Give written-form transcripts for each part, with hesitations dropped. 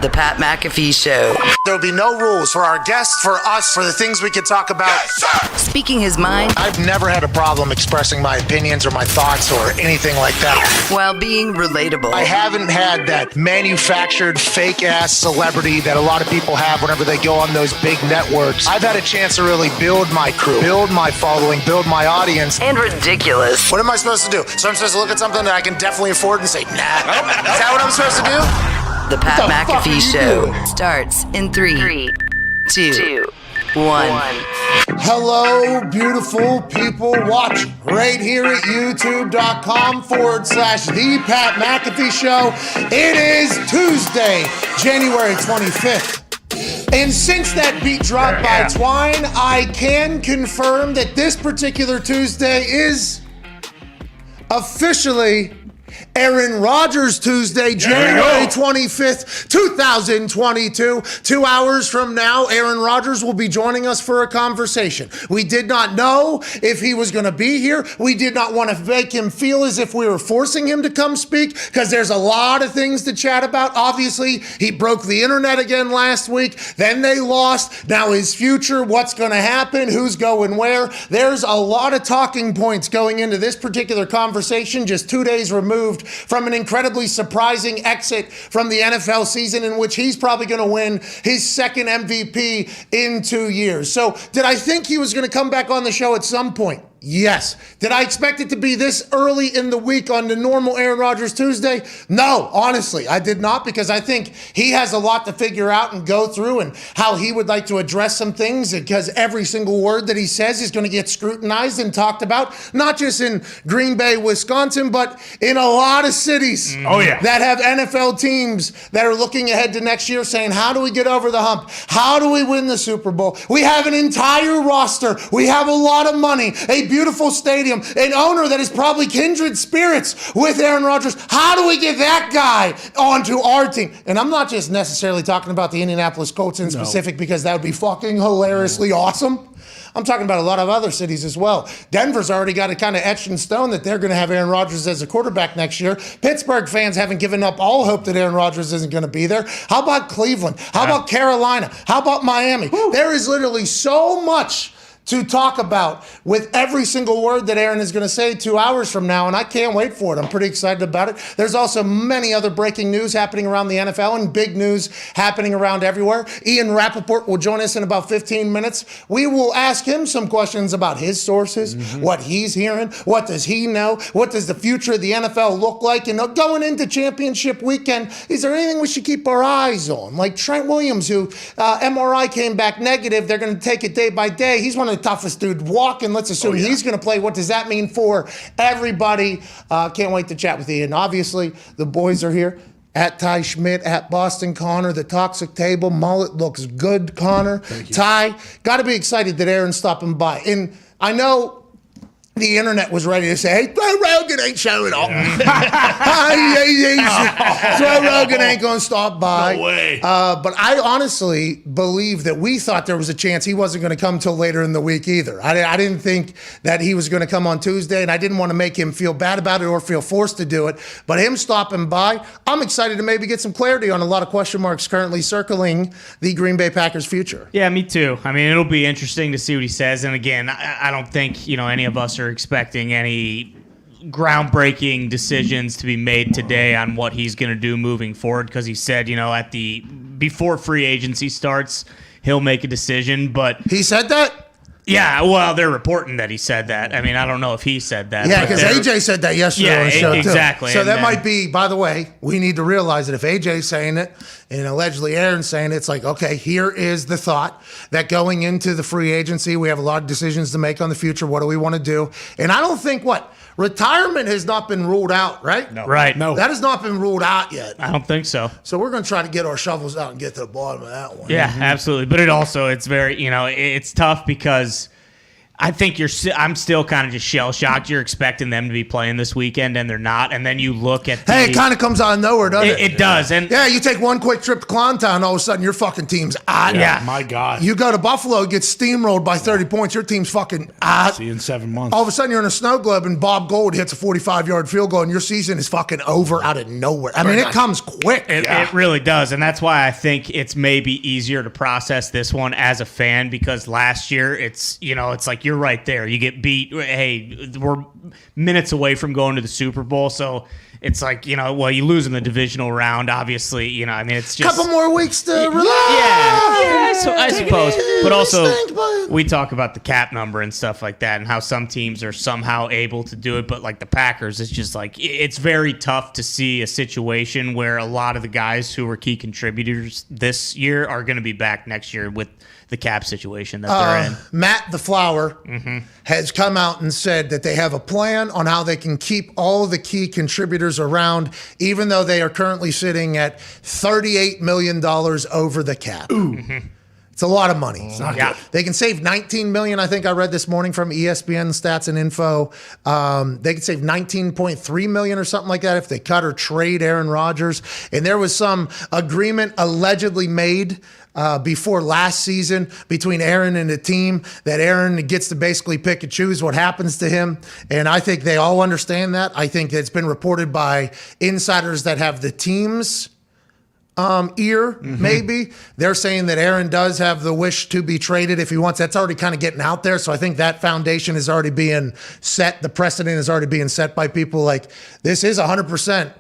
The Pat McAfee Show. There'll be no rules for our guests, for us, for the things we could talk about. Yes, speaking his mind. I've never had a problem expressing my opinions or my thoughts or anything like that. While being relatable. I haven't had that manufactured fake-ass celebrity that a lot of people have whenever they go on those big networks. I've had a chance to really build my crew, build my following, build my audience. And ridiculous. What am I supposed to do? So I'm supposed to look at something that I can definitely afford and say, nah. Is that what I'm supposed to do? The Pat McAfee Show starts in 3, 2, 1. Hello, beautiful people watching right here at youtube.com/The Pat McAfee Show. It is Tuesday, January 25th. And since that beat dropped by Twine, I can confirm that this particular Tuesday is officially Aaron Rodgers Tuesday, January 25th, 2022. 2 hours from now, Aaron Rodgers will be joining us for a conversation. We did not know if he was going to be here. We did not want to make him feel as if we were forcing him to come speak because there's a lot of things to chat about. Obviously, he broke the internet again last week. Then they lost. Now his future, what's going to happen, who's going where. There's a lot of talking points going into this particular conversation just 2 days removed from an incredibly surprising exit from the NFL season in which he's probably going to win his second MVP in 2 years. So did I think he was going to come back on the show at some point? Yes. Did I expect it to be this early in the week on the normal Aaron Rodgers Tuesday? No, honestly, I did not, because I think he has a lot to figure out and go through and how he would like to address some things, because every single word that he says is going to get scrutinized and talked about, not just in Green Bay, Wisconsin, but in a lot of cities that have NFL teams that are looking ahead to next year saying, how do we get over the hump? How do we win the Super Bowl? We have an entire roster. We have a lot of money, a beautiful stadium, an owner that is probably kindred spirits with Aaron Rodgers. How do we get that guy onto our team? And I'm not just necessarily talking about the Indianapolis Colts in specific, because that would be fucking hilariously awesome. I'm talking about a lot of other cities as well. Denver's already got it kind of etched in stone that they're going to have Aaron Rodgers as a quarterback next year. Pittsburgh fans haven't given up all hope that Aaron Rodgers isn't going to be there. How about Cleveland? How about Carolina? How about Miami? There is literally so much to talk about with every single word that Aaron is going to say 2 hours from now, and I can't wait for it. I'm pretty excited about it. There's also many other breaking news happening around the NFL and big news happening around everywhere. Ian Rappaport will join us in about 15 minutes. We will ask him some questions about his sources, what he's hearing, what does he know, what does the future of the NFL look like, and going into championship weekend, is there anything we should keep our eyes on? Like Trent Williams, who MRI came back negative. They're going to take it day by day. He's one of the toughest dude walking. Let's assume he's going to play. What does that mean for everybody? Can't wait to chat with Ian. Obviously, the boys are here. At Ty Schmidt, at Boston Connor, the Toxic Table. Mullet looks good, Connor. Ty, got to be excited that Aaron's stopping by. And I know the internet was ready to say, hey, Joe Rogan ain't showing up. Joe Rogan ain't going to stop by. No way. But I honestly believe that we thought there was a chance he wasn't going to come till later in the week either. I didn't think that he was going to come on Tuesday, and I didn't want to make him feel bad about it or feel forced to do it. But him stopping by, I'm excited to maybe get some clarity on a lot of question marks currently circling the Green Bay Packers' future. Yeah, me too. I mean, it'll be interesting to see what he says. And again, I don't think any of us are expecting any groundbreaking decisions to be made today on what he's going to do moving forward, because he said, before free agency starts, he'll make a decision. But he said that? Yeah, well, they're reporting that he said that. I mean, I don't know if he said that. Yeah, because AJ said that yesterday on the show, exactly. So that might be, by the way, we need to realize that if AJ's saying it and allegedly Aaron's saying it, it's like, okay, here is the thought that going into the free agency, we have a lot of decisions to make on the future. What do we want to do? And I don't think retirement has not been ruled out, right? No. Right. No. That has not been ruled out yet. I don't think so. So we're going to try to get our shovels out and get to the bottom of that one. Yeah, absolutely. But it's very, it's tough because I think I'm still kind of just shell shocked. You're expecting them to be playing this weekend, and they're not. And then you look at it kind of comes out of nowhere, doesn't it? It does. And you take one quick trip to Clowntown, all of a sudden your fucking team's out. Yeah, my God. You go to Buffalo, get steamrolled by 30 points, your team's fucking out. See you in 7 months. All of a sudden you're in a snow globe, and Bob Gold hits a 45-yard field goal, and your season is fucking over out of nowhere. I mean, it comes quick. It really does, and that's why I think it's maybe easier to process this one as a fan, because last year it's like you're right there. You get beat. Hey, we're minutes away from going to the Super Bowl, so it's like, you lose in the divisional round, obviously. I mean, it's just couple more weeks to relax. I suppose. But also, we talk about the cap number and stuff like that, and how some teams are somehow able to do it, but like the Packers, it's just like it's very tough to see a situation where a lot of the guys who were key contributors this year are going to be back next year with the cap situation that they're in. Matt the Flower has come out and said that they have a plan on how they can keep all the key contributors around, even though they are currently sitting at $38 million over the cap. It's a lot of money. They can save $19 million. I think I read this morning from ESPN Stats and Info. They could save $19.3 million or something like that if they cut or trade Aaron Rodgers. And there was some agreement allegedly made before last season between Aaron and the team that Aaron gets to basically pick and choose what happens to him. And I think they all understand that. I think it's been reported by insiders that have the team's ear, maybe. They're saying that Aaron does have the wish to be traded if he wants. That's already kind of getting out there. So I think that foundation is already being set. The precedent is already being set by people like, this is 100%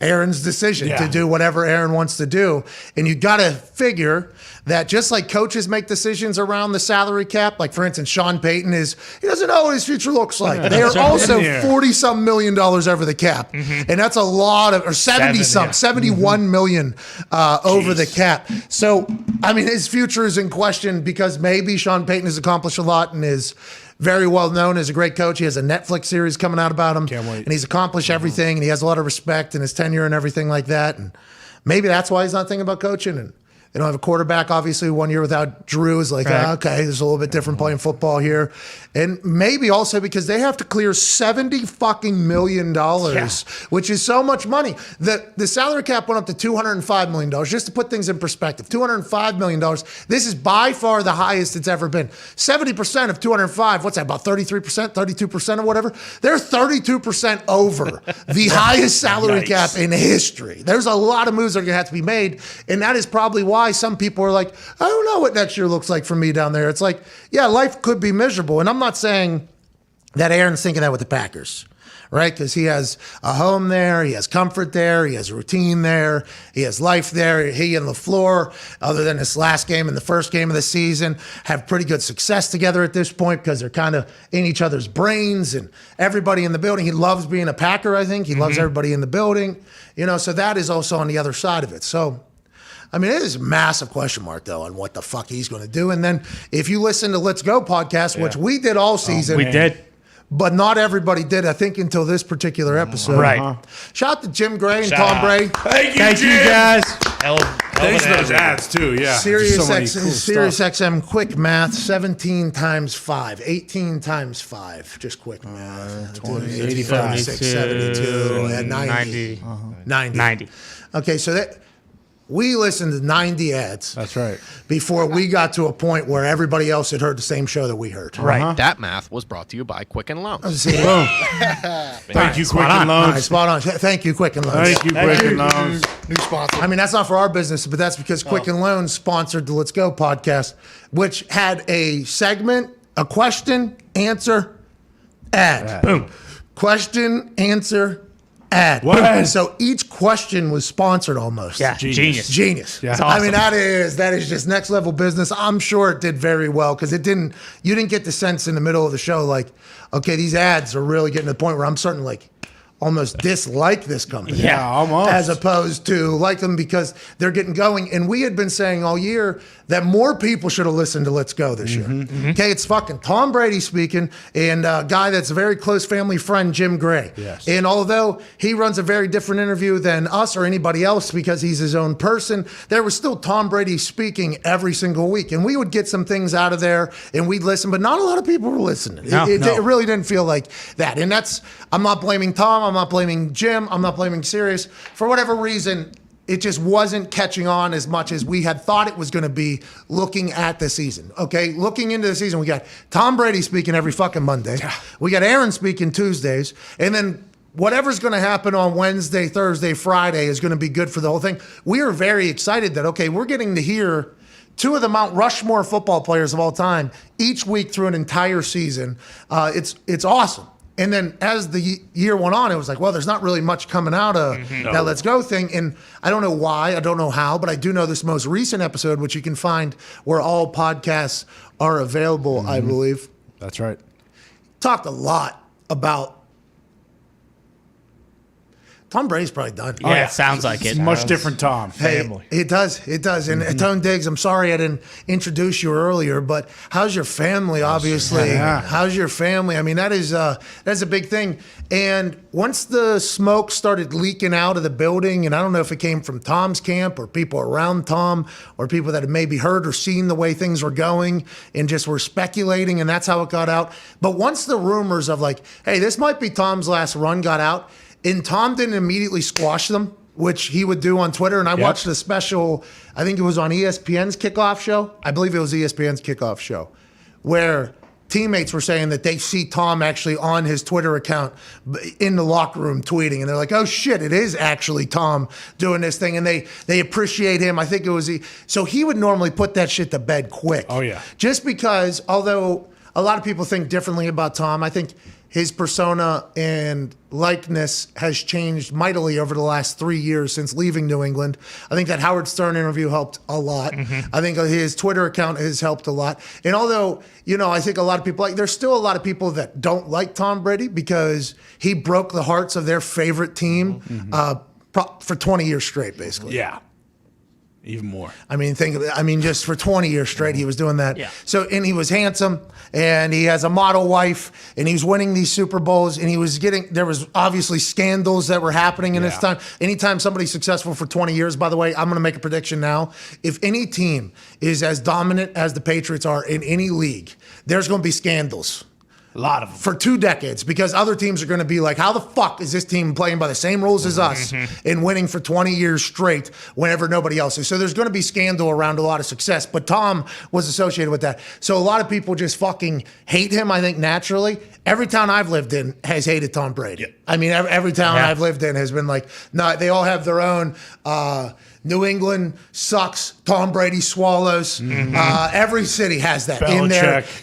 Aaron's decision to do whatever Aaron wants to do. And you got to figure that just like coaches make decisions around the salary cap, like for instance, Sean Payton he doesn't know what his future looks like. They are also 40-some million dollars over the cap. And that's a lot of, or 71 million over the cap. So, I mean, his future is in question because maybe Sean Payton has accomplished a lot and is very well known as a great coach. He has a Netflix series coming out about him. Can't wait. And he's accomplished everything, and he has a lot of respect in his tenure and everything like that. And maybe that's why he's not thinking about coaching. And they don't have a quarterback, obviously. 1 year without Drew is like, okay, there's a little bit different playing football here. And maybe also because they have to clear $70 million, which is so much money. The salary cap went up to $205 million, just to put things in perspective. $205 million. This is by far the highest it's ever been. 70% of 205, what's that, about 33%, 32% or whatever? They're 32% over the highest salary cap in history. There's a lot of moves that are going to have to be made, and that is probably why some people are like, I don't know what next year looks like for me down there. It's like, yeah, life could be miserable. And I'm not saying that Aaron's thinking that with the Packers, right? Because he has a home there, he has comfort there, he has a routine there, he has life there. He and LaFleur, other than this last game and the first game of the season, have pretty good success together at this point because they're kind of in each other's brains and everybody in the building. He loves being a Packer, I think. He loves everybody in the building. So that is also on the other side of it. So, I mean, it is a massive question mark, though, on what the fuck he's going to do. And then if you listen to Let's Go podcast, which we did all season. We did. But not everybody did, I think, until this particular episode. Right. Shout out to Jim Gray and Tom Bray. Thank you, guys. Thanks for those ads, too. Yeah. Sirius XM quick math, 17 times 5, 18 times 5. Just quick math. 20, 85, 72, and 90. 90. Okay, so we listened to 90 ads. That's right. Before we got to a point where everybody else had heard the same show that we heard. Right. That math was brought to you by Quicken Loans. Thank you, Quicken Loans. All right, spot on. Thank you, Quicken Loans. Thank you, Quicken Loans. New sponsor. I mean, that's not for our business, but that's because Quicken Loans sponsored the Let's Go podcast, which had a segment, a question, answer, ad. Boom. Question, answer, ad. What? So each question was sponsored almost. Yeah, genius. Yeah. That's I mean, awesome. that is just next level business. I'm sure it did very well because you didn't get the sense in the middle of the show like, okay, these ads are really getting to the point where I'm starting to like, almost dislike this company. Yeah, almost. As opposed to like them because they're getting going. And we had been saying all year that more people should have listened to Let's Go this year. Okay, it's fucking Tom Brady speaking and a guy that's a very close family friend, Jim Gray. Yes. And although he runs a very different interview than us or anybody else because he's his own person, there was still Tom Brady speaking every single week. And we would get some things out of there and we'd listen, but not a lot of people were listening. It really didn't feel like that. And I'm not blaming Tom, I'm not blaming Jim, I'm not blaming Sirius. For whatever reason, it just wasn't catching on as much as we had thought it was going to be looking at the season. Okay, looking into the season, we got Tom Brady speaking every fucking Monday. We got Aaron speaking Tuesdays. And then whatever's going to happen on Wednesday, Thursday, Friday is going to be good for the whole thing. We are very excited that, okay, we're getting to hear two of the Mount Rushmore football players of all time each week through an entire season. It's awesome. And then as the year went on, it was like, well, there's not really much coming out of that Let's Go thing. And I don't know why, I don't know how, but I do know this most recent episode, which you can find where all podcasts are available, I believe. That's right. Talked a lot about Tom Brady's probably done. Yeah, it sounds like it. Much different Tom. Hey, it does. And Tone Diggs, I'm sorry I didn't introduce you earlier, but how's your family, obviously? Yeah. How's your family? I mean, that's a big thing. And once the smoke started leaking out of the building, and I don't know if it came from Tom's camp or people around Tom or people that had maybe heard or seen the way things were going and just were speculating, and that's how it got out. But once the rumors of like, hey, this might be Tom's last run got out, and Tom didn't immediately squash them, which he would do on Twitter. And I watched a special, I think it was on ESPN's kickoff show. I believe it was ESPN's kickoff show, where teammates were saying that they see Tom actually on his Twitter account in the locker room tweeting. And they're like, oh shit, it is actually Tom doing this thing. And they appreciate him. I think it was so he would normally put that shit to bed quick. Oh, yeah. Just because, although a lot of people think differently about Tom, I think his persona and likeness has changed mightily over the last 3 years since leaving New England. I think that Howard Stern interview helped a lot. I think his Twitter account has helped a lot. And although, I think a lot of people there's still a lot of people that don't like Tom Brady because he broke the hearts of their favorite team for 20 years straight, basically. Yeah. Even more. I mean, just for 20 years straight, he was doing that. Yeah. So, and he was handsome, and he has a model wife, and he was winning these Super Bowls, and there was obviously scandals that were happening in his time. Anytime somebody's successful for 20 years, by the way, I'm going to make a prediction now. If any team is as dominant as the Patriots are in any league, there's going to be scandals. A lot of them. For 2 decades, because other teams are going to be like, how the fuck is this team playing by the same rules as us and winning for 20 years straight whenever nobody else is? So there's going to be scandal around a lot of success, but Tom was associated with that. So a lot of people just fucking hate him, I think, naturally. Every town I've lived in has hated Tom Brady. Yep. I mean, every town I've lived in has been like, no, they all have their own New England sucks, Tom Brady swallows. Every city has that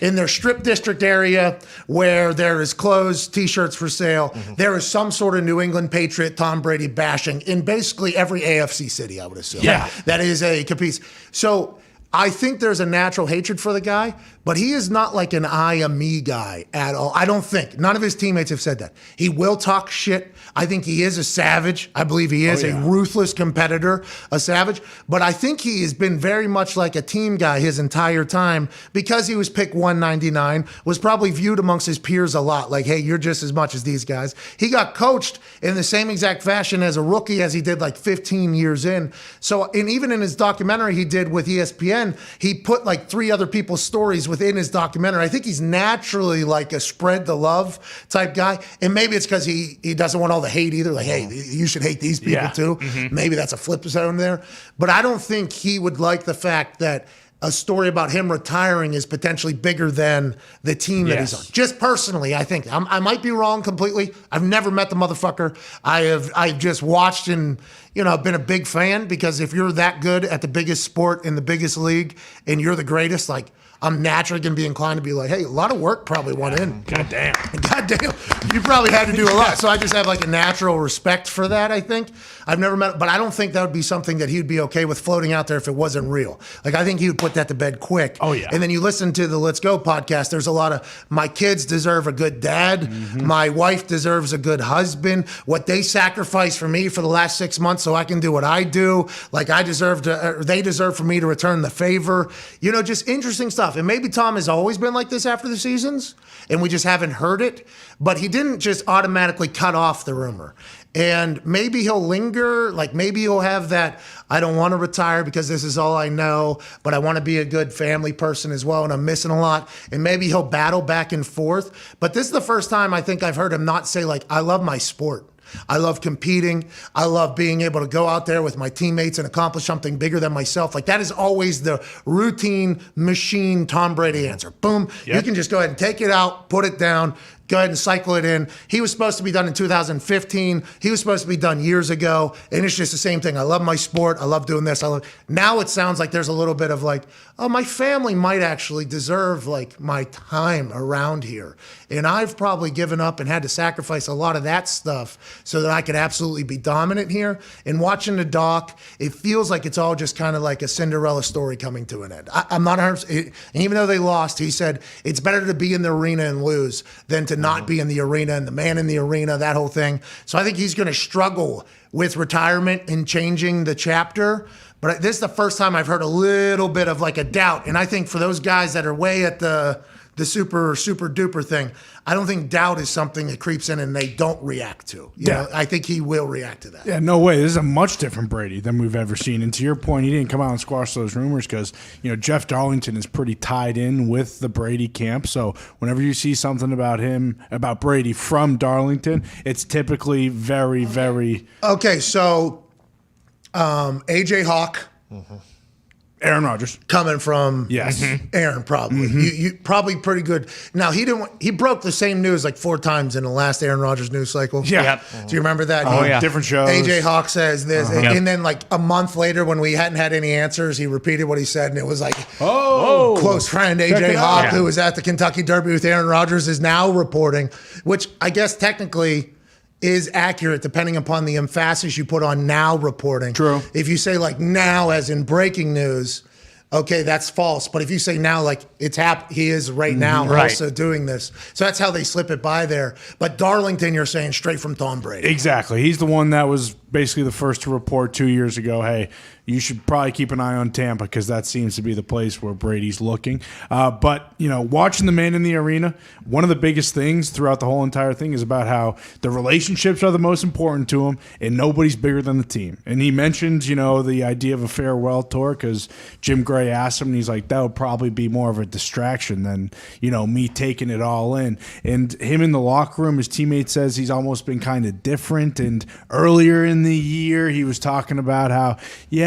in their strip district area where there is clothes, T-shirts for sale. There is some sort of New England Patriot Tom Brady bashing in basically every AFC city, I would assume. Yeah. That is a capiche. So I think there's a natural hatred for the guy, but he is not like an I am me guy at all. I don't think. None of his teammates have said that. He will talk shit. I think he is a savage. I believe he is a ruthless competitor, a savage. But I think he has been very much like a team guy his entire time because he was picked 199, was probably viewed amongst his peers a lot. Like, hey, you're just as much as these guys. He got coached in the same exact fashion as a rookie as he did like 15 years in. So, and even in his documentary he did with ESPN, he put like 3 other people's stories within his documentary. I think he's naturally like a spread the love type guy. And maybe it's because he doesn't want all the hate either. Like, hey, you should hate these people too. Maybe that's a flip zone there. But I don't think he would like the fact that a story about him retiring is potentially bigger than the team that he's on. Just personally, I think. I might be wrong completely. I've never met the motherfucker. I've just watched and been a big fan because if you're that good at the biggest sport in the biggest league and you're the greatest, like I'm naturally going to be inclined to be like, hey, a lot of work probably went in. Goddamn. Goddamn, you probably had to do a lot. So I just have like a natural respect for that, I think. I've never met, but I don't think that would be something that he would be okay with floating out there if it wasn't real. Like, I think he would put that to bed quick. Oh, yeah. And then you listen to the Let's Go podcast, there's a lot of, my kids deserve a good dad. My wife deserves a good husband. What they sacrificed for me for the last 6 months so I can do what I do. Like, I deserve to, or they deserve for me to return the favor. You know, just interesting stuff. And maybe Tom has always been like this after the seasons, and we just haven't heard it. But he didn't just automatically cut off the rumor. And maybe he'll linger, like maybe he'll have that, I don't want to retire because this is all I know, but I want to be a good family person as well, and I'm missing a lot. And maybe he'll battle back and forth. But this is the first time I think I've heard him not say, like, I love my sport. I love competing. I love being able to go out there with my teammates and accomplish something bigger than myself. Like, that is always the routine machine Tom Brady answer. Boom. You can just go ahead and take it out, put it down, go ahead and cycle it in. He was supposed to be done in 2015. He was supposed to be done years ago. And it's just the same thing. I love my sport. I love doing this. Now it sounds like there's a little bit of like, oh, my family might actually deserve like my time around here. And I've probably given up and had to sacrifice a lot of that stuff so that I could absolutely be dominant here. And watching the doc, it feels like it's all just kind of like a Cinderella story coming to an end. I'm not 100%. And even though they lost, he said it's better to be in the arena and lose than to not be in the arena and the man in the arena, that whole thing. So I think he's going to struggle with retirement and changing the chapter. But this is the first time I've heard a little bit of like a doubt. And I think for those guys that are way at the super duper thing, I don't think doubt is something that creeps in and they don't react to. You know, I think he will react to that. Yeah, no way. This is a much different Brady than we've ever seen. And to your point, he didn't come out and squash those rumors because, you know, Jeff Darlington is pretty tied in with the Brady camp. So whenever you see something about him, about Brady from Darlington, it's typically very, very... Okay, so AJ Hawk. Aaron Rodgers. Coming from Aaron, probably. You probably pretty good. Now, he broke the same news like 4 times in the last Aaron Rodgers news cycle. Yeah. Do you remember that? Oh, yeah. Different shows. AJ Hawk says this. And then like a month later when we hadn't had any answers, he repeated what he said. And it was like, close friend AJ Hawk, who was at the Kentucky Derby with Aaron Rodgers, is now reporting, which I guess technically is accurate depending upon the emphasis you put on now reporting. True. If you say like now as in breaking news, okay, that's false. But if you say now like it's he is right now also doing this. So that's how they slip it by there. But Darlington, you're saying straight from Tom Brady. Exactly. He's the one that was basically the first to report 2 years ago, hey, you should probably keep an eye on Tampa because that seems to be the place where Brady's looking. But, you know, watching the man in the arena, one of the biggest things throughout the whole entire thing is about how the relationships are the most important to him and nobody's bigger than the team. And he mentioned, you know, the idea of a farewell tour because Jim Gray asked him and he's like, that would probably be more of a distraction than, you know, me taking it all in. And him in the locker room, his teammate says he's almost been kind of different. And earlier in the year, he was talking about how,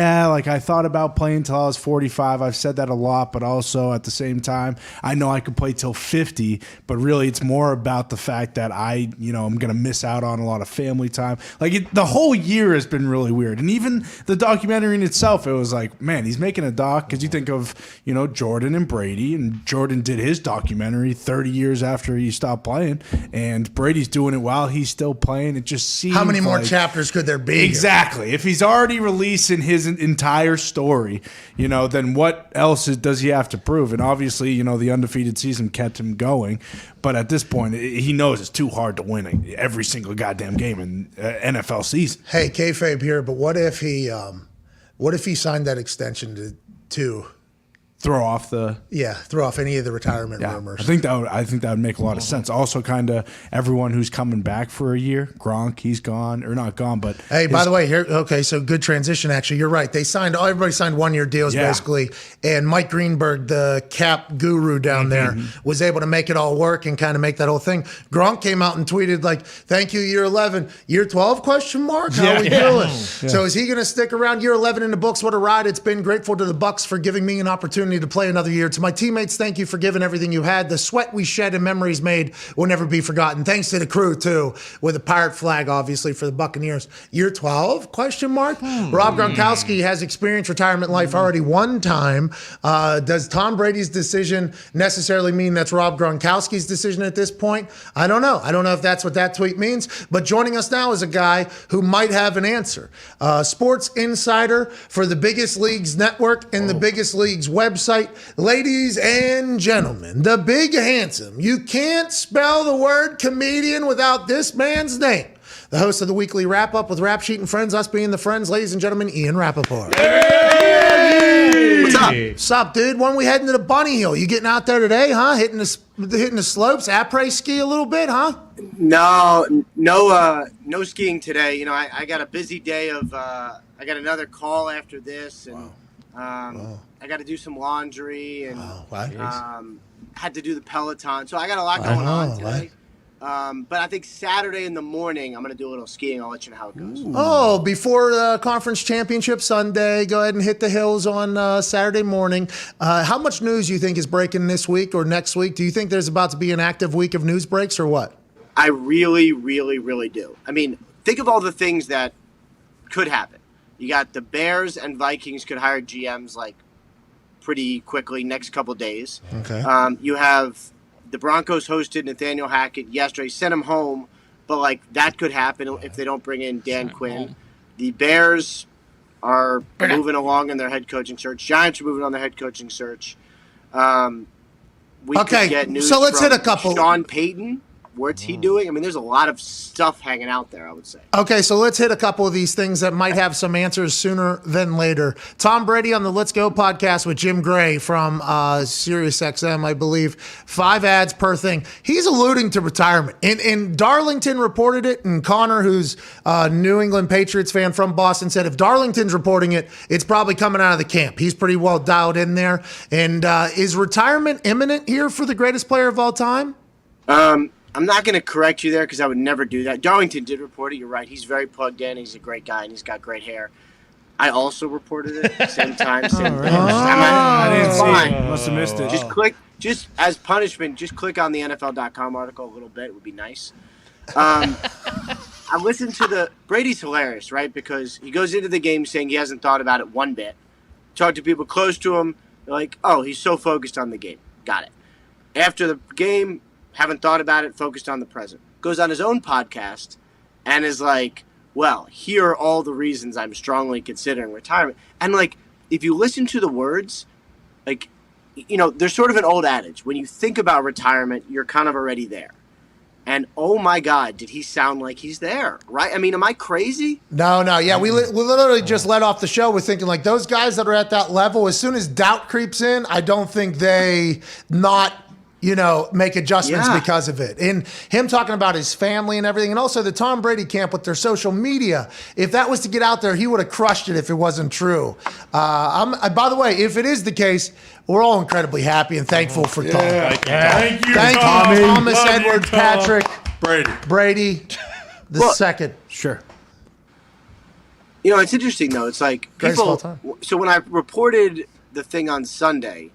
like I thought about playing till I was 45. I've said that a lot, but also at the same time, I know I could play till 50, but really it's more about the fact that I'm going to miss out on a lot of family time. Like the whole year has been really weird. And even the documentary in itself, it was like, man, he's making a doc because you think of, you know, Jordan and Brady, and Jordan did his documentary 30 years after he stopped playing, and Brady's doing it while he's still playing. It just seems how many more chapters could there be? Exactly. Here? If he's already releasing his entire story, you know, then what else does he have to prove? And obviously, you know, the undefeated season kept him going. But at this point, he knows it's too hard to win every single goddamn game in NFL season. Hey, kayfabe here, but what if he signed that extension to throw off any of the retirement rumors? I think that would make a lot of sense. Also, kind of everyone who's coming back for a year. Gronk, he's gone or not gone, but hey, by the way, here, okay, so good transition. Actually, you're right. Everybody signed 1-year deals basically, and Mike Greenberg, the cap guru down there, was able to make it all work and kind of make that whole thing. Gronk came out and tweeted like, "Thank you, year 11, year 12 ? How we doing?" Yeah. So is he going to stick around? Year 11 in the books. What a ride it's been. Grateful to the Bucks for giving me an opportunity opportunity to play another year. To my teammates, thank you for giving everything you had. The sweat we shed and memories made will never be forgotten. Thanks to the crew, too, with a pirate flag, obviously, for the Buccaneers. Year 12, question mark? Rob Gronkowski has experienced retirement life already one time. Does Tom Brady's decision necessarily mean that's Rob Gronkowski's decision at this point? I don't know. I don't know if that's what that tweet means. But joining us now is a guy who might have an answer. Sports Insider for the Biggest Leagues Network and the Biggest Leagues website. Ladies and gentlemen, the big handsome. You can't spell the word comedian without this man's name. The host of the weekly wrap-up with Rap Sheet and Friends, us being the friends, ladies and gentlemen, Ian Rappaport. Hey! What's up? What's up, dude? When we heading to the Bunny Hill? You getting out there today, huh? Hitting the slopes, après ski a little bit, huh? No skiing today. You know, I got a busy day of. I got another call after this, and I got to do some laundry, and had to do the Peloton. So I got a lot going on today. But I think Saturday in the morning, I'm going to do a little skiing. I'll let you know how it goes. Oh, before the conference championship Sunday, go ahead and hit the hills on Saturday morning. How much news do you think is breaking this week or next week? Do you think there's about to be an active week of news breaks or what? I really, really, really do. I mean, think of all the things that could happen. You got the Bears and Vikings could hire GMs like pretty quickly next couple days. Okay. You have the Broncos hosted Nathaniel Hackett yesterday, sent him home, but like that could happen if they don't bring in Dan Quinn. The Bears are moving along in their head coaching search. Giants are moving on their head coaching search. We could get news so let's from hit a couple. Sean Payton. What's he doing? I mean, there's a lot of stuff hanging out there, I would say. Okay, so let's hit a couple of these things that might have some answers sooner than later. Tom Brady on the Let's Go podcast with Jim Gray from SiriusXM, I believe. 5 ads per thing. He's alluding to retirement. And Darlington reported it, and Connor, who's a New England Patriots fan from Boston, said if Darlington's reporting it, it's probably coming out of the camp. He's pretty well dialed in there. And is retirement imminent here for the greatest player of all time? I'm not going to correct you there because I would never do that. Darlington did report it. You're right. He's very plugged in. He's a great guy, and he's got great hair. I also reported it same time. Same thing. I didn't see it. Fine. Must have missed it. Just as punishment, just click on the NFL.com article a little bit. It would be nice. I listened to Brady's hilarious, right? Because he goes into the game saying he hasn't thought about it one bit. Talk to people close to him. They're like, oh, he's so focused on the game. Got it. After the game, haven't thought about it, focused on the present. Goes on his own podcast and is like, well, here are all the reasons I'm strongly considering retirement. And, like, if you listen to the words, like, you know, there's sort of an old adage. When you think about retirement, you're kind of already there. And, oh, my God, did he sound like he's there, right? I mean, am I crazy? No. Yeah, we literally just let off the show with thinking, like, those guys that are at that level, as soon as doubt creeps in, I don't think they not – make adjustments because of it. And him talking about his family and everything, and also the Tom Brady camp with their social media. If that was to get out there, he would have crushed it if it wasn't true. By the way, if it is the case, we're all incredibly happy and thankful for Tom. Thank you, Thank you, Thomas, Edward, Tom. Patrick, Brady. the second. Sure. You know, it's interesting, though. It's like Greatest of all people. time. So when I reported the thing on Sunday,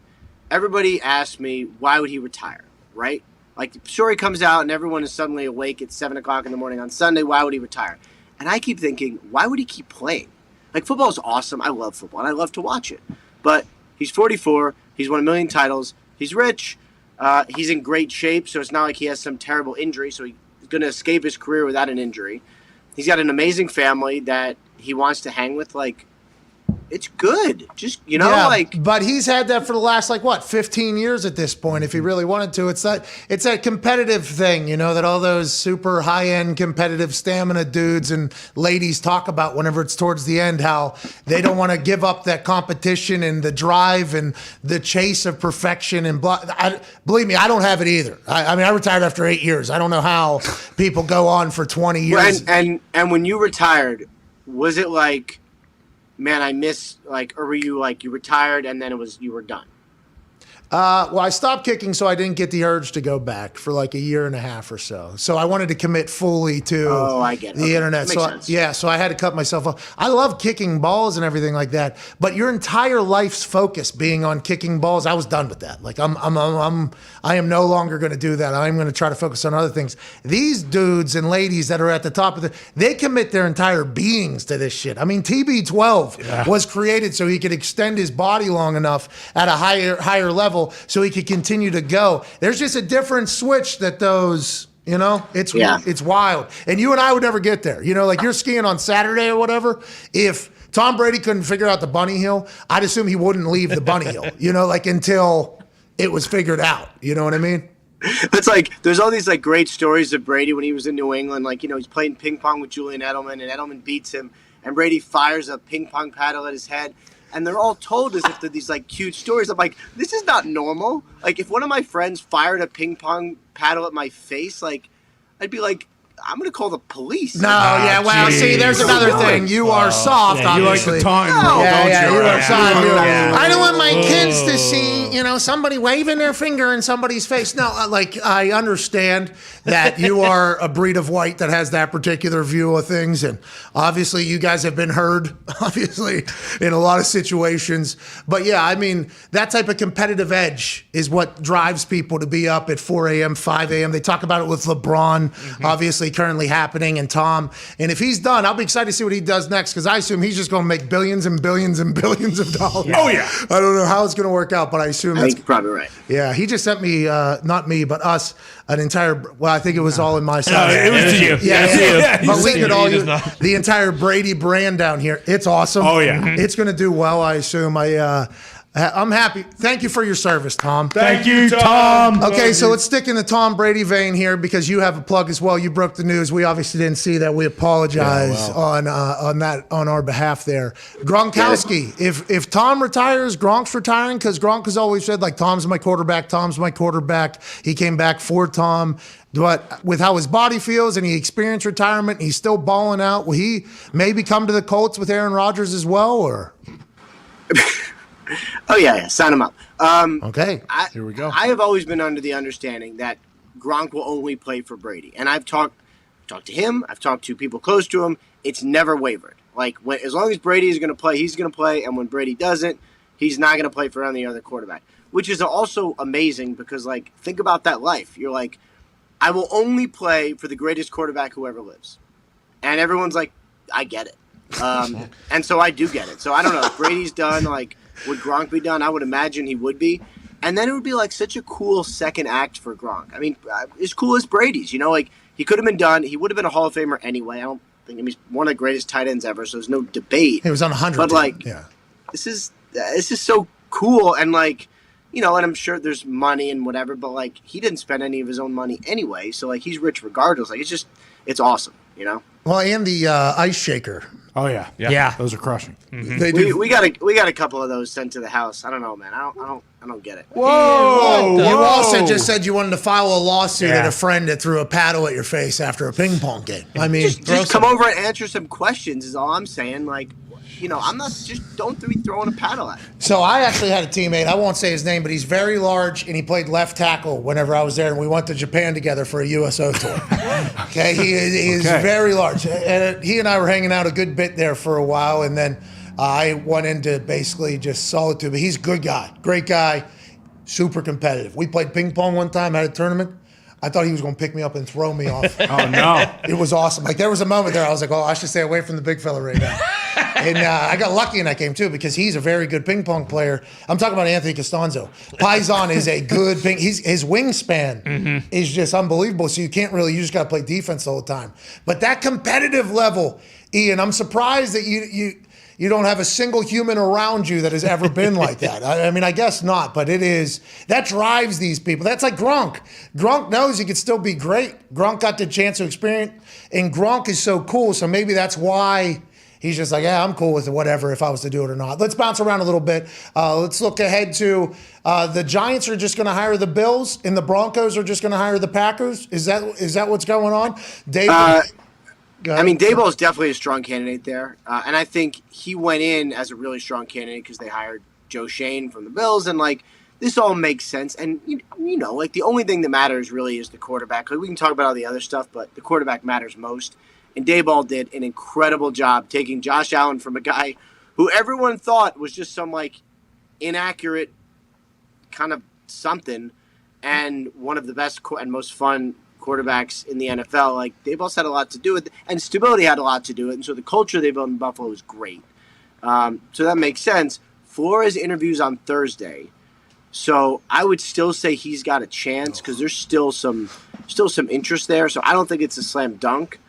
everybody asked me, why would he retire, right? Like, the story comes out and everyone is suddenly awake at 7 o'clock in the morning on Sunday. Why would he retire? And I keep thinking, why would he keep playing? Like, football is awesome. I love football, and I love to watch it. But he's 44. He's won 1 million titles. He's rich. He's in great shape, so it's not like he has some terrible injury, so he's going to escape his career without an injury. He's got an amazing family that he wants to hang with, like, it's good. Just, But he's had that for the last, 15 years at this point, if he really wanted to. It's that competitive thing, that all those super high-end competitive stamina dudes and ladies talk about whenever it's towards the end, how they don't want to give up that competition and the drive and the chase of perfection. And believe me, I don't have it either. I mean, I retired after 8 years. I don't know how people go on for 20 years. And when you retired, was it like, man, I miss, or were you you retired and then you were done? Well, I stopped kicking so I didn't get the urge to go back for like a year and a half or so. So I wanted to commit fully to I get it. the Okay. internet. Makes So sense. so I had to cut myself off. I love kicking balls and everything like that, but your entire life's focus being on kicking balls, I was done with that. Like I am no longer going to do that. I'm going to try to focus on other things. These dudes and ladies that are at the top of they commit their entire beings to this shit. I mean, TB12 was created so he could extend his body long enough at a higher level so he could continue to go. There's just a different switch that those, it's wild. And you and I would never get there. Like you're skiing on Saturday or whatever. If Tom Brady couldn't figure out the bunny hill, I'd assume he wouldn't leave the bunny hill, like until it was figured out. You know what I mean? It's like there's all these like great stories of Brady when he was in New England. Like, he's playing ping pong with Julian Edelman, and Edelman beats him, and Brady fires a ping pong paddle at his head. And they're all told as if they're these like cute stories. I'm like, this is not normal. Like, if one of my friends fired a ping pong paddle at my face, like, I'd be like, I'm gonna call the police. No, see, there's another thing. You are soft, You like obviously. the time, No. You are soft. Yeah. I don't want my kids to see, somebody waving their finger in somebody's face. No, I understand that you are a breed of white that has that particular view of things, and obviously you guys have been heard, obviously, in a lot of situations. But yeah, I mean, that type of competitive edge is what drives people to be up at 4 a.m., 5 a.m. They talk about it with LeBron, obviously currently happening, and Tom. And if he's done, I'll be excited to see what he does next, because I assume he's just going to make billions and billions and billions of dollars. Oh, yeah. I don't know how it's going to work out, but I assume I that's think you're probably right. yeah, he just sent me, not me, but us, an entire. Well, I think it was all in my side. it was to you. Yeah. He But sent we could you. all He use does not. the entire Brady brand down here. It's awesome. Oh, yeah. It's going to do well, I assume. I'm happy. Thank you for your service, Tom. Thank you, Tom. Okay, so let's stick in the Tom Brady vein here, because you have a plug as well. You broke the news. We obviously didn't see that. We apologize on our behalf there. Gronkowski. If Tom retires, Gronk's retiring, because Gronk has always said, like, Tom's my quarterback. Tom's my quarterback. He came back for Tom. But with how his body feels and he experienced retirement, he's still balling out. Will he maybe come to the Colts with Aaron Rodgers as well, or? Oh yeah, sign him up. Okay, Here we go. I have always been under the understanding that Gronk will only play for Brady, and I've talked to him. I've talked to people close to him. It's never wavered. Like, as long as Brady is going to play, he's going to play, and when Brady doesn't, he's not going to play for any other quarterback. Which is also amazing, because, like, think about that life. You're like, I will only play for the greatest quarterback who ever lives, and everyone's like, I get it, and so I do get it. So I don't know if Brady's done. Like, would Gronk be done? I would imagine he would be. And then it would be like such a cool second act for Gronk. I mean, as cool as Brady's, like, he could have been done. He would have been a Hall of Famer anyway. I don't think he's one of the greatest tight ends ever, so there's no debate. He was on 100. But, like, yeah. this is so cool. And, like, and I'm sure there's money and whatever, but, like, he didn't spend any of his own money anyway. So, like, he's rich regardless. Like, it's awesome, Well, and the ice shaker. Oh, yeah. Yeah. Those are crushing. They do. We got a couple of those sent to the house. I don't know, man. I don't get it. Whoa. You also just said you wanted to file a lawsuit Yeah. at a friend that threw a paddle at your face after a ping pong game. I mean, Just come over and answer some questions is all I'm saying. Like, I'm not don't be throwing a paddle at me. So I actually had a teammate. I won't say his name, but he's very large, and he played left tackle whenever I was there, and we went to Japan together for a USO tour. Okay, he is Okay. very large, and he and I were hanging out a good bit there for a while, and then I went into basically just solitude. But he's a good guy, great guy, super competitive. We played ping pong one time at a tournament. I thought he was going to pick me up and throw me off. Oh, no. It was awesome. Like, there was a moment there I was like, oh, I should stay away from the big fella right now. And I got lucky in that game, too, because he's a very good ping pong player. I'm talking about Anthony Costanzo. Paisan is a good ping. His wingspan is just unbelievable. So you just got to play defense all the time. But that competitive level, Ian, I'm surprised that you don't have a single human around you that has ever been like that. I mean, I guess not, but that drives these people. That's like Gronk. Gronk knows he could still be great. Gronk got the chance to experience, and Gronk is so cool, so maybe that's why he's just like, yeah, I'm cool with it, whatever, if I was to do it or not. Let's bounce around a little bit. Let's look ahead to the Giants are just going to hire the Bills, and the Broncos are just going to hire the Packers. Is that what's going on? Dave? I mean, Daboll is definitely a strong candidate there, and I think he went in as a really strong candidate because they hired Joe Shane from the Bills, and like this all makes sense. And, like the only thing that matters really is the quarterback. Like, we can talk about all the other stuff, but the quarterback matters most. And Daboll did an incredible job taking Josh Allen from a guy who everyone thought was just some, like, inaccurate kind of something, and one of the best and most fun quarterbacks in the NFL. Like, Daboll's had a lot to do with it, and stability had a lot to do with it. And so the culture they built in Buffalo was great. So that makes sense. Flores interviews on Thursday. So I would still say he's got a chance because there's still some interest there. So I don't think it's a slam dunk,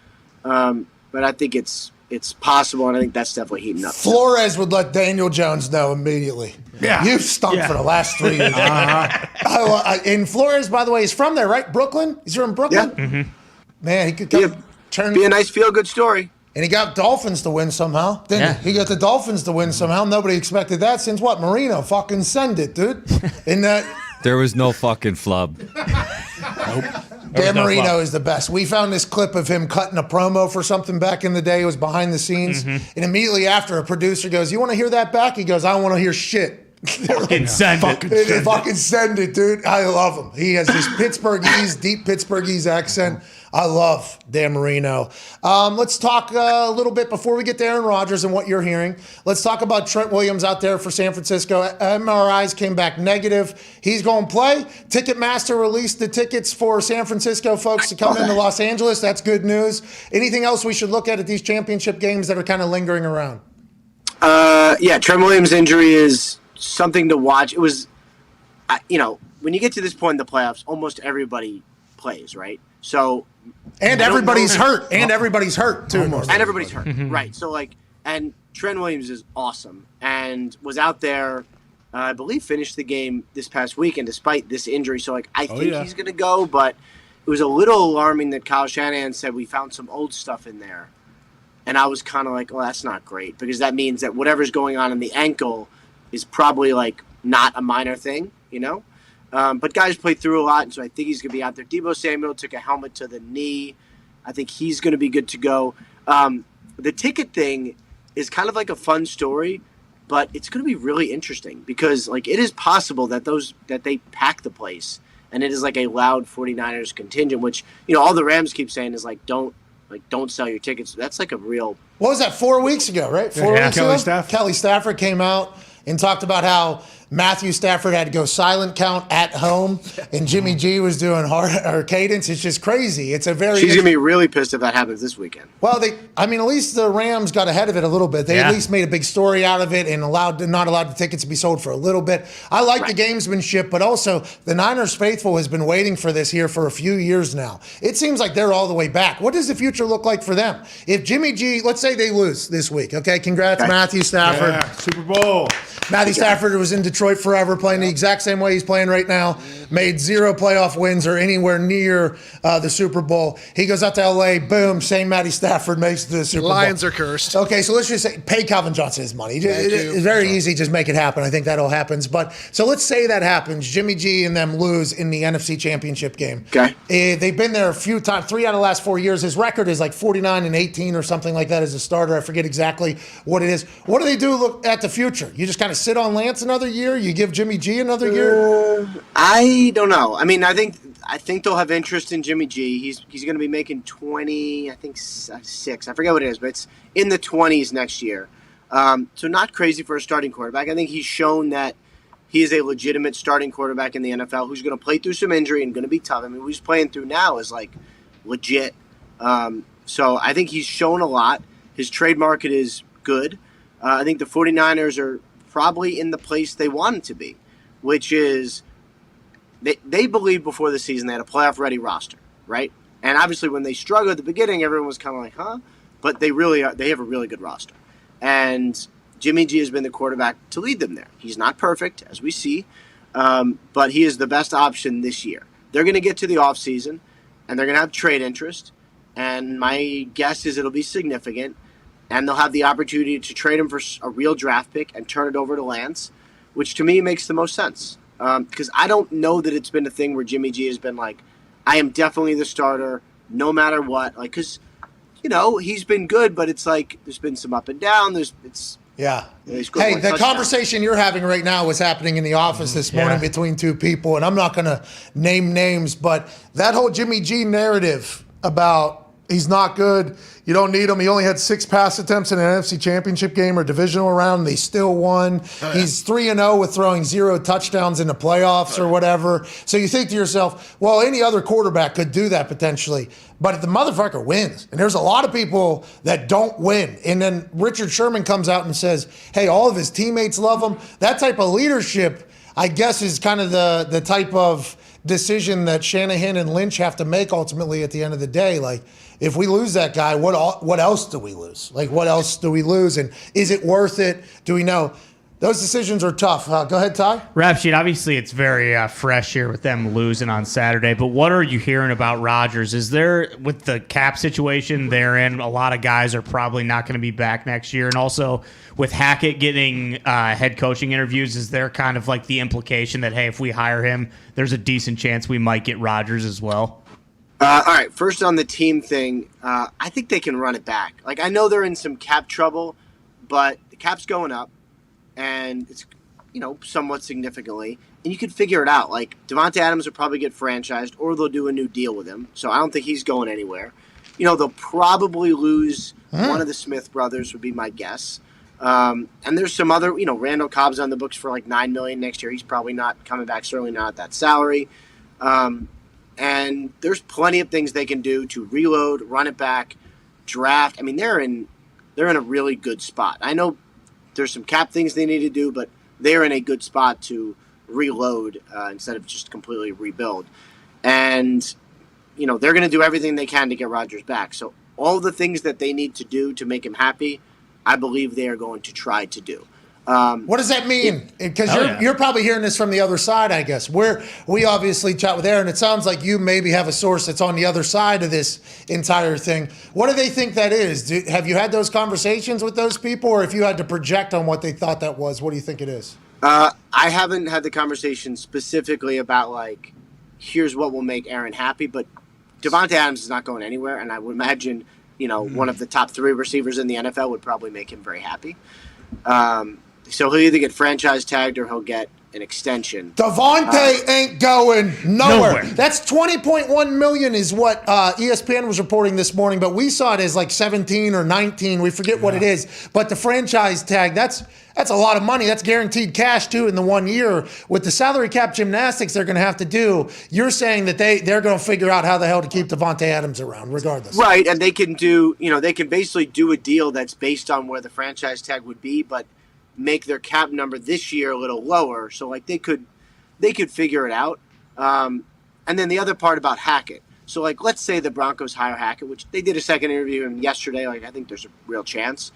but I think it's possible, and I think that's definitely heating up. Flores would let Daniel Jones know immediately. Yeah. You've stunk for the last 3 years. And Flores, by the way, is from there, right? Brooklyn? He's from Brooklyn? Yeah. Mm-hmm. Man, he could come Be a nice feel-good story. And he got Dolphins to win somehow, didn't he? He got the Dolphins to win somehow. Nobody expected that since what? Marino. Fucking send it, dude. In that. There was no fucking flub. Dan Marino is the best. We found this clip of him cutting a promo for something back in the day. It was behind the scenes. And immediately after, a producer goes, "You want to hear that back?" He goes, "I don't want to hear shit." Fucking send it. Fucking send it, dude. I love him. He has this Pittsburghese, deep Pittsburghese accent. I love Dan Marino. Let's talk a little bit before we get to Aaron Rodgers and what you're hearing. Let's talk about Trent Williams out there for San Francisco. MRIs came back negative. He's going to play. Ticketmaster released the tickets for San Francisco folks to come into Los Angeles. That's good news. Anything else we should look at these championship games that are kind of lingering around? Trent Williams' injury is something to watch. It was, when you get to this point in the playoffs, almost everybody plays, right? So, and everybody's hurt. And everybody's hurt too. And everybody's hurt, right? So, and Trent Williams is awesome and was out there. I believe finished the game this past weekend despite this injury. So, I think he's going to go, but it was a little alarming that Kyle Shanahan said we found some old stuff in there, and I was kind of like, well, that's not great because that means that whatever's going on in the ankle is probably not a minor thing, But guys play through a lot, and so I think he's going to be out there. Deebo Samuel took a helmet to the knee. I think he's going to be good to go. The ticket thing is kind of like a fun story, but it's going to be really interesting because it is possible that they pack the place, and it is a loud 49ers contingent, which all the Rams keep saying is don't sell your tickets. That's a real. What was that? 4 weeks ago, right? 4 weeks ago. Kelly Stafford came out and talked about how Matthew Stafford had to go silent count at home, and Jimmy G was doing hard cadence. It's just crazy. It's a very. She's gonna be really pissed if that happens this weekend. Well, at least the Rams got ahead of it a little bit. They at least made a big story out of it and not allowed the tickets to be sold for a little bit. I like the gamesmanship, but also the Niners faithful has been waiting for this here for a few years now. It seems like they're all the way back. What does the future look like for them? If Jimmy G, let's say they lose this week, okay? Congrats, Matthew Stafford. Yeah, Super Bowl. Matthew Stafford was in Detroit forever, playing the exact same way he's playing right now. Made 0 playoff wins or anywhere near the Super Bowl. He goes out to L.A., boom, same Matty Stafford makes the Super Bowl. Lions are cursed. Okay, so let's just say pay Calvin Johnson his money. It's very easy, just make it happen. I think that all happens. But so let's say that happens. Jimmy G and them lose in the NFC Championship game. Okay. They've been there a few times, 3 out of the last 4 years. His record is 49-18 or something like that as a starter. I forget exactly what it is. What do they do look at the future? You just kind of sit on Lance another year? You give Jimmy G another year? I don't know. I think they'll have interest in Jimmy G. He's going to be making 20, I think 6. I forget what it is, but it's in the 20s next year. So not crazy for a starting quarterback. I think he's shown that he is a legitimate starting quarterback in the NFL who's going to play through some injury and going to be tough. Who he's playing through now is legit. So I think he's shown a lot. His trade market is good. I think the 49ers are probably in the place they wanted to be, which is they believed before the season they had a playoff-ready roster, right? And obviously when they struggled at the beginning, everyone was kind of like, huh? But they really are. They have a really good roster. And Jimmy G has been the quarterback to lead them there. He's not perfect, as we see, but he is the best option this year. They're going to get to the offseason, and they're going to have trade interest, and my guess is it'll be significant. And they'll have the opportunity to trade him for a real draft pick and turn it over to Lance, which to me makes the most sense. Because I don't know that it's been a thing where Jimmy G has been I am definitely the starter no matter what. Because, he's been good, but it's there's been some up and down. It's Yeah. They scored Hey, more the touchdowns. conversation you're having right now was happening in the office this morning between two people, and I'm not going to name names, but that whole Jimmy G narrative about he's not good, you don't need him. He only had 6 pass attempts in an NFC Championship game or divisional round, and they still won. He's 3-0 with throwing 0 touchdowns in the playoffs or whatever. So you think to yourself, well, any other quarterback could do that potentially, but the motherfucker wins. And there's a lot of people that don't win. And then Richard Sherman comes out and says, hey, all of his teammates love him. That type of leadership, I guess, is kind of the type of decision that Shanahan and Lynch have to make ultimately at the end of the day. Like, if we lose that guy, what else do we lose? Like, what else do we lose? And is it worth it? Do we know? Those decisions are tough. Go ahead, Ty. Rap sheet, obviously it's very fresh here with them losing on Saturday, but what are you hearing about Rodgers? Is there, with the cap situation they're in, a lot of guys are probably not going to be back next year, and also with Hackett getting head coaching interviews, is there kind of like the implication that, hey, if we hire him, there's a decent chance we might get Rodgers as well? All right, first on the team thing, I think they can run it back. Like, I know they're in some cap trouble, but the cap's going up, and it's, somewhat significantly, and you could figure it out. Like, Davante Adams will probably get franchised, or they'll do a new deal with him, so I don't think he's going anywhere. They'll probably lose one of the Smith brothers, would be my guess. And there's some other, Randall Cobb's on the books for like $9 million next year. He's probably not coming back, certainly not at that salary. And there's plenty of things they can do to reload, run it back, draft. I mean, they're in a really good spot. I know there's some cap things they need to do, but they're in a good spot to reload instead of just completely rebuild. And, they're going to do everything they can to get Rodgers back. So all the things that they need to do to make him happy, I believe they are going to try to do. What does that mean? Because you're probably hearing this from the other side, I guess. We obviously chat with Aaron. It sounds like you maybe have a source that's on the other side of this entire thing. What do they think that is? Have you had those conversations with those people, or if you had to project on what they thought that was, what do you think it is? I haven't had the conversation specifically about, like, here's what will make Aaron happy, but Davante Adams is not going anywhere, and I would imagine, one of the top 3 receivers in the NFL would probably make him very happy. So he'll either get franchise tagged or he'll get an extension. Davante ain't going nowhere. That's $20.1 million is what ESPN was reporting this morning, but we saw it as like 17 or 19. We forget what it is. But the franchise tag, that's a lot of money. That's guaranteed cash too in the 1 year. With the salary cap gymnastics they're going to have to do, you're saying that they're going to figure out how the hell to keep Davante Adams around regardless. Right, and they can do, they can basically do a deal that's based on where the franchise tag would be, but make their cap number this year a little lower. So like they could figure it out. And then the other part about Hackett. So like, let's say the Broncos hire Hackett, which they did a second interview with him yesterday. Like, I think there's a real chance.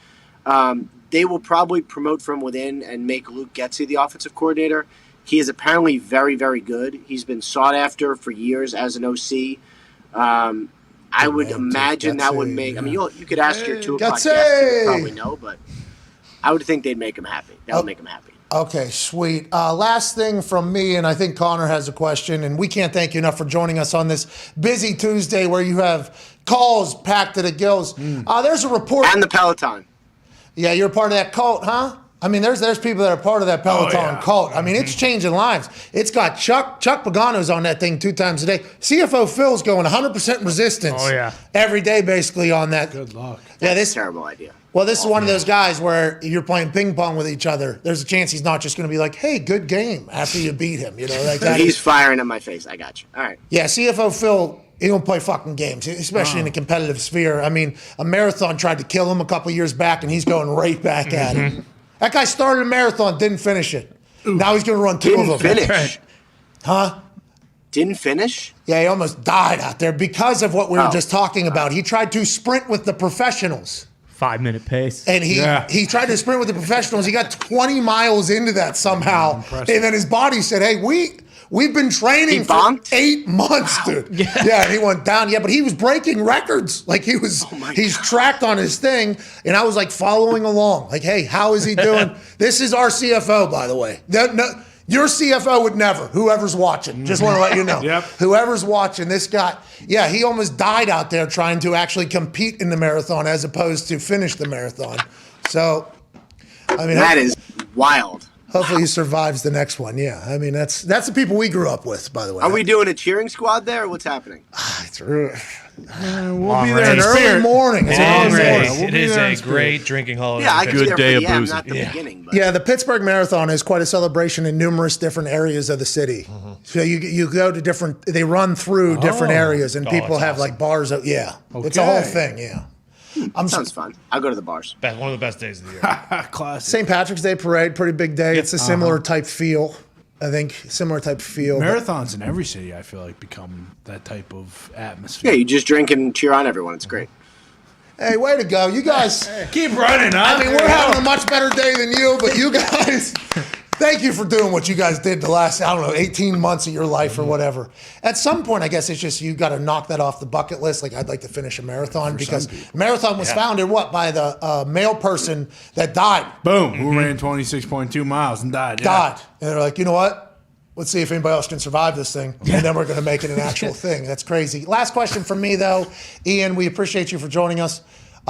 They will probably promote from within and make Luke Getsy the offensive coordinator. He is apparently very, very good. He's been sought after for years as an OC. I would imagine that would make, I mean, you could ask your 2 o'clock guests, you probably know, but I would think they'd make him happy. That would make him happy. Okay, sweet. Last thing from me, and I think Connor has a question, and we can't thank you enough for joining us on this busy Tuesday where you have calls packed to the gills. There's a report. And the Peloton. Yeah, you're part of that cult, huh? I mean, there's people that are part of that Peloton cult. I mean, it's changing lives. It's got Chuck Pagano's on that thing 2 times a day. CFO Phil's going 100% resistance every day, basically, on that. Good luck. Yeah, this is a terrible idea. Well, this is one of those guys where you're playing ping pong with each other. There's a chance he's not just going to be like, hey, good game after you beat him. Like that. He's firing in my face. I got you. All right. Yeah, CFO Phil, he don't play fucking games, especially in the competitive sphere. I mean, a marathon tried to kill him a couple years back, and he's going right back at it. That guy started a marathon, didn't finish it. Now he's going to run 2 of them. Didn't finish. Huh? Didn't finish? Yeah, he almost died out there because of what we were just talking about. He tried to sprint with the professionals. 5-minute pace. And he tried to sprint with the professionals. He got 20 miles into that somehow. And then his body said, hey, we've been training for 8 months, dude. Yeah, and he went down. Yeah, but he was breaking records. Like he's tracked on his thing. And I was like following along. Like, hey, how is he doing? This is our CFO, by the way. Your CFO would never, whoever's watching. Just want to let you know. Whoever's watching, this guy, he almost died out there trying to actually compete in the marathon as opposed to finish the marathon. So I mean, That is wild. hopefully he survives the next one. Yeah, I mean that's the people we grew up with, by the way. Are we doing a cheering squad there, or what's happening? It's we'll Long be there in range. early morning. It's It early is morning. a, We'll it be is there in a spirit. great drinking holiday. Yeah, I in could Good there day for of the end, boozing. not the beginning. But Yeah, the Pittsburgh Marathon is quite a celebration in numerous different areas of the city. So you go to different, they run through different areas, and people that's have awesome. like bars. Yeah, it's a whole Okay. thing. Yeah, sounds fun. I'll go to the bars. One of the best days of the year. Classic. St. Patrick's Day parade, pretty big day. It's a similar type feel. I think similar type feel. but- Marathons in every city, I feel like, become that type of Yeah, atmosphere. you just drink and cheer on everyone. It's great. Hey, way to go, you guys! Keep running, huh? I mean, we're having a much better day than you, but you guys, thank you for doing what you guys did the last, 18 months of your life or whatever. At some point, I guess it's just you got to knock that off the bucket list. Like, I'd like to finish a marathon because marathon was founded, by the male person that died. Boom. Who ran 26.2 miles and died? Yeah. Died. And they're like, you know what? Let's see if anybody else can survive this thing. And then we're going to make it an actual thing. That's crazy. Last question from me, though. Ian, we appreciate you for joining us.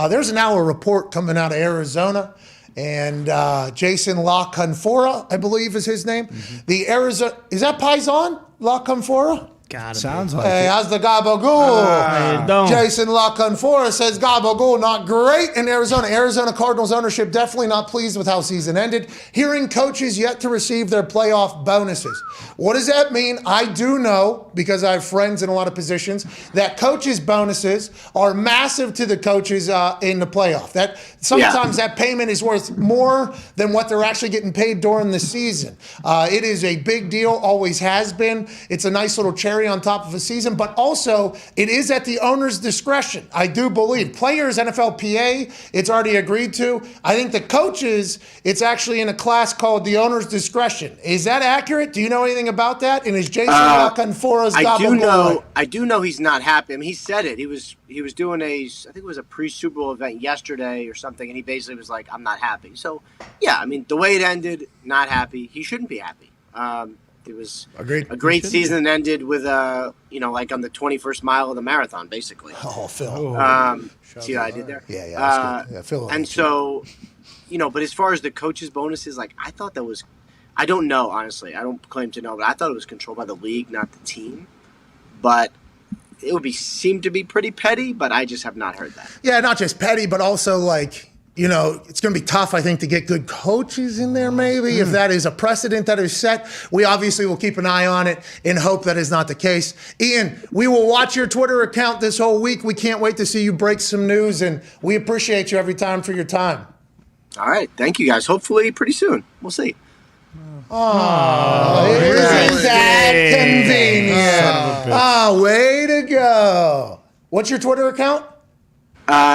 There's now a report coming out of Arizona. And Jason La Canfora, I believe is his name. The Arizona, is that Paisan? La Canfora? Sounds like Hey, it. how's the gabagool? don't. Jason La Canfora says gabagool not great in Arizona. Arizona Cardinals ownership definitely not pleased with how season ended. Hearing coaches yet to receive their playoff bonuses. What does that mean? I do know, because I have friends in a lot of positions, that coaches' bonuses are massive to the coaches in the playoff. That sometimes that payment is worth more than what they're actually getting paid during the season. It is a big deal, always has been. It's a nice little cherry on top of a season, but also it is at the owner's discretion. I do believe players, NFLPA, it's already agreed to. I think the coaches, it's actually in a class called the owner's discretion. Is that accurate? Do you know anything about that? And is Jason La Canfora's I do know he's not happy. I mean, he said it. He was doing I think it was a pre-Super Bowl event yesterday or something, and he basically was like, "I'm not happy." So, yeah, I mean, the way it ended, not happy. He shouldn't be happy. It was Agreed. a great season that ended with like on the 21st mile of the marathon, basically. Oh, Phil. See what I did there? Yeah, that's good. Yeah, Phil. And so, but as far as the coaches' bonuses, like I thought that was, I don't know, honestly. I don't claim to know, but I thought it was controlled by the league, not the team. But it would seem to be pretty petty, but I just have not heard that. Yeah, not just petty, but also like, it's going to be tough, I think, to get good coaches in there, maybe. If that is a precedent that is set, we obviously will keep an eye on it and hope that is not the case. Ian, we will watch your Twitter account this whole week. We can't wait to see you break some news, and we appreciate you every time for your time. All right. Thank you, guys. Hopefully pretty soon. We'll see. Isn't that convenient? Way to go. What's your Twitter account?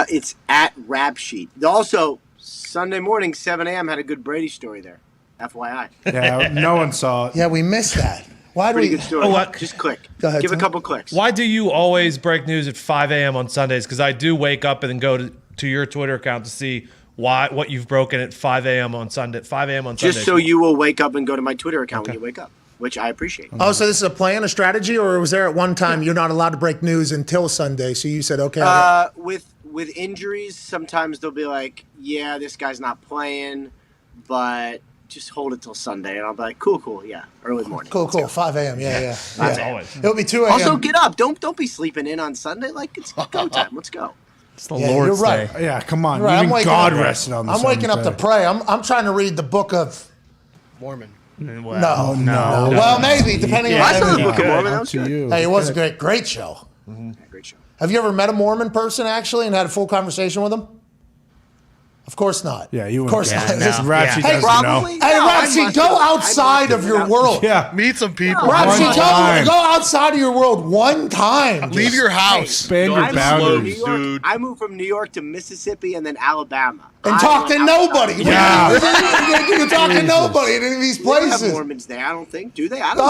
It's at Rap Sheet. Also, Sunday morning, 7 a.m. had a good Brady story there. FYI. Yeah, no one saw it. Yeah, we missed that. Why do Pretty we? good story. what? Just click. Go ahead, Give a Tom. couple clicks. Why do you always break news at 5 a.m. on Sundays? Because I do wake up and then go to your Twitter account to see what you've broken at 5 a.m. on Sunday. 5 a.m. on Sundays. Just so you will wake up and go to my Twitter account when you wake up, which I appreciate. Oh, so this is a plan, a strategy, or was there at one time you're not allowed to break news until Sunday? So you said, okay. With injuries, sometimes they'll be like, yeah, this guy's not playing, but just hold it till Sunday. And I'll be like, cool, yeah, early morning. Cool. 5 a.m. Yeah. That's always. It'll be 2 a.m. Also, get up. Don't be sleeping in on Sunday. Like, it's go time. Let's go. It's the Yeah, Lord's you're right. Day. Yeah, come on. Right, I'm Even waking God up- rested on the I'm waking up to seventh day. pray. I'm trying to read the book of. Mormon. Well, No. Well, maybe, depending Well, I on. saw the Hey, Book of Mormon. That Up was to good. you. it was a great show. Yeah, great show. Have you ever met a Mormon person, actually, and had a full conversation with them? Of course not. Yeah, you Of course wouldn't not. get it. no. Rapsy Yeah. doesn't Probably. know. Hey, No, I Rapsy, must go have- I outside must of have your been world. Yeah. Meet some people. Rapsy, One time. go outside of your world one time. Leave your house. Expand Go your on I boundaries. slopes, dude. I moved from New York to Mississippi and then Alabama. And I talk to went nobody. outside. Yeah. You can talk to nobody in any of these They don't have places. Mormons there, I don't think. Do they? I don't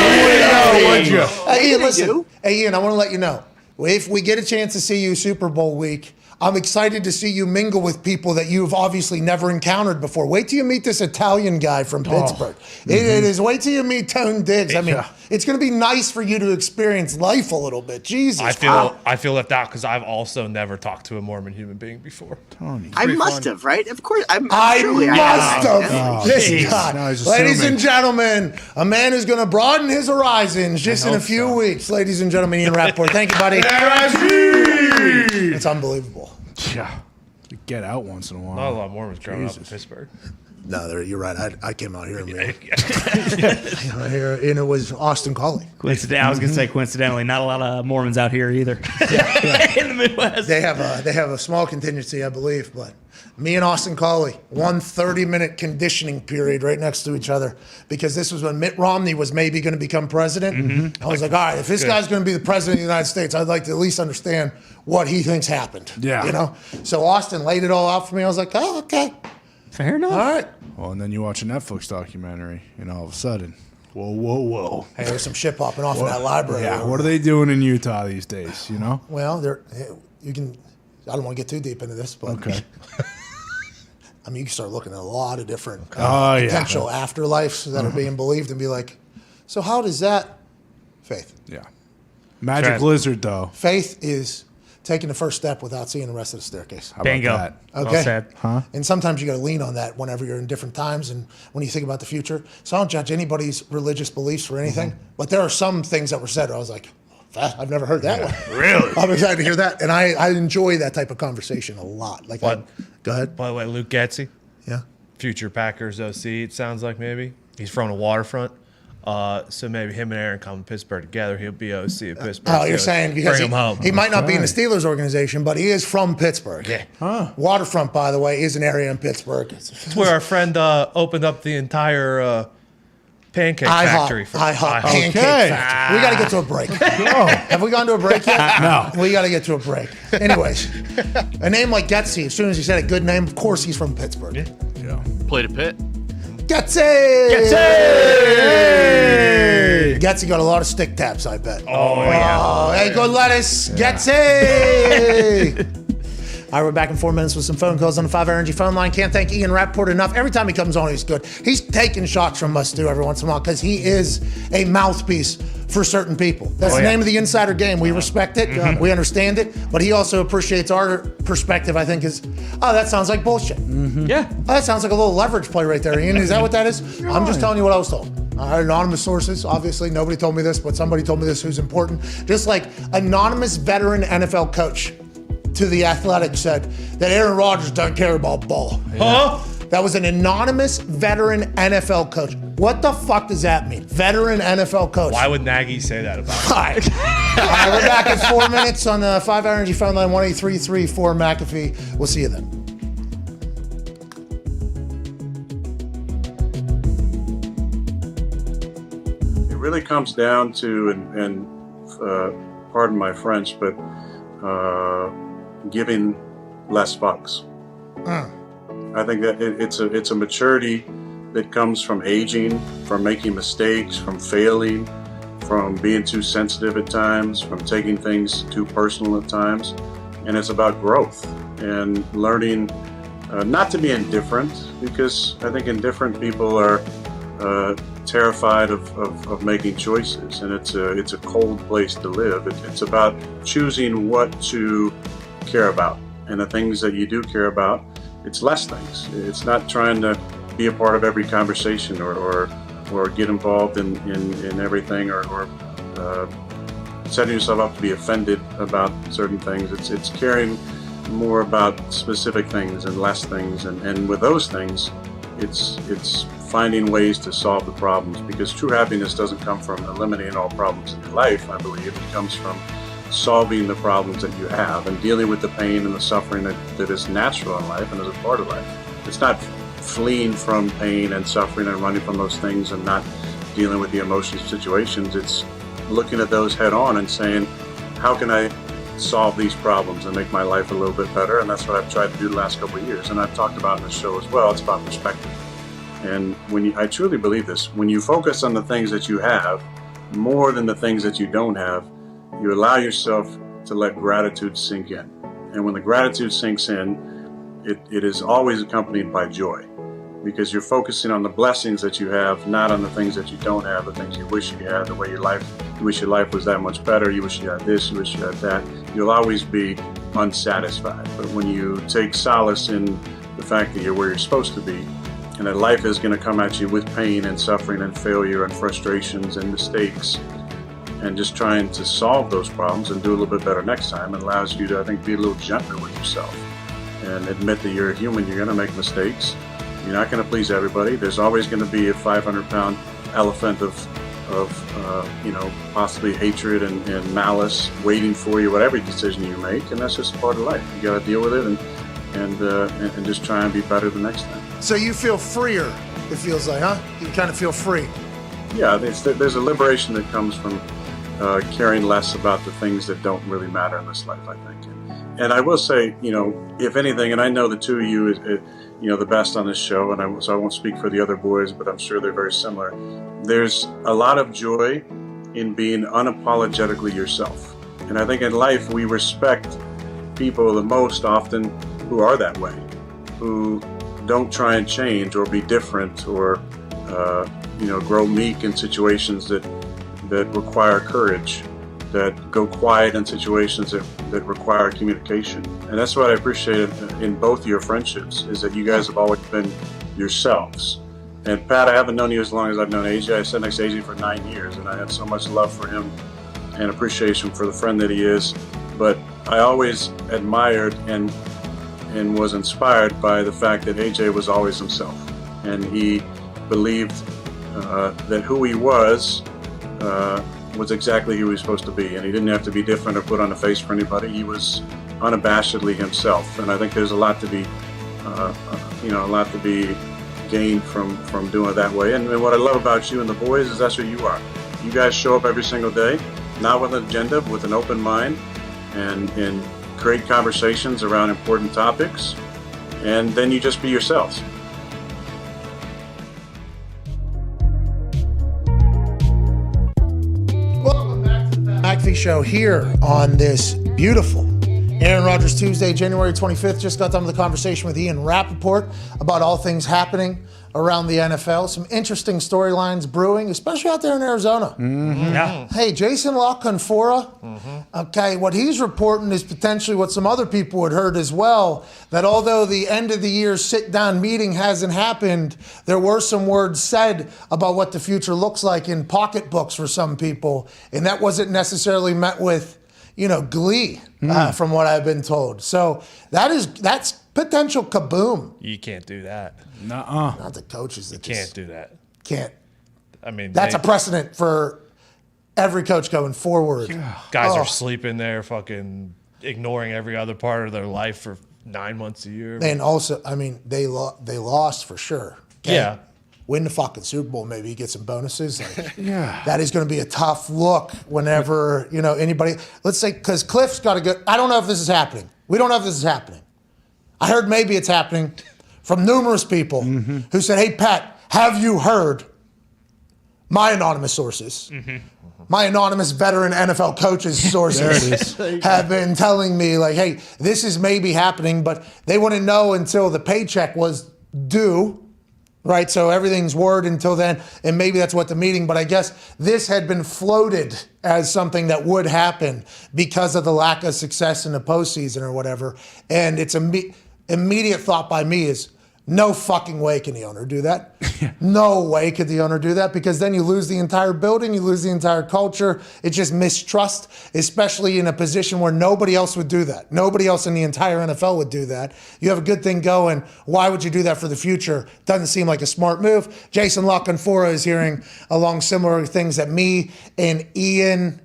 You wouldn't know, would you? Hey, Ian, Maybe they listen. do. Hey, Ian, I want to let you know. If we get a chance to see you Super Bowl week, I'm excited to see you mingle with people that you've obviously never encountered before. Wait till you meet this Italian guy from Pittsburgh. It is. Wait till you meet Tone Diggs. I mean, it's going to be nice for you to experience life a little bit. Jesus. I feel left out because I've also never talked to a Mormon human being before. Tony. I must have, right? Of course. I must have. Oh, This geez. guy. No, he's Ladies assuming. and gentlemen, a man who's going to broaden his horizons just in a few weeks. Ladies and gentlemen, Ian Rappaport. Thank you, buddy. It's unbelievable. Yeah. Get out once in a while. Not a lot of Mormons growing up in Pittsburgh. No, you're right. I came out here, man. And it was Austin Collie. I was going to say coincidentally, not a lot of Mormons out here either. In the Midwest. They have a small contingency, I believe, but me and Austin Collie, 30-minute conditioning period right next to each other, because this was when Mitt Romney was maybe going to become president. I was like, all right, if this guy's going to be the president of the United States, I'd like to at least understand what he thinks happened. Yeah. You know? So Austin laid it all out for me. I was like, oh, okay. Fair enough. All right. Well, and then you watch a Netflix documentary, and all of a sudden, whoa. Hey, there's some shit popping off in that library. Yeah, what are they doing in Utah these days, you know? Well, I don't want to get too deep into this, but Okay. I mean, you can start looking at a lot of different potential afterlives that are being believed and be like, so how does that faith? Yeah. Magic Lizard, though. Faith is taking the first step without seeing the rest of the staircase. How about that? Okay. Well said. Huh? And sometimes you got to lean on that whenever you're in different times and when you think about the future. So I don't judge anybody's religious beliefs or anything, but there are some things that were said where I was like, I've never heard that one. Really? I'm excited to hear that. And I enjoy that type of conversation a lot. Like, What? Go ahead. By the way, Luke Getzey, Yeah. future Packers OC, it sounds like maybe. He's from the waterfront. So maybe him and Aaron come to Pittsburgh together. He'll be OC of Pittsburgh. Oh, you're saying because bring him home. he might not be in the Steelers organization, but he is from Pittsburgh. Yeah. Waterfront, by the way, is an area in Pittsburgh. It's where our friend opened up the entire pancake factory. IHOP Pancake Factory. We got to get to a break. Have we gone to a break yet? No. We got to get to a break. Anyways, a name like Getzey, as soon as he said a good name, of course he's from Pittsburgh. Yeah. Played at Pitt. Getzey! Getzey got a lot of stick taps, I bet. Oh, yeah. Oh, hey, good lettuce. Getzey! All right, we're back in 4 minutes with some phone calls on the 5 Energy phone line. Can't thank Ian Rappaport enough. Every time he comes on, he's good. He's taking shots from us, too, every once in a while, because he is a mouthpiece for certain people. That's the name of the insider game. We respect it. We understand it. But he also appreciates our perspective, I think, is, oh, that sounds like bullshit. Yeah. Oh, that sounds like a little leverage play right there, Ian. Is that what that is? I'm just telling you what I was told. Anonymous sources, obviously. Nobody told me this, but somebody told me this who's important. Just like anonymous veteran NFL coach to The Athletic said that Aaron Rodgers doesn't care about ball. Huh? That was an anonymous veteran NFL coach. What the fuck does that mean? Veteran NFL coach. Why would Nagy say that about him? All right, we're back in 4 minutes on the 5 Energy phone line, 1-833-4 McAfee. We'll see you then. It really comes down to, and pardon my French, but giving less fucks. I think that it's a maturity that comes from aging, from making mistakes, from failing, from being too sensitive at times, from taking things too personal at times. And it's about growth and learning not to be indifferent, because I think indifferent people are terrified of making choices, and it's a cold place to live. It's about choosing what to care about, and the things that you do care about, it's less things. It's not trying to be a part of every conversation or get involved in everything or setting yourself up to be offended about certain things. It's caring more about specific things and less things, and with those things, it's finding ways to solve the problems, because true happiness doesn't come from eliminating all problems in your life. I believe it comes from solving the problems that you have and dealing with the pain and the suffering that is natural in life and is a part of life. It's not fleeing from pain and suffering and running from those things and not dealing with the emotional situations. It's looking at those head on and saying, how can I solve these problems and make my life a little bit better? And that's what I've tried to do the last couple of years. And I've talked about in this show as well. It's about perspective. And I truly believe this, when you focus on the things that you have more than the things that you don't have, you allow yourself to let gratitude sink in. And when the gratitude sinks in, it is always accompanied by joy, because you're focusing on the blessings that you have, not on the things that you don't have, the things you wish you had, the way you wish your life was that much better, you wish you had this, you wish you had that. You'll always be unsatisfied. But when you take solace in the fact that you're where you're supposed to be, and that life is going to come at you with pain and suffering and failure and frustrations and mistakes, and just trying to solve those problems and do a little bit better next time, it allows you to, I think, be a little gentler with yourself and admit that you're a human, you're going to make mistakes. You're not going to please everybody. There's always going to be a 500-pound elephant of possibly hatred and malice waiting for you, whatever decision you make, and that's just part of life. You got to deal with it and just try and be better the next time. So you feel freer, it feels like, huh? You kind of feel free. Yeah, there's a liberation that comes from caring less about the things that don't really matter in this life, I think. And I will say, if anything, and I know the two of you is the best on this show, and so I won't speak for the other boys, but I'm sure they're very similar. There's a lot of joy in being unapologetically yourself. And I think in life we respect people the most often who are that way, who don't try and change or be different or grow meek in situations that require courage, that go quiet in situations that require communication. And that's what I appreciated in both your friendships, is that you guys have always been yourselves. And Pat, I haven't known you as long as I've known AJ. I sat next to AJ for 9 years, and I have so much love for him and appreciation for the friend that he is. But I always admired and was inspired by the fact that AJ was always himself. And he believed that who he was exactly who he was supposed to be. And he didn't have to be different or put on a face for anybody. He was unabashedly himself. And I think there's a lot to be, gained from doing it that way. And what I love about you and the boys is that's who you are. You guys show up every single day, not with an agenda, with an open mind, and create conversations around important topics, and then you just be yourselves. Welcome back to the McAfee Show here on this beautiful Aaron Rodgers Tuesday, January 25th. Just got done with the conversation with Ian Rappaport about all things happening around the NFL. Some interesting storylines brewing, especially out there in Arizona. Mm-hmm. Yeah. Hey, Jason LaConfora, okay, what he's reporting is potentially what some other people had heard as well, that although the end of the year sit-down meeting hasn't happened, there were some words said about what the future looks like in pocketbooks for some people, and that wasn't necessarily met with glee, from what I've been told. So that's potential kaboom. You can't do that. Nuh-uh. Not the coaches that Can't do that. Can't. I mean, That's a precedent for every coach going forward. Guys are sleeping there, fucking ignoring every other part of their life for 9 months a year. And also, I mean, they lost for sure. Yeah. Win the fucking Super Bowl, maybe you get some bonuses. Like, Yeah. that is going to be a tough look whenever, anybody, let's say, because Cliff's got to go. I don't know if this is happening. We don't know if this is happening. I heard maybe it's happening from numerous people who said, hey, Pat, have you heard my anonymous sources? My anonymous veteran NFL coaches sources have been telling me, like, hey, this is maybe happening, but they wouldn't know until the paycheck was due. Right, so everything's word until then, and maybe that's what the meeting, but I guess this had been floated as something that would happen because of the lack of success in the postseason or whatever, and it's immediate thought by me is, no fucking way can the owner do that. No way could the owner do that, because then you lose the entire building, you lose the entire culture. It's just mistrust, especially in a position where nobody else would do that. Nobody else in the entire NFL would do that. You have a good thing going. Why would you do that for the future? Doesn't seem like a smart move. Jason LaConfora is hearing along similar things that me and Ian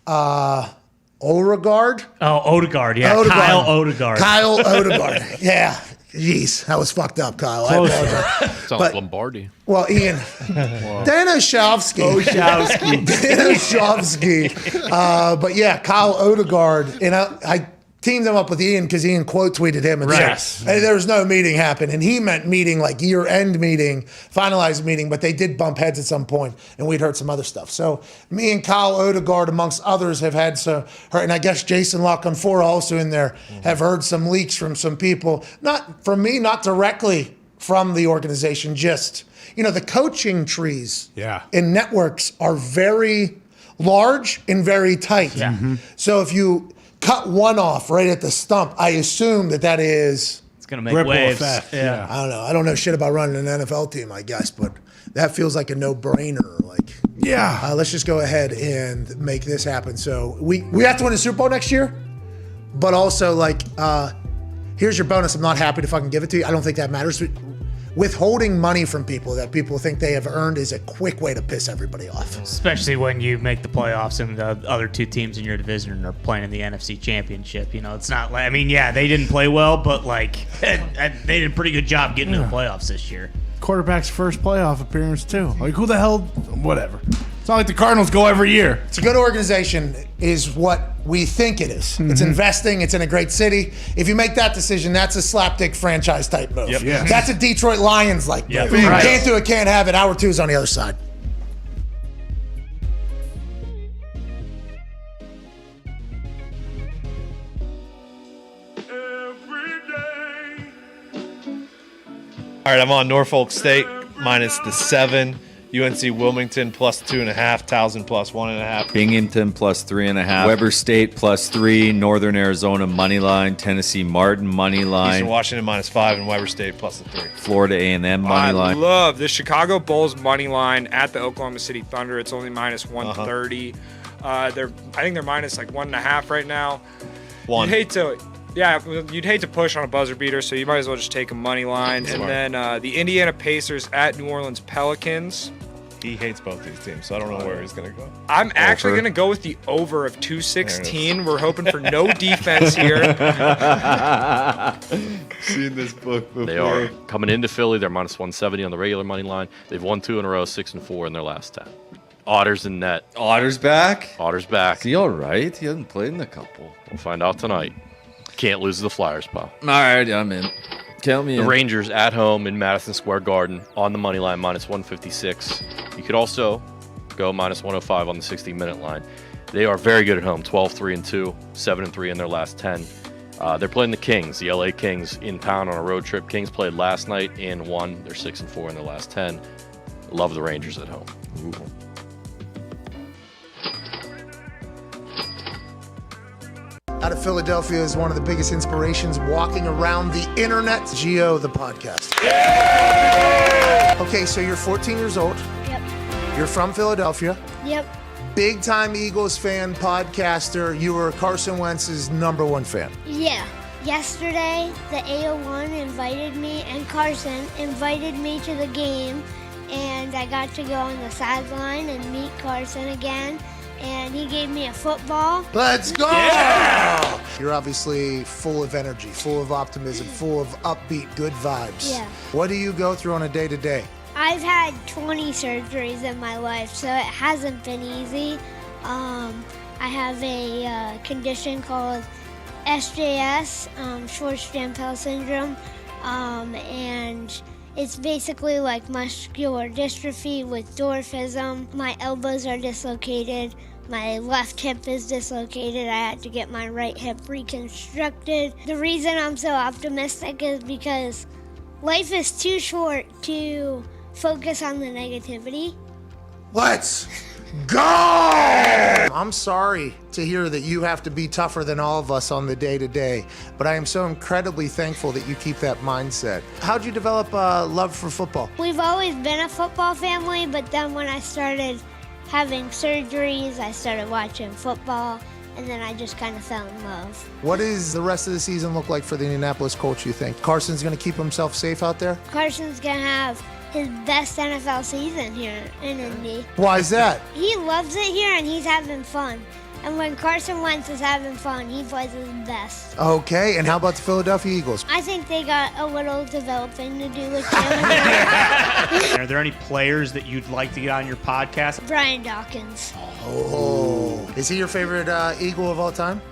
Odegaard. Oh, Odegaard, yeah. Odegaard. Kyle Odegaard. Yeah. Jeez, that was fucked up, Kyle. I apologize. Sounds like Lombardi. Well, Ian, Danishevsky. Danishevsky. But yeah, Kyle Odegaard. And I teamed him up with Ian because Ian quote tweeted him and said, hey, there was no meeting happen. And he meant meeting like year-end meeting, finalized meeting, but they did bump heads at some point, and we'd heard some other stuff. So me and Kyle Odegaard, amongst others, have had some, and I guess Jason Lock-on-4 also in there, have heard some leaks from some people, not from me, not directly from the organization, just, the coaching trees in networks are very large and very tight. Yeah. Mm-hmm. So if you cut one off right at the stump, I assume that is... It's going to make waves. Effect. Yeah. I don't know. I don't know shit about running an NFL team, I guess, but that feels like a no-brainer. Let's just go ahead and make this happen. So we have to win the Super Bowl next year, but also, here's your bonus. I'm not happy to fucking give it to you. I don't think that matters. Withholding money from people that people think they have earned is a quick way to piss everybody off. Especially when you make the playoffs and the other two teams in your division are playing in the NFC Championship. It's not like, they didn't play well, but they did a pretty good job getting to the playoffs this year. Quarterback's first playoff appearance, too. Who the hell? Whatever. It's not like the Cardinals go every year. It's a good organization is what we think it is. Mm-hmm. It's investing. It's in a great city. If you make that decision, that's a slapdick franchise type move. Yep. Yes. That's a Detroit Lions move. Right. Can't do it, can't have it. Hour 2 is on the other side. All right, I'm on Norfolk State minus the 7. UNC Wilmington plus 2.5, Towson plus 1.5. Binghamton plus 3.5. Weber State plus 3. Northern Arizona money line. Tennessee Martin money line. Eastern Washington minus 5 and Weber State plus the 3. Florida A&M money line. I love the Chicago Bulls money line at the Oklahoma City Thunder. It's only minus 130. I think they're minus 1.5 right now. One. You'd hate to push on a buzzer beater, so you might as well just take a money line. Smart. And then the Indiana Pacers at New Orleans Pelicans. He hates both these teams, so I don't know where he's going to go. I'm actually going to go with the over of 216. We're hoping for no defense here. Seen this book before. They are coming into Philly. They're minus 170 on the regular money line. They've won 2 in a row, 6-4 in their last 10. Otters in net. Otter's back? Otter's back. Is he all right? He hasn't played in a couple. We'll find out tonight. Can't lose to the Flyers, pal. All right, I'm in. Count me in. The Rangers at home in Madison Square Garden on the money line, minus 156. You could also go minus 105 on the 60-minute line. They are very good at home, 12-3-2, 7-3 in their last 10. They're playing the Kings, the LA Kings, in town on a road trip. Kings played last night and won. They're 6-4 in their last 10. Love the Rangers at home. Ooh. Out of Philadelphia is one of the biggest inspirations walking around the internet. Gio, the podcast. Okay, so you're 14 years old. Yep. You're from Philadelphia. Yep. Big time Eagles fan, podcaster. You were Carson Wentz's #1 fan. Yeah. Yesterday, the 801 invited me, and Carson invited me to the game, and I got to go on the sideline and meet Carson again. And he gave me a football. Let's go! Yeah! You're obviously full of energy, full of optimism, full of upbeat, good vibes. Yeah. What do you go through on a day-to-day? I've had 20 surgeries in my life, so it hasn't been easy. I have a condition called SJS, short stem cell syndrome, and it's basically like muscular dystrophy with dwarfism. My elbows are dislocated. My left hip is dislocated. I had to get my right hip reconstructed. The reason I'm so optimistic is because life is too short to focus on the negativity. Let's go! I'm sorry to hear that you have to be tougher than all of us on the day-to-day, but I am so incredibly thankful that you keep that mindset. How'd you develop a love for football? We've always been a football family, but then when I started having surgeries, I started watching football, and then I just kind of fell in love. What does the rest of the season look like for the Indianapolis Colts, you think? Carson's going to keep himself safe out there? Carson's going to have his best NFL season here in Indy. Why is that? He loves it here, and he's having fun. And when Carson Wentz is having fun, he plays his best. Okay, and how about the Philadelphia Eagles? I think they got a little developing to do with Jalen. Are there any players that you'd like to get on your podcast? Brian Dawkins. Oh. Is he your favorite Eagle of all time?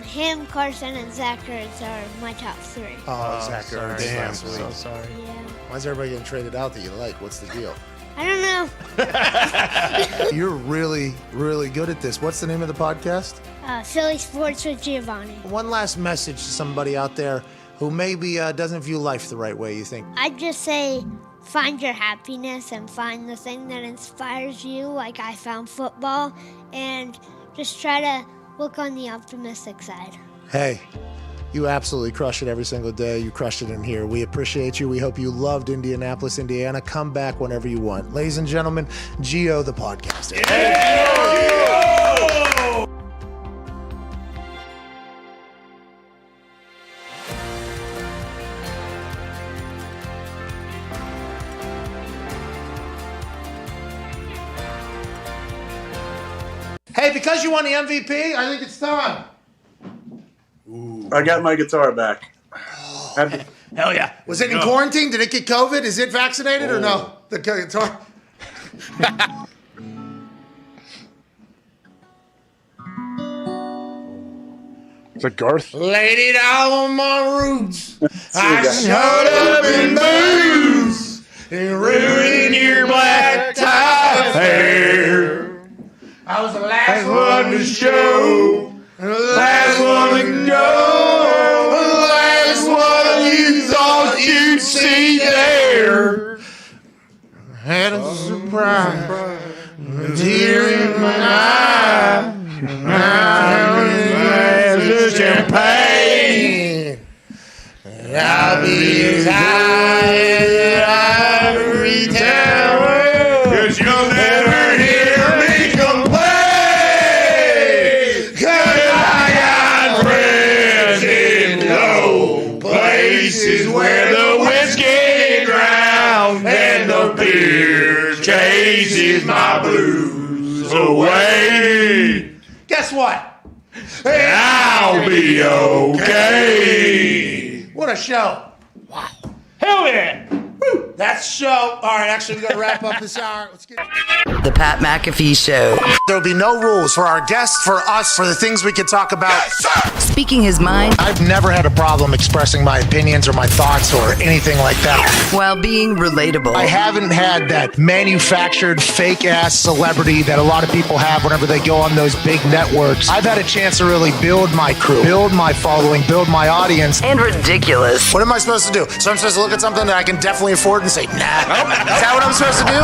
Him, Carson, and Zach Ertz are my top 3. Oh, Zach sorry. Ertz. Damn, Sweet. so sorry. Yeah. Why is everybody getting traded out that you like? What's the deal? I don't know. You're really, really good at this. What's the name of the podcast? Philly Sports with Giovanni. One last message to somebody out there who maybe doesn't view life the right way, you think? I'd just say find your happiness and find the thing that inspires you, like I found football, and just try to look on the optimistic side. Hey, you absolutely crush it every single day. You crushed it in here. We appreciate you. We hope you loved Indianapolis, Indiana. Come back whenever you want. Ladies and gentlemen, Gio the podcaster. Hey, because you won the MVP, I think it's time. I got my guitar back. Hell yeah. Was it in quarantine? Did it get COVID? Is it vaccinated or no? The guitar. Is it Garth? Laid it all on my roots. I showed up in booze and ruined your black tie hair. I was the last one to show, the last one to go, the last one you thought you'd see there. Had a surprise, a tear in my eye, glass of champagne. And I'll be as high as an ivory tower, 'cause you'll never hear me complain. 'Cause I got friends in low places where the whiskey drowns and the beer chases my blues away. Guess what? And I'll be okay. What a show. Wow. Hell yeah. Woo. That's the show. All right, actually, we got to wrap up this hour. Let's get The Pat McAfee Show. There'll be no rules for our guests, for us, for the things we can talk about. Yes, sir. Speaking his mind I've never had a problem expressing my opinions or my thoughts or anything like that. while being relatable. I haven't had that manufactured fake ass celebrity that a lot of people have whenever they go on those big networks. I've had a chance to really build my crew, build my following, build my audience. And ridiculous. What am I supposed to do? So I'm supposed to look at something that I can definitely afford and say, nah. Is that what I'm supposed to do?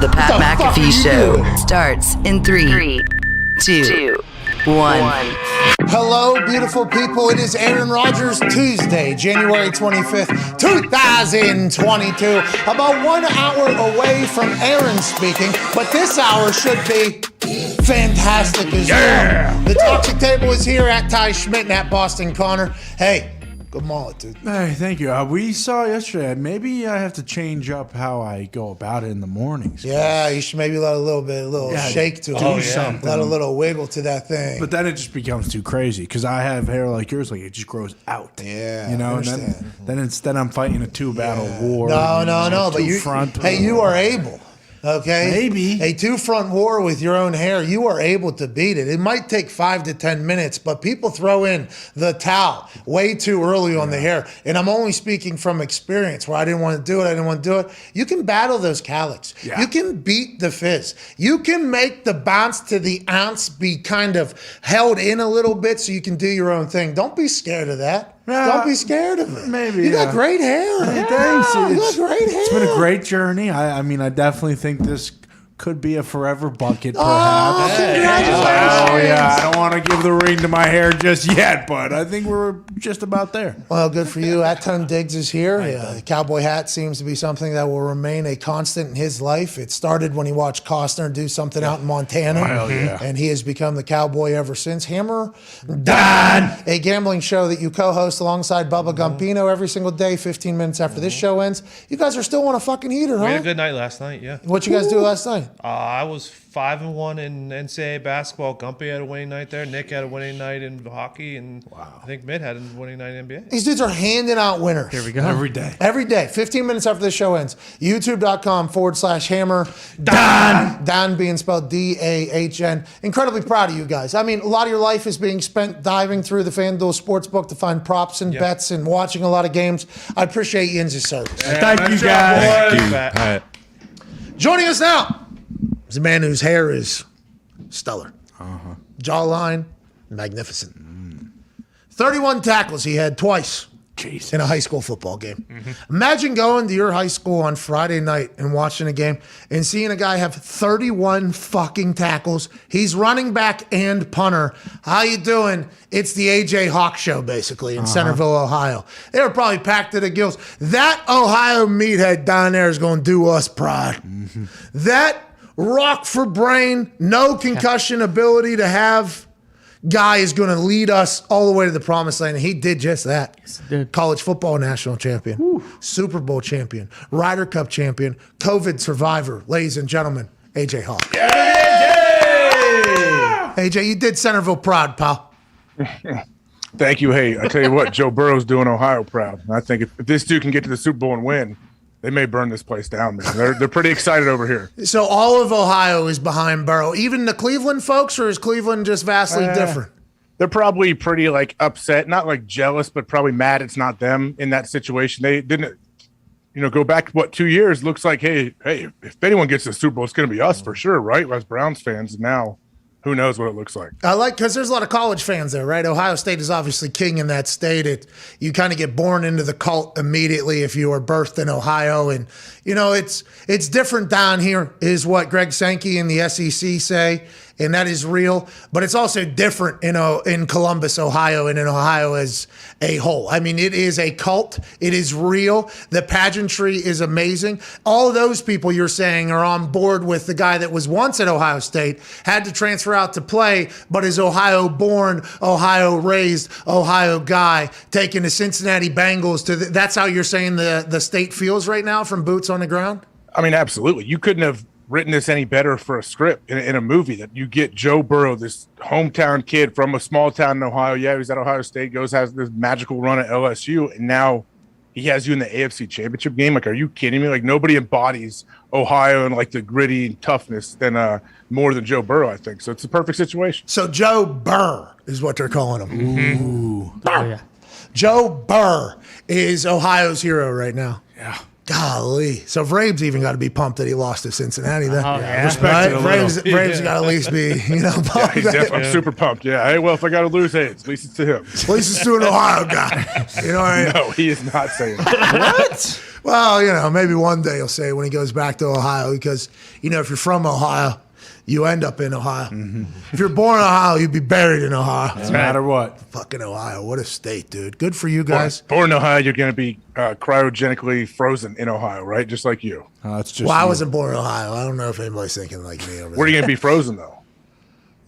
The Pat McAfee Show starts in 3, 2, 1. Hello, beautiful people. It is Aaron Rodgers Tuesday, January 25th, 2022. About 1 hour away from Aaron speaking, but this hour should be fantastic as well. The Toxic Table is here at Ty Schmidt and at Boston Connor. Hey, good mullet, dude. Hey, thank you. We saw yesterday. Maybe I have to change up how I go about it in the mornings. Yeah, you should maybe let a little shake to it. Do something. Let a little wiggle to that thing. But then it just becomes too crazy because I have hair like yours, like it just grows out. Yeah, you know. I And understand. then instead I'm fighting a two-battle war. No. But you are able. Okay. Maybe a 2-front war with your own hair. You are able to beat it. It might take 5 to 10 minutes, but people throw in the towel way too early on the hair. And I'm only speaking from experience where I didn't want to do it. You can battle those cowlicks. Yeah. You can beat the fizz. You can make the bounce to the ounce be kind of held in a little bit so you can do your own thing. Don't be scared of that. Don't be scared of it. Maybe you got great hair. Hey, thanks. You got great hair. It's been a great journey. I mean, I definitely think this could be a forever bucket, perhaps. Oh, congratulations. Oh, yeah. I don't want to give the ring to my hair just yet, but I think we're just about there. Well, good for you. At-Ton Diggs is here. The cowboy hat seems to be something that will remain a constant in his life. It started when he watched Costner do something out in Montana, and he has become the cowboy ever since. Hammer Dahn, a gambling show that you co-host alongside Bubba Gumpino every single day, 15 minutes after this show ends. You guys are still on a fucking heater, huh? We had a good night last night, yeah. What you guys do last night? I was 5-1 in NCAA basketball. Gumpy had a winning night there. Nick had a winning night in hockey, and I think Mitt had a winning night in NBA. These dudes are handing out winners. Here we go. Every day. Every day. 15 minutes after the show ends. YouTube.com/hammer. Dahn. Dahn being spelled D-A-H-N. Incredibly proud of you guys. I mean, a lot of your life is being spent diving through the FanDuel Sportsbook to find props and bets and watching a lot of games. I appreciate Ian's service. Thank you, guys. All right. Joining us now is a man whose hair is stellar. Jawline, magnificent. 31 tackles he had twice in a high school football game. Imagine going to your high school on Friday night and watching a game and seeing a guy have 31 fucking tackles. He's running back and punter. How you doing? It's the AJ Hawk Show, basically, in Centerville, Ohio. They were probably packed to the gills. That Ohio meathead down there is going to do us proud. That rock for brain, no concussion ability to have guy is going to lead us all the way to the promised land. And he did just that. College football national champion, Super Bowl champion, Ryder Cup champion, COVID survivor, ladies and gentlemen, AJ Hawk. AJ, you did Centerville proud, pal. Thank you. Hey, I tell you what, Joe Burrow's doing Ohio proud. And I think if this dude can get to the Super Bowl and win, they may burn this place down, man. They're pretty excited over here. So all of Ohio is behind Burrow. Even the Cleveland folks, or is Cleveland just vastly different? They're probably pretty upset, not jealous, but probably mad it's not them in that situation. They didn't, go back 2 years. Looks like, hey, if anyone gets the Super Bowl, it's going to be us for sure, right? As Browns fans, now who knows what it looks like. Because there's a lot of college fans there, right? Ohio State is obviously king in that state. You kind of get born into the cult immediately if you were birthed in Ohio. And, it's different down here is what Greg Sankey and the SEC say. And that is real, but it's also different in Columbus, Ohio, and in Ohio as a whole. I mean, it is a cult. It is real. The pageantry is amazing. All of those people you're saying are on board with the guy that was once at Ohio State, had to transfer out to play, but is Ohio-born, Ohio-raised, Ohio guy, taking the Cincinnati Bengals to that's how you're saying the state feels right now from boots on the ground? I mean, absolutely. You couldn't have written this any better for a script in a movie that you get Joe Burrow, this hometown kid from a small town in Ohio. Yeah, he's at Ohio State, has this magical run at LSU, and now he has you in the AFC Championship game. Are you kidding me? Nobody embodies Ohio and the gritty and toughness than more than Joe Burrow, I think. So it's the perfect situation. So Joe Burr is what they're calling him. Ooh. Oh, yeah. Joe Burr is Ohio's hero right now. Yeah. Golly. So Braves even got to be pumped that he lost to Cincinnati then. Oh, yeah. Respect it a Braves got to at least be, pumped. I'm super pumped. Yeah. Hey, well, if I got to lose, hey, at least it's to him. At least it's to an Ohio guy. You know what I mean? No, he is not saying that. What? Well, maybe one day he'll say it when he goes back to Ohio because, if you're from Ohio, you end up in Ohio. If you're born in Ohio, you'd be buried in Ohio. No matter what. Fucking Ohio. What a state, dude. Good for you guys. Born in Ohio, you're going to be cryogenically frozen in Ohio, right? Just like you. It's just I wasn't born in Ohio. I don't know if anybody's thinking like me over Where are you going to be frozen, though?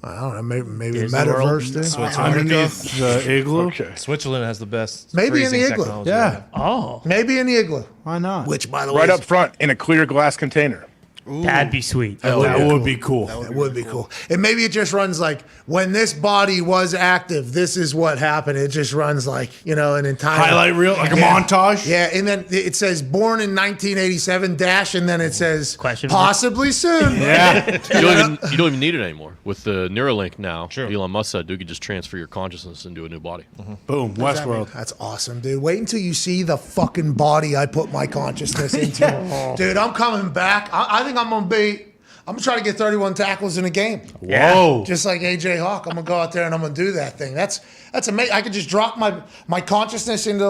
I don't know. Maybe the metaverse, dude. underneath the igloo. Okay. Switzerland has the best. Maybe in the freezing igloo. technology. Yeah. Oh, Maybe in the igloo. Why not? Which, by the way, Right up front in a clear glass container. that'd be sweet. That would be cool. It would be cool. And maybe it just runs when this body was active, this is what happened. It just runs an entire Highlight reel, a montage. Yeah, and then it says born in 1987 dash, and then it says Question possibly soon. Yeah. You don't even need it anymore. With the Neuralink now, Elon Musk said you could just transfer your consciousness into a new body. Boom, Westworld. That's awesome, dude. Wait until you see the fucking body I put my consciousness into. Dude, I'm coming back. I think I'm going to try to get 31 tackles in a game. Whoa. Just like AJ Hawk. I'm going to go out there and I'm going to do that thing. That's amazing. I could just drop my consciousness into a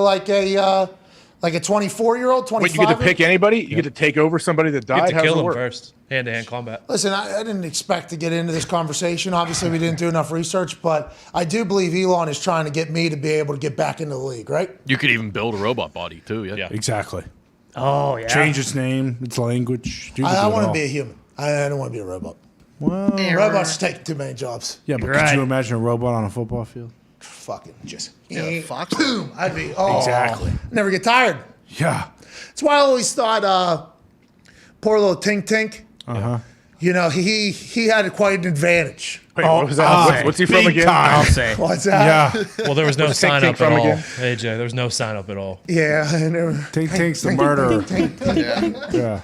24-year-old, 25. Wait, you get to pick anybody? You get to take over somebody that died? You get to How does kill it him work? first. Hand-to-hand combat. Listen, I didn't expect to get into this conversation. Obviously, we didn't do enough research, but I do believe Elon is trying to get me to be able to get back into the league, right? You could even build a robot body too. Yeah. Exactly. Oh, yeah. Change its name, its language. I want to be a human. I don't want to be a robot. Well, robots take too many jobs. Yeah, but could you imagine a robot on a football field? Fucking just Fox. boom. I'd be Exactly. Never get tired. Yeah. That's why I always thought poor little Tink Tink. he had quite an advantage. Wait, what was that? What's he from again? I'll say. What's that? Yeah. Well, there was no What's Tink sign Tink up from at all. again? AJ, there was no sign up at all. Yeah. Tink Tink's the murderer. Yeah.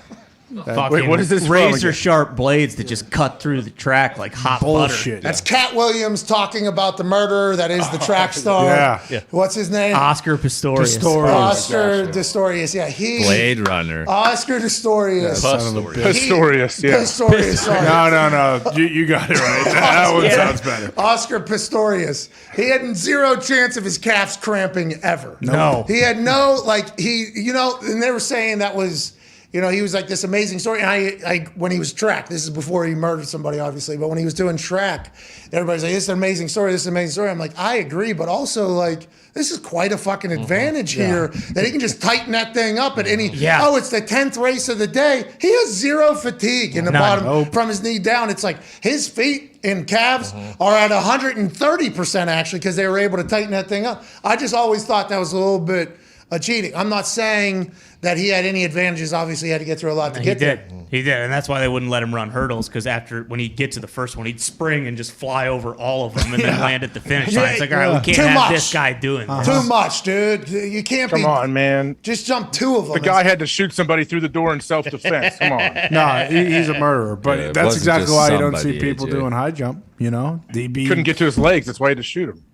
Fucking what is this from razor again? sharp blades that just cut through the track like hot Bullshit. That's Cat Williams talking about the murderer that is the track star. Yeah. What's his name? Oscar Pistorius. Oscar Pistorius. Yeah, Blade Runner. Oscar Pistorius. Pistorius, yeah. Pistorius, sorry. No. You got it right. That one sounds better. Oscar Pistorius. He had zero chance of his calves cramping ever. No. He had no, and they were saying that was, he was like this amazing story. And I when he was track, this is before he murdered somebody, obviously, but when he was doing track, everybody's like, this is an amazing story, this is an amazing story. I'm like, I agree, but also, like, this is quite a fucking advantage here that he can just tighten that thing up at any, it's the 10th race of the day. He has zero fatigue in the bottom from his knee down. It's like his feet and calves are at 130% actually because they were able to tighten that thing up. I just always thought that was a little bit cheating. I'm not saying that he had any advantages. Obviously, he had to get through a lot to get there. He did, and that's why they wouldn't let him run hurdles, because when he'd get to the first one, he'd spring and just fly over all of them and then land at the finish line. It's like, all right, we can't have this guy doing this. Too much, dude. You can't Come on, man. Just jump two of them. The guy had to shoot somebody through the door in self-defense. Come on. No, he's a murderer. But Yeah, it that's wasn't exactly just why you don't see somebody, people AJ. doing high jump. DB. Couldn't get to his legs. That's why he had to shoot him.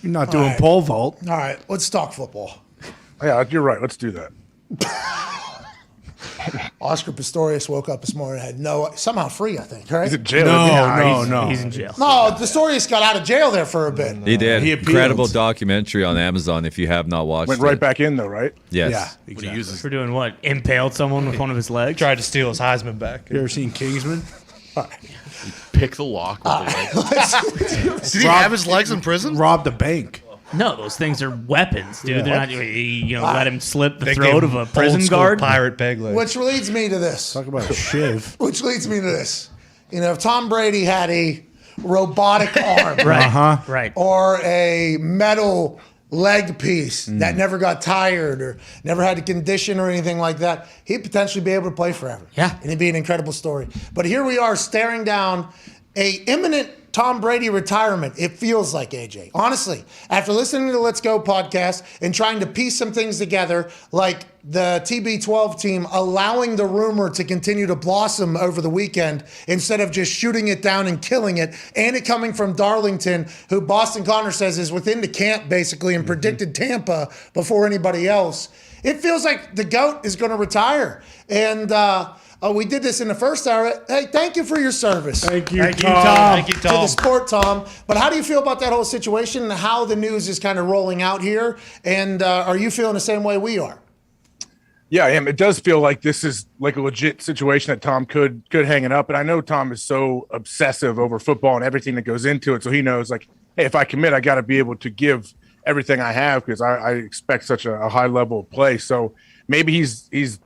You're not doing right. pole vault. All right, let's talk football. Yeah, you're right. Let's do that. Oscar Pistorius woke up this morning and had somehow free, I think, right? He's in jail. No. He's in jail. No, Pistorius got out of jail there for a bit. He did. He appealed. Incredible documentary on Amazon if you have not watched Went it. right back in, though, right? Yes. Yeah, exactly. For doing what? Impaled someone with one of his legs? Tried to steal his Heisman back. You ever seen Kingsman? Pick the lock with the leg. Did he have his legs in prison? Robbed a bank. No, those things are weapons, dude. They're not, let him slip the They throat gave of a him prison old school guard. pirate peg leg. Which leads me to this. Talk about a shiv. Which leads me to this. If Tom Brady had a robotic arm, Right. or a metal leg piece that never got tired or never had to condition or anything like that, he'd potentially be able to play forever. Yeah. And it'd be an incredible story. But here we are staring down a imminent Tom Brady retirement. It feels like, AJ. Honestly, after listening to the Let's Go podcast and trying to piece some things together, like the TB12 team allowing the rumor to continue to blossom over the weekend instead of just shooting it down and killing it, and it coming from Darlington, who Boston Connor says is within the camp basically and predicted Tampa before anybody else. It feels like the GOAT is going to retire. And we did this in the first hour. Hey, thank you for your service. Thank you, Thank you, Tom. Tom. Thank you, To the Tom. sport, Tom. But how do you feel about that whole situation and how the news is kind of rolling out here? And are you feeling the same way we are? Yeah, I am. It does feel like this is like a legit situation that Tom could hang it up. And I know Tom is so obsessive over football and everything that goes into it. So he knows, like, hey, if I commit, I got to be able to give everything I have because I expect such a high level of play. So maybe he's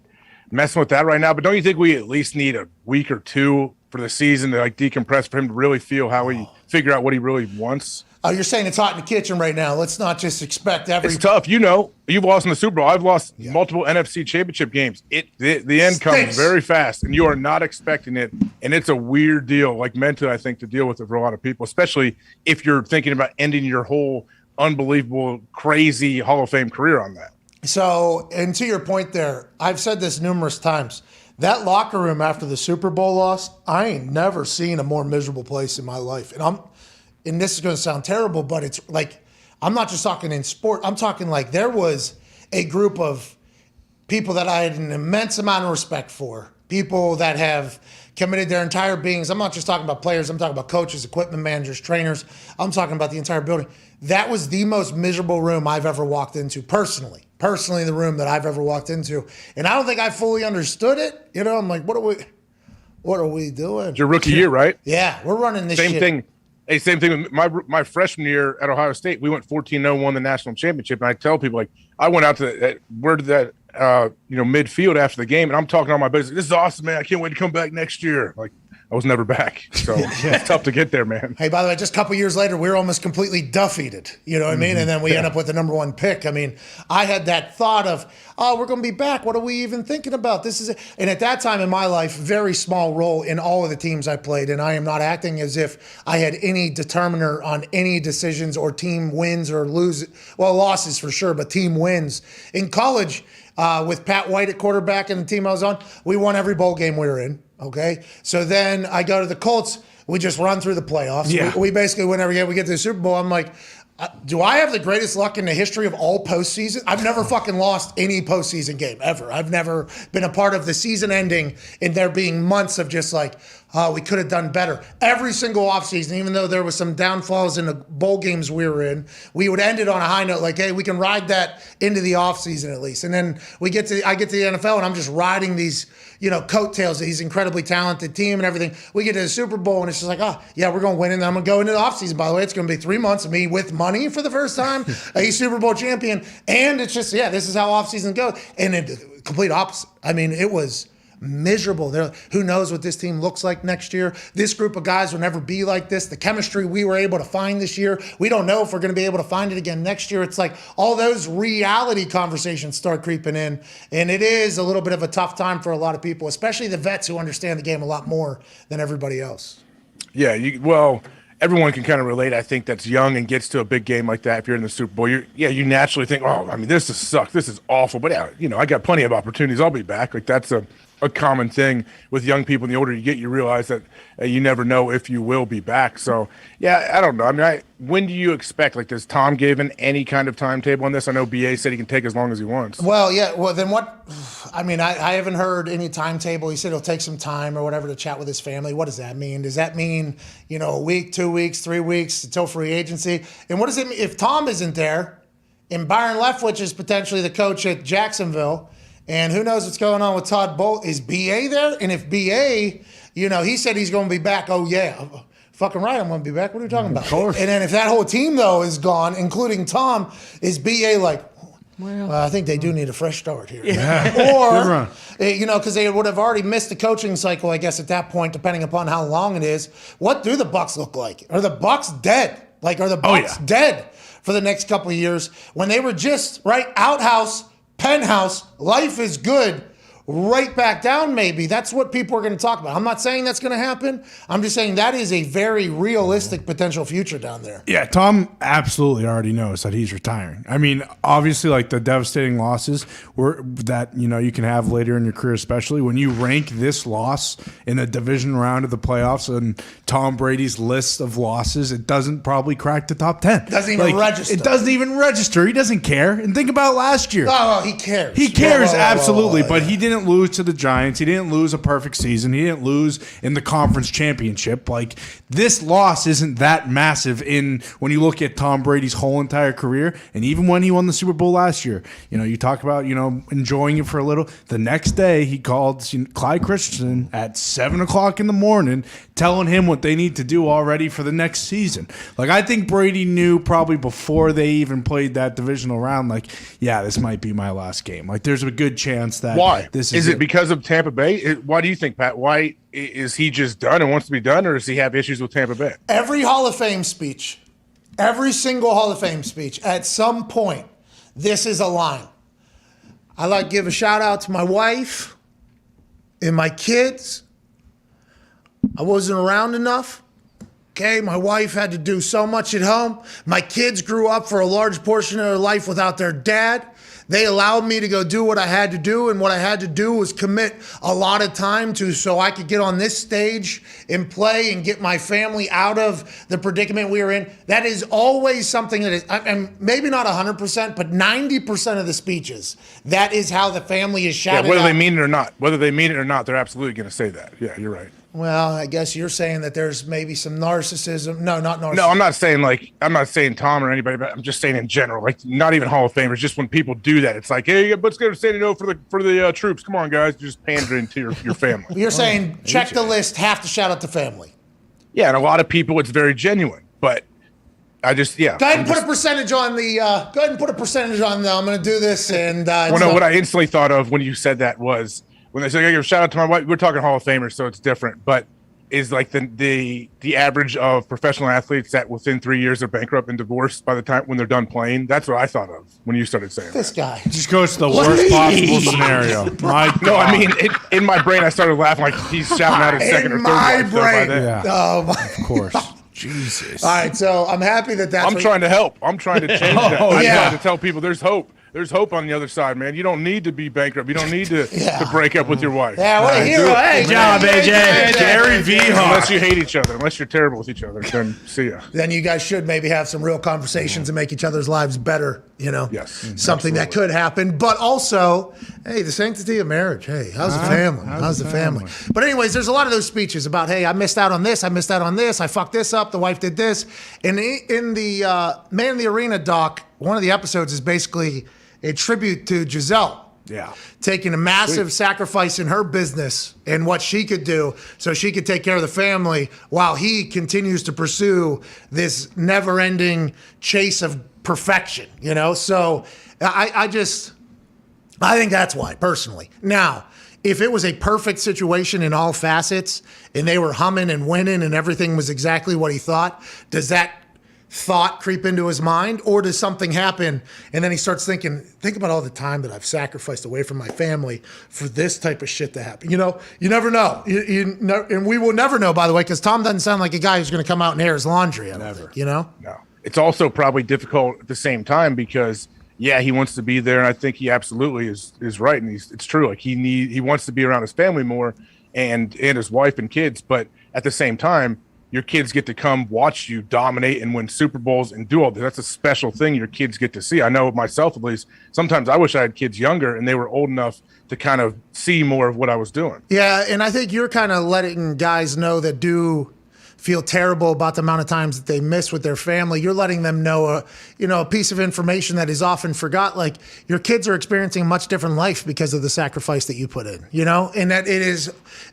messing with that right now. But don't you think we at least need a week or two for the season to like decompress for him to really feel how he figure out what he really wants? Oh, you're saying it's hot in the kitchen right now. Let's not just expect every. It's tough. You've lost in the Super Bowl. I've lost multiple NFC championship games. The end comes very fast, and you are not expecting it. And it's a weird deal, like mentally, I think, to deal with it for a lot of people, especially if you're thinking about ending your whole unbelievable, crazy Hall of Fame career on that. So, and to your point there, I've said this numerous times. That locker room after the Super Bowl loss, I ain't never seen a more miserable place in my life. And this is going to sound terrible, but it's like, I'm not just talking in sport. I'm talking like there was a group of people that I had an immense amount of respect for, people that have committed their entire beings. I'm not just talking about players. I'm talking about coaches, equipment managers, trainers. I'm talking about the entire building. That was the most miserable room I've ever walked into personally, the room that I've ever walked into. And I don't think I fully understood it. I'm like, what are we doing? It's your rookie year, right? Yeah, we're running this Same shit. thing. Hey, same thing with my freshman year at Ohio State. We went 14-0, won the national championship. And I tell people, like, I went out to midfield after the game, and I'm talking on my business. This is awesome, man. I can't wait to come back next year. Like, I was never back. So it's tough to get there, man. Hey, by the way, just a couple years later, we were almost completely defeated. You know what I mean? And then we end up with the number 1 pick. I mean, I had that thought of, oh, we're going to be back. What are we even thinking about? This is it. And at that time in my life, very small role in all of the teams I played. And I am not acting as if I had any determiner on any decisions or team wins or losses for sure, but team wins. In college, with Pat White at quarterback and the team I was on, we won every bowl game we were in. Okay. So then I go to the Colts. We just run through the playoffs. Yeah. We basically win every game. We get to the Super Bowl. I'm like, do I have the greatest luck in the history of all postseason? I've never fucking lost any postseason game ever. I've never been a part of the season ending and there being months of just like, oh, we could have done better. Every single offseason, even though there was some downfalls in the bowl games we were in, we would end it on a high note, like, hey, we can ride that into the offseason at least. And then I get to the NFL and I'm just riding these, coattails of these incredibly talented team and everything. We get to the Super Bowl and it's just like, oh, yeah, we're going to win. And then I'm going to go into the offseason. By the way, it's going to be 3 months of me with money for the first time, a Super Bowl champion. And it's just, this is how offseason goes. And it complete opposite. I mean, it was miserable. Who knows what this team looks like next year? This group of guys will never be like this. The chemistry we were able to find this year, we don't know if we're going to be able to find it again next year. It's like all those reality conversations start creeping in, and it is a little bit of a tough time for a lot of people, especially the vets who understand the game a lot more than everybody else. Yeah, everyone can kind of relate. I think that's young and gets to a big game like that. If you're in the Super Bowl, you naturally think, oh, I mean, this sucks. This is awful. But I got plenty of opportunities. I'll be back. Like that's a common thing with young people. And the older you get, you realize that you never know if you will be back. So I don't know. I mean, when do you expect? Like, does Tom given any kind of timetable on this? I know BA said he can take as long as he wants. Well, yeah. Well, then what? I mean, I haven't heard any timetable. He said he'll take some time or whatever to chat with his family. What does that mean? Does that mean, a week, 2 weeks, 3 weeks until free agency? And what does it mean if Tom isn't there and Byron Leftwich is potentially the coach at Jacksonville? And who knows what's going on with Todd Bolt? Is BA there? And if BA, he said he's going to be back. Oh, yeah. Fucking right, I'm going to be back. What are you talking about? Of course. And then if that whole team, though, is gone, including Tom, is BA like, well, I think they do need a fresh start here. Yeah. Or, because they would have already missed the coaching cycle, I guess, at that point, depending upon how long it is. What do the Bucs look like? Are the Bucs dead? Like, are the Bucs dead for the next couple of years? When they were just, outhouse, penthouse, life is good, right back down maybe. That's what people are going to talk about. I'm not saying that's going to happen. I'm just saying that is a very realistic potential future down there. Yeah, Tom absolutely already knows that he's retiring. I mean, obviously, like the devastating losses that you can have later in your career, especially when you rank this loss in the division round of the playoffs and Tom Brady's list of losses, it doesn't probably crack the top 10. Doesn't even register. It doesn't even register. He doesn't care. And think about last year. Oh, he cares. He cares, absolutely, but he didn't lose to the Giants. He didn't lose a perfect season. He didn't lose in the conference championship. Like, this loss isn't that massive when you look at Tom Brady's whole entire career. And even when he won the Super Bowl last year, you talk about, enjoying it for a little. The next day, he called Clyde Christensen at 7 o'clock in the morning, telling him what they need to do already for the next season. Like, I think Brady knew probably before they even played that divisional round, like, yeah, this might be my last game. Like, there's a good chance that this is it. Because of Tampa Bay? Why do you think, Pat? Why is he just done and wants to be done, or does he have issues with Tampa Bay? Every Hall of Fame speech, every single Hall of Fame speech, at some point, this is a line. I like to give a shout out to my wife and my kids. I wasn't around enough. Okay, my wife had to do so much at home. My kids grew up for a large portion of their life without their dad. They allowed me to go do what I had to do, and what I had to do was commit a lot of time to so I could get on this stage and play and get my family out of the predicament we were in. That is always something that is, and maybe not 100%, but 90% of the speeches, that is how the family is shouted whether out. they mean it or not. Whether they mean it or not, they're absolutely going to say that. Yeah, you're right. Well, I guess you're saying that there's maybe some narcissism. No, not narcissism. No, I'm not saying Tom or anybody, but I'm just saying in general, like not even Hall of Famers, just when people do that, it's like, hey, let's go to San Diego for the troops. Come on, guys, just pandering to your family. You're saying check the list, have to shout out the family. Yeah, and a lot of people, it's very genuine, but I just Go ahead and put a percentage on the. Go ahead and put a percentage on the. I'm going to do this, and what I instantly thought of when you said that was when they said, "I give a shout out to my wife." We're talking Hall of Famers, so it's different. But is like the average of professional athletes that within 3 years are bankrupt and divorced by the time when they're done playing. That's what I thought of when you started saying this guy. Just goes to the worst possible scenario. No, I mean, in my brain, I started laughing like he's shouting out his second or third wife. Brain. Yeah. Oh my. Of course. Jesus. All right, so I'm happy that's. I'm trying to help. I'm trying to change that. I'm yeah. trying to tell people there's hope. There's hope on the other side, man. You don't need to be bankrupt. You don't need to break up with your wife. Yeah, what a hero. Hey, good job, AJ. Gary V. Unless you hate each other, unless you're terrible with each other, then see ya. Then you guys should maybe have some real conversations and make each other's lives better, you know? Yes. Something that could happen. But also, hey, the sanctity of marriage. Hey, how's the family? How's the family? But anyways, there's a lot of those speeches about, hey, I missed out on this. I missed out on this. I fucked this up. The wife did this. And in the Man in the Arena doc, one of the episodes is basically a tribute to Giselle. Yeah. Taking a massive sacrifice in her business and what she could do so she could take care of the family while he continues to pursue this never-ending chase of perfection, you know? So I think that's why, personally. Now, if it was a perfect situation in all facets and they were humming and winning and everything was exactly what he thought, does that thought creep into his mind, or does something happen and then he starts thinking, think about all the time that I've sacrificed away from my family for this type of shit to happen? You know, you never know. And we will never know, by the way, because Tom doesn't sound like a guy who's going to come out and air his laundry. I don't think, you know? No. It's also probably difficult at the same time because, yeah, he wants to be there, and I think he absolutely is right, and it's true. Like he wants to be around his family more and his wife and kids, but at the same time, your kids get to come watch you dominate and win Super Bowls and do all that. That's a special thing your kids get to see. I know myself, at least, sometimes I wish I had kids younger and they were old enough to kind of see more of what I was doing. Yeah, and I think you're kind of letting guys know that do feel terrible about the amount of times that they miss with their family. You're letting them know a piece of information that is often forgot. Like, your kids are experiencing a much different life because of the sacrifice that you put in, you know? And that it is,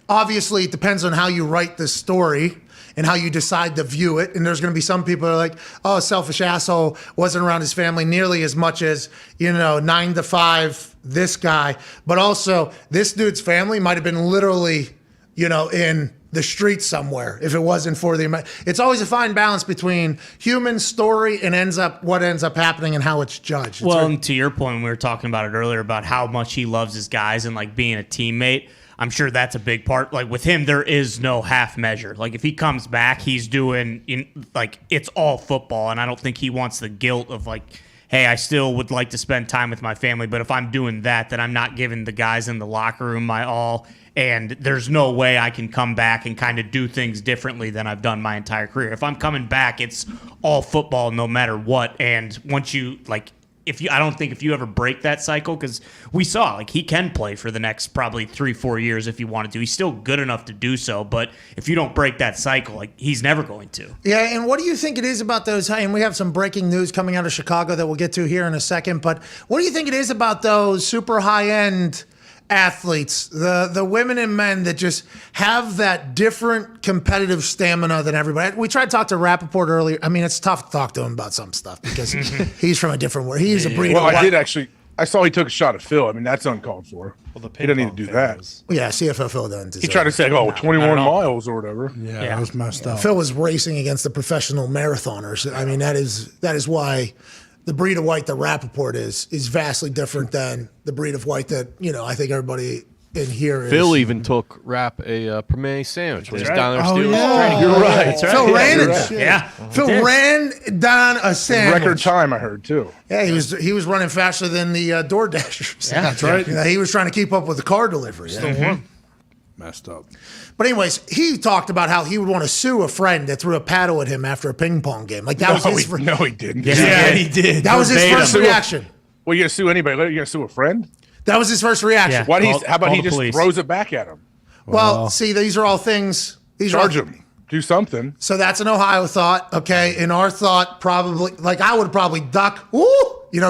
obviously, it depends on how you write the story and how you decide to view it. And there's going to be some people who are like, oh, selfish asshole, wasn't around his family nearly as much as, 9 to 5, this guy. But also, this dude's family might have been literally, in the streets somewhere if it wasn't for the... It's always a fine balance between human story and what ends up happening and how it's judged. And to your point, we were talking about it earlier about how much he loves his guys and like being a teammate. I'm sure that's a big part. Like with him, there is no half measure. Like if he comes back, he's doing it's all football. And I don't think he wants the guilt of like, hey, I still would like to spend time with my family, but if I'm doing that, then I'm not giving the guys in the locker room my all. And there's no way I can come back and kind of do things differently than I've done my entire career. If I'm coming back, it's all football no matter what. And once you I don't think if you ever break that cycle, because we saw he can play for the next probably 3-4 years if he wanted to. He's still good enough to do so, but if you don't break that cycle, he's never going to. Yeah, and what do you think it is about those? And we have some breaking news coming out of Chicago that we'll get to here in a second. But what do you think it is about those super high end athletes, the women and men that just have that different competitive stamina than everybody? We tried to talk to Rappaport earlier. I mean, it's tough to talk to him about some stuff because he's from a different world. He's a breed. Well, I saw he took a shot at Phil. I mean, that's uncalled for. Well, he doesn't need to do that. Yeah, CFL Phil doesn't deserve. He tried to say, 21 miles or whatever. Yeah, that was messed up. Phil was racing against the professional marathoners. I mean, that is why the breed of white that Rappaport is vastly different than the breed of white that, I think everybody in here is. Phil even took Rapp a premier sandwich when he's down there stealing training. You're right. Phil ran it. Right. Yeah. Phil ran down a sandwich. Record time, I heard, too. Yeah, he was running faster than the door dashers. Yeah, that's right. He was trying to keep up with the car delivery. Still messed up. But anyways, he talked about how he would want to sue a friend that threw a paddle at him after a ping pong game. Like that was his. No, he didn't. Yeah, he did. That was his first reaction. Well, you're gonna sue anybody? You're gonna sue a friend? That was his first reaction. Yeah. How about he just throws it back at him? Well, see, these are all things. Charge him. Do something. So that's an Ohio thought. Okay, in our thought, probably I would probably duck.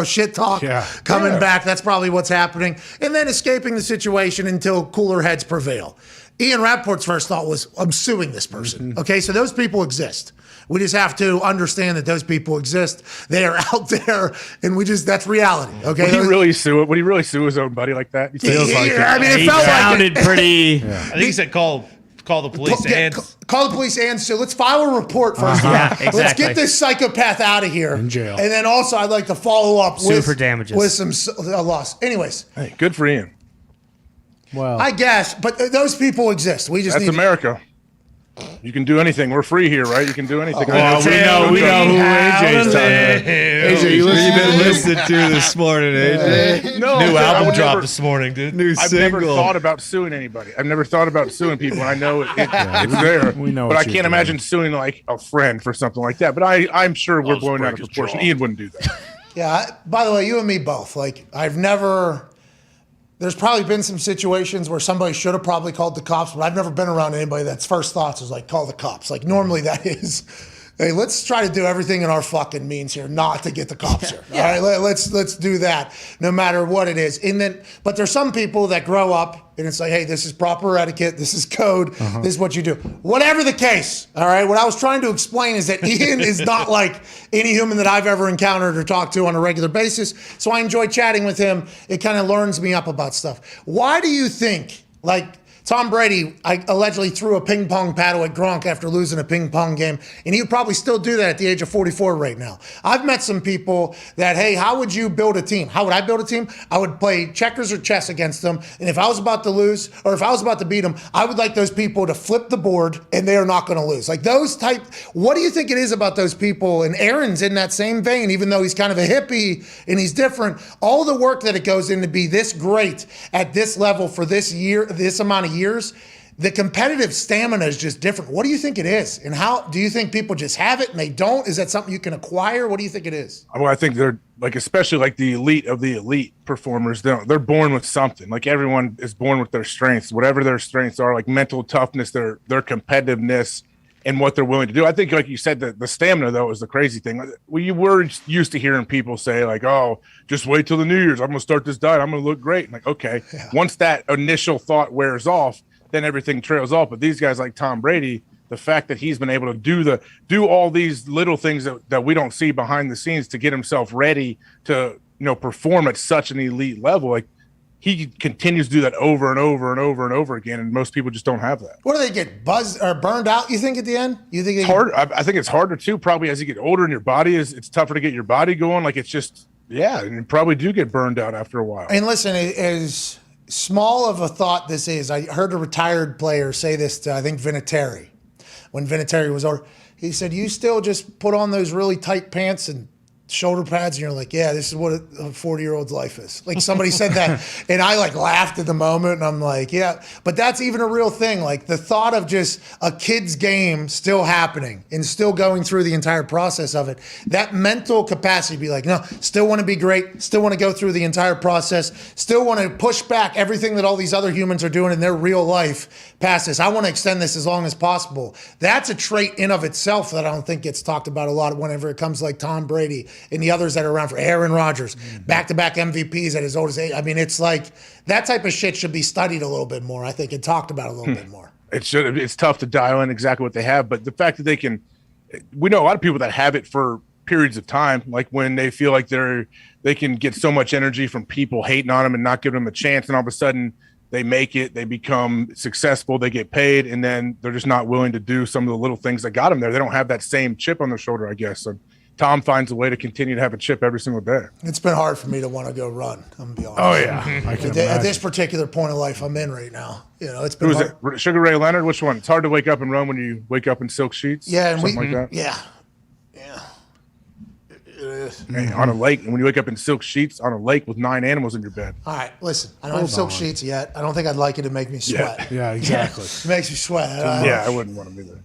Shit talk coming back. That's probably what's happening, and then escaping the situation until cooler heads prevail. Ian Rappaport's first thought was, I'm suing this person. Mm-hmm. Okay, so those people exist. We just have to understand that those people exist. They are out there, and that's reality. Okay, Would he really sue it? Would he really sue his own buddy like that? He feels like it. I mean, it he felt sounded like pretty. I think he said call call the police call the police and sue. Let's file a report first. Yeah, exactly. Let's get this psychopath out of here. In jail. And then also I'd like to follow up Sue for damages. with some loss. Anyways. Hey, good for Ian. Well, I guess, but those people exist. We just That's America. You can do anything. We're free here, right? You can do anything. Well, we know who AJ's talking about. AJ, you've been listening to this morning, AJ. No, New I album would dropped never- this morning, dude. New I've single. never thought about suing anybody. I've never thought about suing people. And I know it's there. We know but what I you're can't doing. imagine suing like a friend for something like that. But I'm sure we're blowing out of proportion. Ian wouldn't do that. Yeah. By the way, you and me both. Like, I've never. There's probably been some situations where somebody should have probably called the cops, but I've never been around anybody that's first thoughts is like, call the cops. Like, normally that is, hey, let's try to do everything in our fucking means here not to get the cops here. All right, let's do that no matter what it is. And then, but there's some people that grow up and it's like, hey, this is proper etiquette. This is code. This is what you do. Whatever the case, all right, what I was trying to explain is that Ian is not like any human that I've ever encountered or talked to on a regular basis. So I enjoy chatting with him. It kind of learns me up about stuff. Why do you think, like, Tom Brady allegedly threw a ping pong paddle at Gronk after losing a ping pong game, and he would probably still do that at the age of 44 right now. I've met some people that, hey, how would you build a team? How would I build a team? I would play checkers or chess against them, and if I was about to lose or if I was about to beat them, I would like those people to flip the board, and they are not going to lose. Like those type, what do you think it is about those people? And Aaron's in that same vein, even though he's kind of a hippie and he's different. All the work that it goes in to be this great at this level for this year, this amount of years, the competitive stamina is just different. What do you think it is? And how do you think people just have it and they don't? Is that something you can acquire? What do you think it is? Well, I think they're like, especially like the elite of the elite performers, they're born with something. Like everyone is born with their strengths, whatever their strengths are, like mental toughness, their competitiveness, and what they're willing to do. I think, like you said, the stamina, though, is the crazy thing. We were used to hearing people say, like, oh, just wait till the New Year's. I'm going to start this diet. I'm going to look great. And like, okay, once that initial thought wears off, then everything trails off. But these guys like Tom Brady, the fact that he's been able to do all these little things that we don't see behind the scenes to get himself ready to, perform at such an elite level, like, he continues to do that over and over and over and over again, and most people just don't have that. What do they get, buzzed or burned out, you think, at the end? You think it's hard? I think it's harder, too, probably as you get older and your body it's tougher to get your body going. Like, it's just, and you probably do get burned out after a while. And listen, as small of a thought this is, I heard a retired player say this to, I think, Vinatieri. When Vinatieri was over, he said, you still just put on those really tight pants and shoulder pads, and you're like, yeah, this is what a 40-year-old's life is. Like, somebody said that, and I like laughed at the moment, and I'm like, yeah, but that's even a real thing. Like, the thought of just a kid's game still happening and still going through the entire process of it, that mental capacity to be like, no, still want to be great, still want to go through the entire process, still want to push back everything that all these other humans are doing in their real life past this. I want to extend this as long as possible. That's a trait in of itself that I don't think gets talked about a lot whenever it comes to like Tom Brady and the others that are around for Aaron Rodgers, back-to-back MVPs at his oldest age. I mean, it's like that type of shit should be studied a little bit more, I think, and talked about a little bit more. It's tough to dial in exactly what they have, but the fact that we know a lot of people that have it for periods of time, like when they feel like they can get so much energy from people hating on them and not giving them a chance, and all of a sudden they make it, they become successful, they get paid, and then they're just not willing to do some of the little things that got them there. They don't have that same chip on their shoulder, I guess. So Tom finds a way to continue to have a chip every single day. It's been hard for me to want to go run. I'm gonna be honest. Oh yeah, I can at this particular point of life I'm in right now, it's been. Who hard. was it? Sugar Ray Leonard? Which one? It's hard to wake up and run when you wake up in silk sheets. Yeah, and something like that. Yeah. Hey, on a lake, and when you wake up in silk sheets on a lake with 9 animals in your bed. All right, listen. I don't have silk sheets yet. I don't think I'd like it to make me sweat. Yeah, exactly. It makes me sweat. I wouldn't want to be there.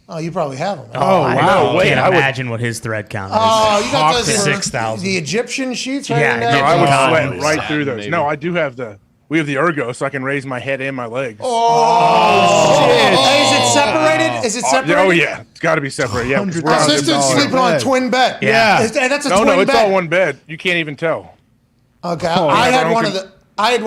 Oh, you probably have them. Wow! I can't imagine what his thread count is. Oh, you got those 6,000. The Egyptian sheets, right? Yeah, in No, I would there? sweat right through those. No, I do have we have the ergo, so I can raise my head and my legs. Oh, shit. Hey, is it separated? Is it separated? Oh, yeah. It's got to be separated. Yeah. My sister's sleeping on a twin bed. Yeah. That's a twin bed. No, it's all one bed. You can't even tell. Okay. I had one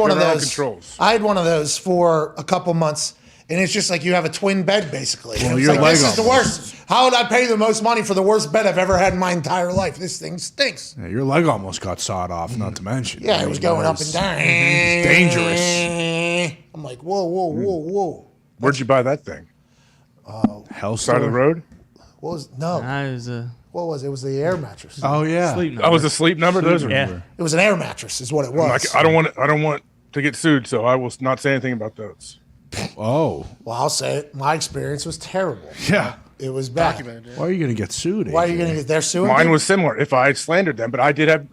of those. Controls. I had one of those for a couple months, and it's just like you have a twin bed, basically. Well, it's your like, leg this is the almost. worst. How would I pay the most money for the worst bed I've ever had in my entire life? This thing stinks. Yeah, your leg almost got sawed off, not to mention. Yeah, it was going up and down. It's dangerous. I'm like, whoa. Where'd you buy that thing? Health Side of the road? What was no? It was a What was it? It was the air mattress. Oh yeah. sleep number. Oh, it was a sleep number? Those are Yeah. It was an air mattress, is what it was. I don't want to get sued, so I will not say anything about those. Oh. Well, I'll say it. My experience was terrible. Yeah. It was bad. Why are you going to get sued? Why are you AJ? going to get their suing? Mine you? was similar. If I had slandered them, but I did have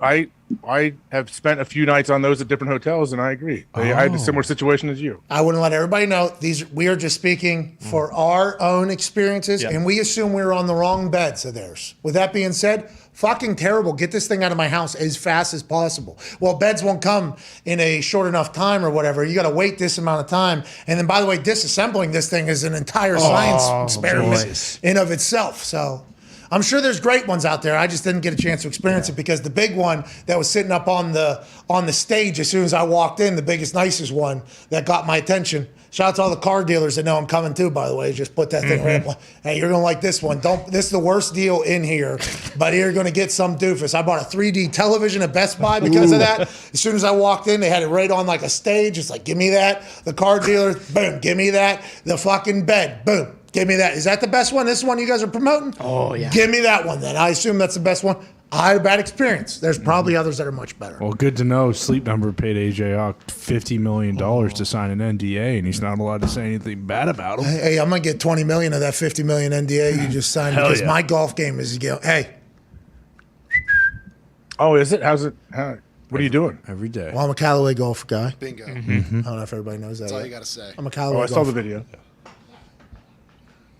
I have spent a few nights on those at different hotels, and I agree. I had a similar situation as you. I wouldn't let everybody know we are just speaking for our own experiences, Yeah. and we assume we were on the wrong beds of theirs. With that being said, fucking terrible. Get this thing out of my house as fast as possible. Well, beds won't come in a short enough time or whatever. You got to wait this amount of time. And then, by the way, disassembling this thing is an entire science experiment in of itself. So I'm sure there's great ones out there. I just didn't get a chance to experience it because the big one that was sitting up on the stage as soon as I walked in, the biggest, nicest one that got my attention. Shout out to all the car dealers that know I'm coming too, by the way. Just put that thing right up. Hey, you're gonna like this one. This is the worst deal in here, but you're gonna get some doofus. I bought a 3D television at Best Buy because of that. As soon as I walked in, they had it right on like a stage. It's like, give me that. The car dealer, boom, give me that. The fucking bed, boom. Give me that. Is that the best one? This is one you guys are promoting? Oh, yeah. Give me that one then. I assume that's the best one. I had a bad experience. There's probably others that are much better. Well, good to know. Sleep Number paid AJ Hawk $50 million to sign an NDA, and he's not allowed to say anything bad about him. Hey, I'm going to get $20 million of that $50 million NDA you just signed because my golf game is, hey. Oh, is it? How's it? What are you doing? Every day. Well, I'm a Callaway golfer guy. Bingo. I don't know if everybody knows that. That's all yet. you got to say. I'm a Callaway Oh, I golfer. saw the video.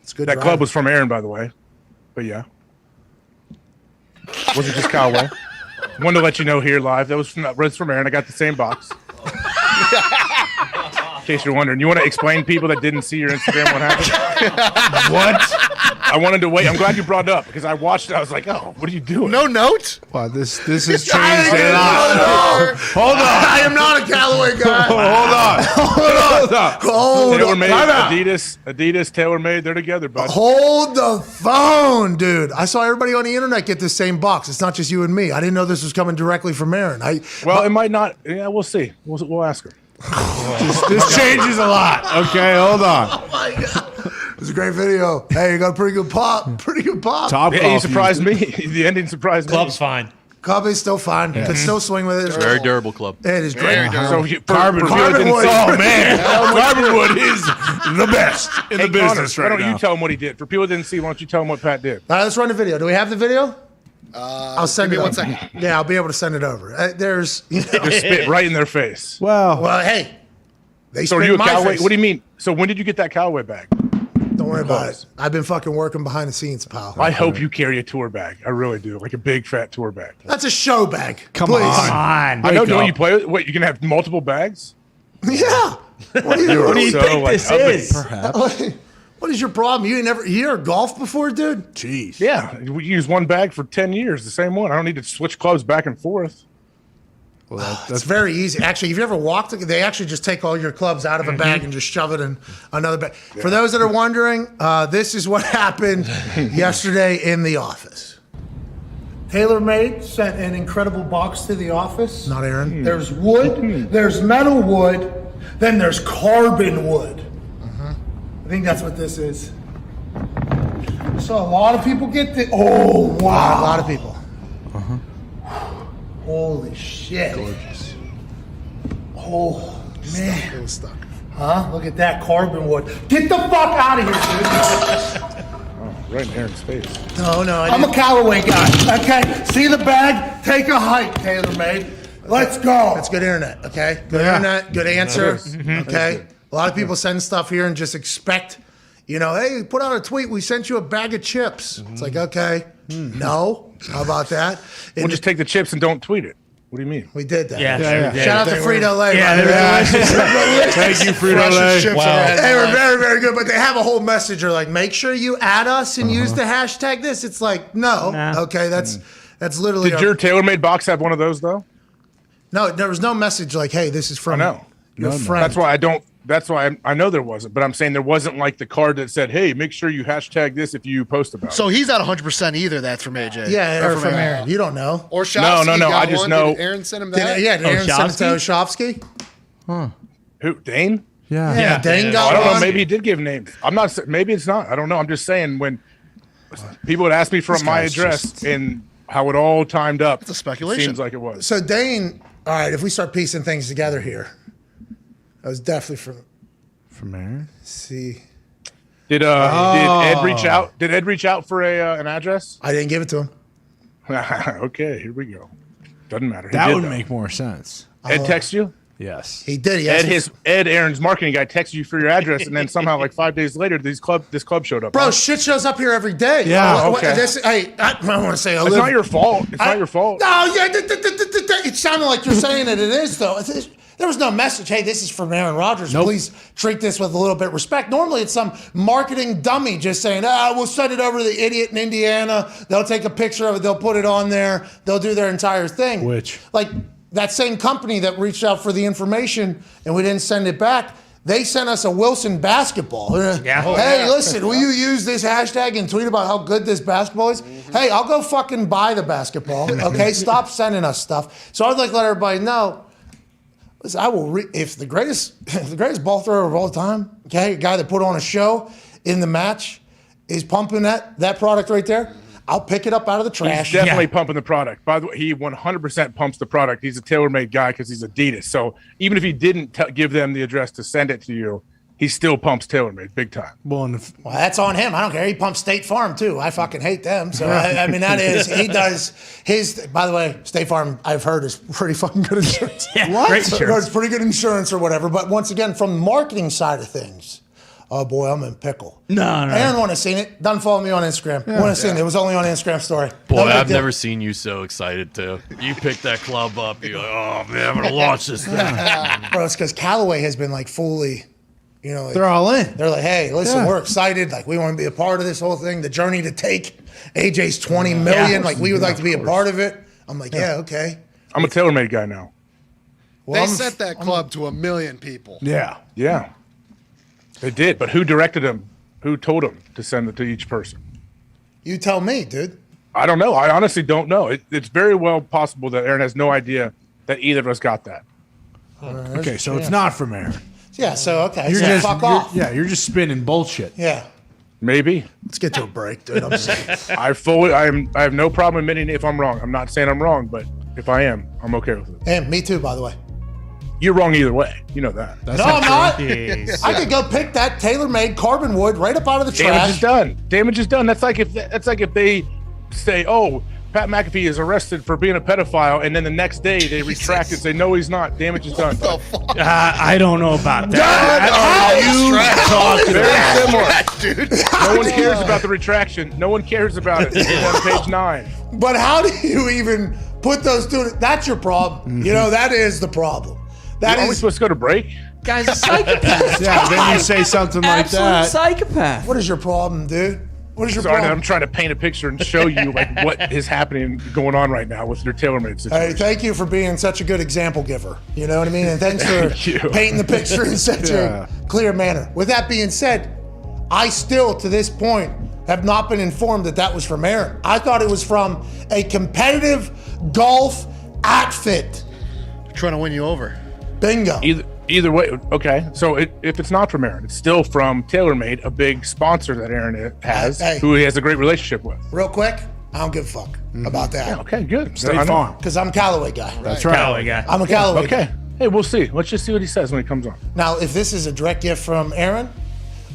It's good. That club was from Aaron, by the way. But yeah. Was it just Callaway? Wanted to let you know here live. That was from Aaron. I got the same box. In case you're wondering. You want to explain people that didn't see your Instagram what happened? What? I wanted to wait. I'm glad you brought it up because I watched it. I was like, oh, what are you doing? No note? Wow, this has changed a lot. Hold on. I am not a Callaway guy. Hold on. TaylorMade, Adidas, TaylorMade, they're together, bud. Hold the phone, dude. I saw everybody on the internet get this same box. It's not just you and me. I didn't know this was coming directly from Aaron. Well, it might not. Yeah, we'll see. We'll ask her. This changes a lot. Okay, hold on. Oh my God. It's a great video. Hey, you got a pretty good pop. Pretty good pop. Top Yeah, he surprised me. The ending surprised me. Club's fine. Club is still fine. You can still swing with it. Very durable club. It is great. So Carbon wood. Oh man, carbon wood is the best in the business Why right don't now. you tell him what he did? For people that didn't see, why don't you tell him what Pat did? All right, let's run the video. Do we have the video? I'll send give it me over. 1 second. Yeah, I'll be able to send it over. There's, Just spit right in their face. well, hey, they So are spit you in a my Callaway? face. What do you mean? So when did you get that Callaway bag? Don't worry about it. I've been fucking working behind the scenes, pal. I hope you carry a tour bag. I really do. Like a big fat tour bag. That's a show bag. Come Please. on. I know. Don't you play with it? Wait, you can have multiple bags? Yeah. What do You're you so, think like, this uppity. is? Perhaps. What is your problem? You ever golfed before, dude? Jeez. Yeah, we use one bag for 10 years, the same one. I don't need to switch clubs back and forth. Well, That's very easy. Actually, if you ever walked, they actually just take all your clubs out of a bag and just shove it in another bag. For those that are wondering, this is what happened yesterday in the office. TaylorMade sent an incredible box to the office. Not Aaron. There's wood, there's metal wood, then there's carbon wood. I think that's what this is. So a lot of people get the. Oh, wow. A lot of people. Holy shit. Gorgeous. Oh, man. It was stuck. Huh? Look at that carbon wood. Get the fuck out of here, dude. Oh, right in Aaron's face. No, I'm a Callaway guy. Okay, see the bag? Take a hike, TaylorMade. Let's go. That's good internet, okay? Good internet, good answer, okay? A lot of people send stuff here and just expect, hey, put out a tweet. We sent you a bag of chips. It's like, okay, no. How about that? We'll just take the chips and don't tweet it. What do you mean? We did that. Yeah, sure. Shout out to Frito-Lay. Yeah, Thank you, Frito-Lay. Wow. They were very, very good, but they have a whole message. They're like, make sure you add us and use the hashtag this. It's like, no. Nah. Okay, that's literally. Did your TaylorMade box have one of those, though? No, there was no message like, hey, this is from I know. your friend. That's why I don't. That's why I know there wasn't. But I'm saying there wasn't like the card that said, hey, make sure you hashtag this if you post about it. So he's not 100% either. That's from AJ. Yeah, or from Aaron. You don't know. Or Shofsky. No. got I just one. know. Did Aaron sent him that? Did Aaron send it to Shofsky? Who? Dane? Yeah, Dane I got don't know. one. Maybe he did give names. I'm not. Maybe it's not. I don't know. I'm just saying when people would ask me for my address and how it all timed up. It's a speculation. Seems like it was. So Dane, all right, if we start piecing things together here, that was definitely from Aaron. See, Did Ed reach out? Did Ed reach out for an address? I didn't give it to him. Okay, here we go. Doesn't matter. He That did, would though. make more sense. Ed text you? Yes. He did. He asked Ed, Aaron's marketing guy, texted you for your address, and then somehow, like 5 days later, this club showed up. Bro, shit shows up here every day. Yeah, okay. I don't want to say It's not your fault. It's not your fault. No, yeah, it sounded like you're saying that it is, though. There was no message, hey, this is from Aaron Rodgers. Nope. Please treat this with a little bit of respect. Normally, it's some marketing dummy just saying, we'll send it over to the idiot in Indiana. They'll take a picture of it. They'll put it on there. They'll do their entire thing. Which? Like, that same company that reached out for the information and we didn't send it back, they sent us a Wilson basketball. Hey, listen, will you use this hashtag and tweet about how good this basketball is? Hey, I'll go fucking buy the basketball. Okay, stop sending us stuff. So I'd like to let everybody know. Listen, I will. If the greatest ball thrower of all time, okay, a guy that put on a show in the match, is pumping that product right there, I'll pick it up out of the trash. He's definitely pumping the product. By the way, he 100% pumps the product. He's a tailor-made guy because he's Adidas. So even if he didn't give them the address to send it to you, he still pumps TaylorMade big time. Well, that's on him. I don't care. He pumps State Farm too. I fucking hate them. So I mean, that is he does his. By the way, State Farm I've heard is pretty fucking good insurance. What? Great insurance. It's pretty good insurance or whatever. But once again, from the marketing side of things, oh boy, I'm in pickle. No. Aaron wouldn't have seen it. Doesn't follow me on Instagram. Wouldn't have seen it. It was only on Instagram story. Boy, I've never seen you so excited too. You picked that club up. You're like, oh man, I'm gonna launch this thing. Bro, it's because Callaway has been like fully. You know, like, they're all in. They're like, hey, listen, we're excited. Like, we want to be a part of this whole thing. The journey to take AJ's 20 million. Like, we would like to be a part of it. I'm like, yeah, okay. I'm a TaylorMade guy now. Well, they sent that club to 1 million people. Yeah. They did, but who directed them? Who told them to send it to each person? You tell me, dude. I don't know. I honestly don't know. It's very well possible that Aaron has no idea that either of us got that. Okay, so it's not from Aaron. Yeah, so okay. You're so just, fuck off. You're just spinning bullshit. Yeah. Maybe. Let's get to a break, dude. I'm saying. I have no problem admitting if I'm wrong. I'm not saying I'm wrong, but if I am, I'm okay with it. And me too, by the way. You're wrong either way. You know that. No, I'm not. I could go pick that TaylorMade carbon wood right up out of the trash. Damage is done. Damage is done. That's like if they say, "Oh, Pat McAfee is arrested for being a pedophile," and then the next day they retract it and say, "No, he's not. Damage is done." I don't know about that. Very similar, dude. No one cares about the retraction. No one cares about it. It's on page 9. But how do you even put those two? That's your problem. You know, that is the problem. Are we supposed to go to break? Guy's a psychopath. Yeah, then you say something like Absolute that. psychopath. What is your problem, dude? What is your Sorry, problem? I'm trying to paint a picture and show you like what is happening, going on right now with your TaylorMade situation. Hey, thank you for being such a good example giver. You know what I mean? And thanks for Thank painting the picture in such a clear manner. With that being said, I still, to this point, have not been informed that that was from Aaron. I thought it was from a competitive golf outfit. Trying to win you over. Bingo. Either way, okay. So if it's not from Aaron, it's still from TaylorMade, a big sponsor that Aaron has, who he has a great relationship with. Real quick, I don't give a fuck about that. Yeah, okay, good. State Farm. Because I'm a Callaway guy. That's right. Callaway guy. I'm a Callaway guy. Okay. Hey, we'll see. Let's just see what he says when he comes on. Now, if this is a direct gift from Aaron,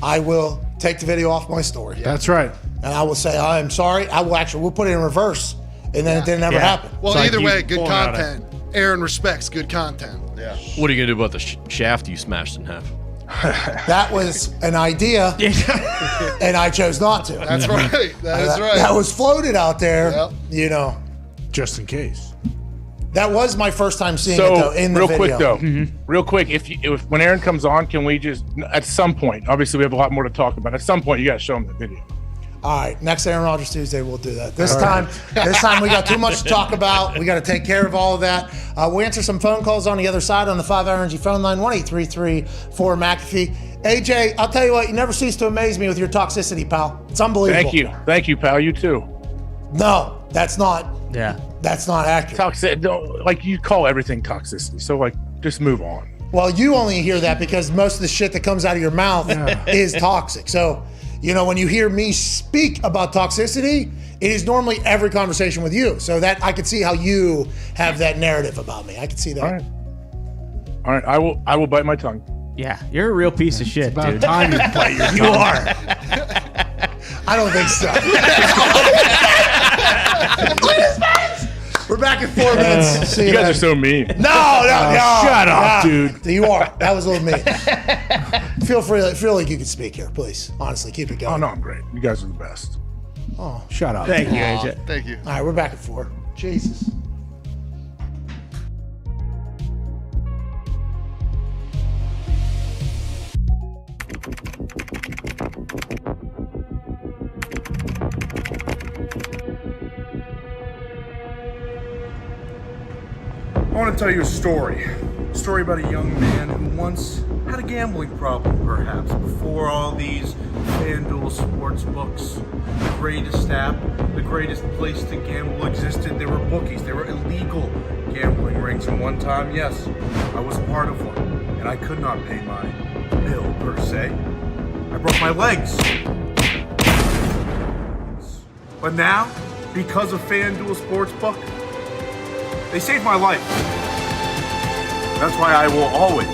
I will take the video off my story. That's right. And I will say, I am sorry. We'll put it in reverse. And then it didn't ever happen. Well, It's like either you way, good pulling out content. Aaron respects good content. Yeah. What are you gonna do about the shaft you smashed in half? That was an idea, and I chose not to. That's right. That is right. That was floated out there, Yep. you know. Just in case. That was my first time seeing it, So though, in the real video. quick though, real quick, if when Aaron comes on, can we just at some point? Obviously, we have a lot more to talk about. At some point, you got to show him the video. All right, next Aaron Rodgers Tuesday, we'll do that. This time we got too much to talk about. We got to take care of all of that. We'll answer some phone calls on the other side on the 5-Hour Energy phone line, 1-833-4-McAfee. AJ, I'll tell you what, you never cease to amaze me with your toxicity, pal. It's unbelievable. Thank you, pal. You too. No, that's not. Yeah. That's not accurate. Like you call everything toxicity, so like just move on. Well, you only hear that because most of the shit that comes out of your mouth is toxic. So, when you hear me speak about toxicity, it is normally every conversation with you. So that I could see how you have that narrative about me. I could see that. All right. I will bite my tongue. Yeah, you're a real piece of shit, About dude. time you bite your You tongue. are. I don't think so. We're back in 4 minutes. See You guys then. are so mean. No. Shut up, dude. You are. That was a little mean. Feel like you can speak here, please. Honestly, keep it going. Oh, no, I'm great. You guys are the best. Oh, Shut up. Thank you, AJ. Thank you. all right, we're back at 4. Jesus. I want to tell you a story. A story about a young man who once had a gambling problem, perhaps, before all these FanDuel sports books. The greatest app, the greatest place to gamble existed. There were bookies, there were illegal gambling rings. And one time, yes, I was a part of one. And I could not pay my bill, per se. I broke my legs. But now, because of FanDuel Sportsbook, they saved my life. That's why I will always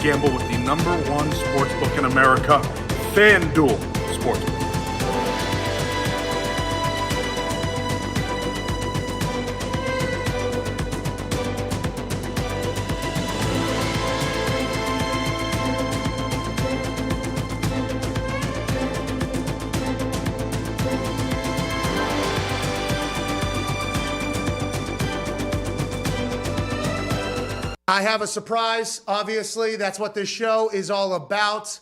gamble with the #1 sportsbook in America, FanDuel Sportsbook. I have a surprise, obviously. That's what this show is all about.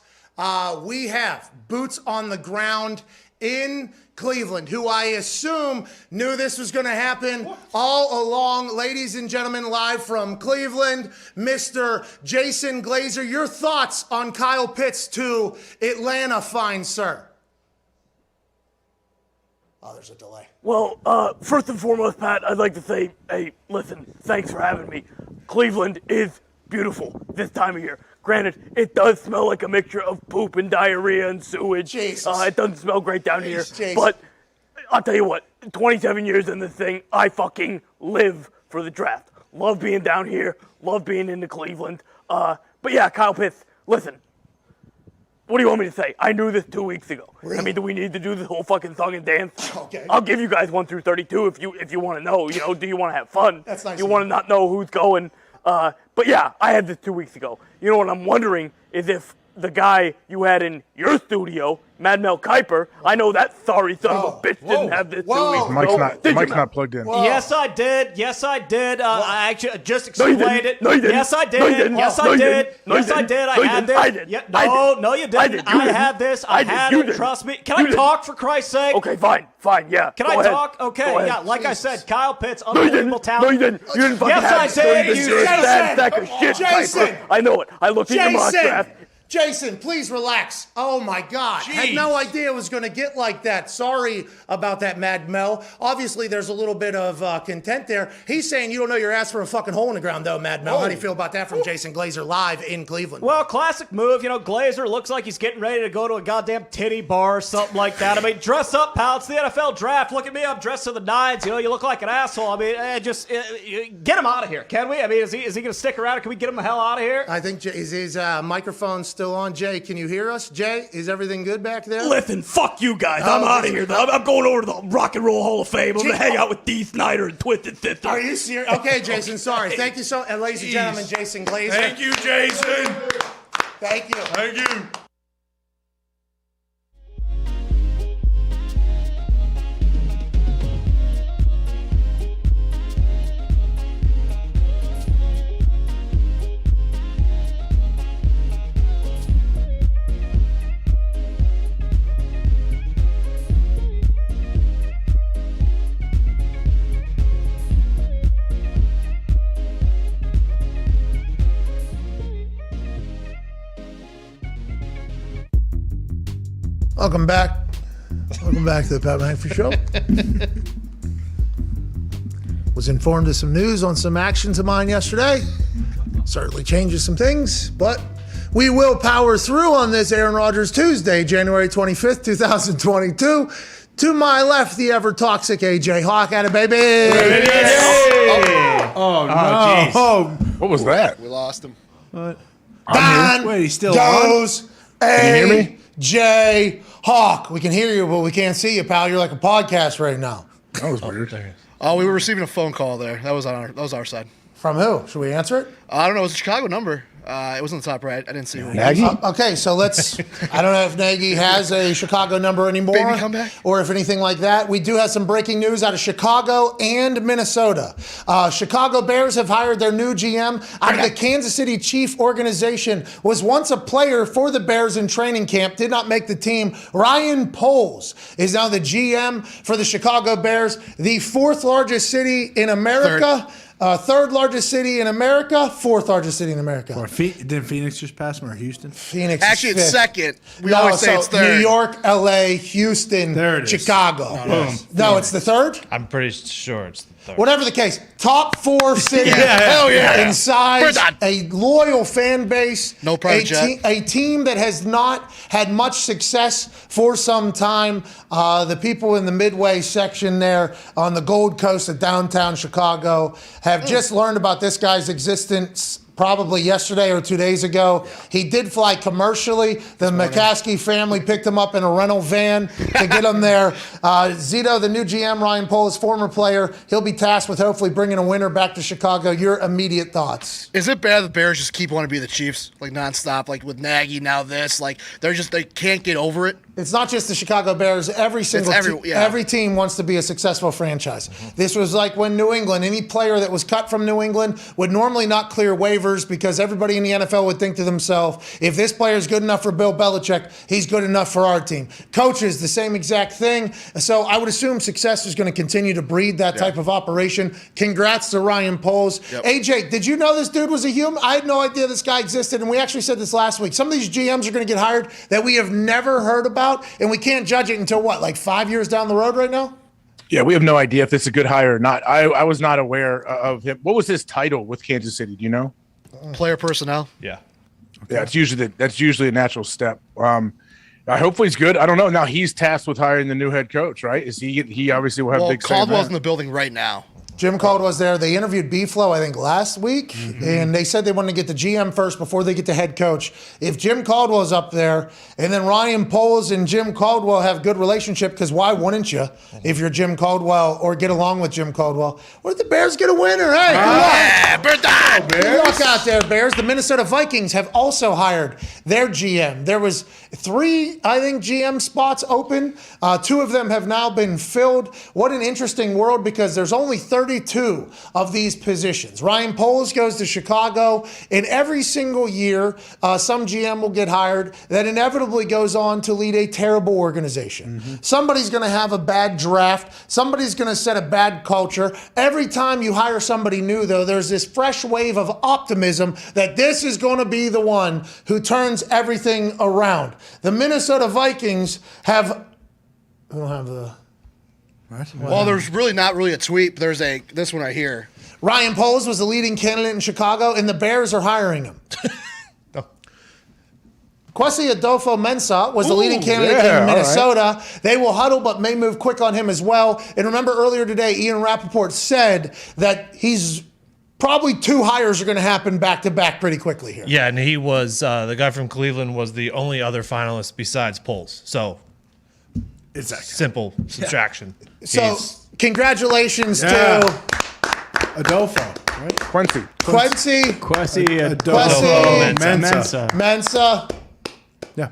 We have boots on the ground in Cleveland, who I assume knew this was going to happen all along. Ladies and gentlemen, live from Cleveland, Mr. Jason Glazer. Your thoughts on Kyle Pitts to Atlanta, fine sir? Oh, there's a delay. Well, first and foremost, Pat, I'd like to say, hey, listen, thanks for having me. Cleveland is beautiful this time of year. Granted, it does smell like a mixture of poop and diarrhea and sewage. Jesus. It doesn't smell great down here. Jesus. But I'll tell you what, 27 years in this thing, I fucking live for the draft. Love being down here. Love being into Cleveland. But yeah, Kyle Pitts, listen. What do you want me to say? I knew this 2 weeks ago. Really? I mean, do we need to do this whole fucking song and dance? Okay. I'll give you guys 1 through 32 if you want to know. Do you want to have fun? That's nice You of want you. to not know who's going? But yeah, I had this 2 weeks ago. You know what I'm wondering is if the guy you had in your studio, Mad Mel Kiper, I know that sorry son of a bitch didn't have this 2 weeks ago. Mike's not plugged in. Yes, I did. I actually just No, you explained didn't. it. No, you didn't. Yes, I did. No, you didn't. Yes, No, I you did. didn't. No, you Yes, I didn't. did. I No, you had didn't. this. I did. Yeah, I no, did. no, you I didn't. did. You I didn't. had this. I I did. had You it. didn't. Trust me. Can You I didn't. talk for Christ's sake? Okay, fine, yeah. Can Go I ahead. talk? Okay, Go ahead. yeah. Like I said, Kyle Pitts, No, you didn't. unbelievable talent. No, you didn't. You didn't fucking Yes, have I it. No, you did. didn't. You You're a said sad it. sack of shit, Jason. Kiper. I know it. I looked at your mock draft. Jason, please relax. Oh my God. Had no idea it was going to get like that. Sorry about that, Mad Mel. Obviously, there's a little bit of content there. He's saying you don't know your ass for a fucking hole in the ground, though, Mad Mel. How do you feel about that from Jason Glazer live in Cleveland? Well, classic move. Glazer looks like he's getting ready to go to a goddamn titty bar or something like that. I mean, dress up, pal. It's the NFL draft. Look at me. I'm dressed to the nines. You look like an asshole. I mean, get him out of here, can we? I mean, is he going to stick around? Can we get him the hell out of here? I think is his microphone still on? Jay, can you hear us? Jay, is everything good back there? Listen, fuck you guys. I'm out of here. I'm going over to the Rock and Roll Hall of Fame. I'm going to hang out with Dee Snider and Twisted Sister. Are you serious? Okay, Jason, sorry. Thank you so much. And ladies and gentlemen, Jason Glazer. Thank you, Jason. Thank you. Thank you. Welcome back. Welcome back to the Pat McAfee Show. Was informed of some news on some actions of mine yesterday. Certainly changes some things, but we will power through on this Aaron Rodgers Tuesday, January 25th, 2022. To my left, the ever-toxic AJ Hawk at it, baby. Oh, no. jeez. Oh, what was that? We lost him. Dahn Wait, he's still goes Can you hear me? AJ Hawk. We can hear you, but we can't see you, pal. You're like a podcast right now. That was weird. Oh, we were receiving a phone call there. That was our side. From who? Should we answer it? I don't know. It was a Chicago number. It was on the top right. I didn't see who. Nagy? Okay, so let's. I don't know if Nagy has a Chicago number anymore, Baby comeback? or if anything like that. We do have some breaking news out of Chicago and Minnesota. Chicago Bears have hired their new GM out of the Kansas City Chief organization. Was once a player for the Bears in training camp. Did not make the team. Ryan Poles is now the GM for the Chicago Bears, the fourth largest city in America. Third largest city in America, fourth largest city in America. Didn't Phoenix just pass him or Houston? Phoenix. Actually, is it's fifth. second. We always say it's third. New York, LA, Houston, There it is. Chicago. Boom. No, it's the third? I'm pretty sure it's the third. Whatever the case, top four cities Hell yeah. in size, We're done. a loyal fan base, No private jet. a team that has not had much success for some time. The people in the Midway section there on the Gold Coast of downtown Chicago have just learned about this guy's existence probably yesterday or 2 days ago. He did fly commercially. The McAfee family picked him up in a rental van to get him there. Zito, the new GM, Ryan Poles, former player, he'll be tasked with hopefully bringing a winner back to Chicago. Your immediate thoughts? Is it bad the Bears just keep wanting to be the Chiefs, like nonstop, like with Nagy now this, like they can't get over it? It's not just the Chicago Bears. Every team wants to be a successful franchise. This was like when New England, any player that was cut from New England would normally not clear waivers because everybody in the NFL would think to themselves, if this player is good enough for Bill Belichick, he's good enough for our team. Coaches, the same exact thing. So I would assume success is going to continue to breed that type of operation. Congrats to Ryan Poles. Yep. AJ, did you know this dude was a human? I had no idea this guy existed, and we actually said this last week. Some of these GMs are going to get hired that we have never heard about, and we can't judge it until what, like 5 years down the road right now? Yeah, we have no idea if this is a good hire or not. I was not aware of him. What was his title with Kansas City? Do you know? Player personnel. Yeah. Yeah, that's usually a natural step. Hopefully he's good. I don't know. Now he's tasked with hiring the new head coach, right? Is he obviously will have big say in Caldwell's that. in the building right now. Jim Caldwell's there. They interviewed B-Flow, I think, last week, and they said they wanted to get the GM first before they get the head coach. If Jim Caldwell's up there, and then Ryan Poles and Jim Caldwell have good relationship, because why wouldn't you if you're Jim Caldwell or get along with Jim Caldwell? What if the Bears get a winner? Hey, good luck. Good luck out there, Bears. The Minnesota Vikings have also hired their GM. There was 3, I think, GM spots open. 2 of them have now been filled. What an interesting world, because there's only 32 of these positions. Ryan Poles goes to Chicago, and every single year, some GM will get hired that inevitably goes on to lead a terrible organization. Somebody's going to have a bad draft. Somebody's going to set a bad culture. Every time you hire somebody new, though, there's this fresh wave of optimism that this is going to be the one who turns everything around. The Minnesota Vikings have... We don't have the... Well, there's really not really a tweet. There's this one right here. Ryan Poles was the leading candidate in Chicago, and the Bears are hiring him. Kwesi Adolfo-Mensah was the leading candidate in Minnesota. Right. They will huddle, but may move quick on him as well. And remember earlier today, Ian Rappaport said that he's probably 2 hires are going to happen back-to-back pretty quickly here. Yeah, and he was, the guy from Cleveland was the only other finalist besides Poles. So it's simple subtraction. So congratulations to Adolfo, right? Kwesi Mensah. Yeah.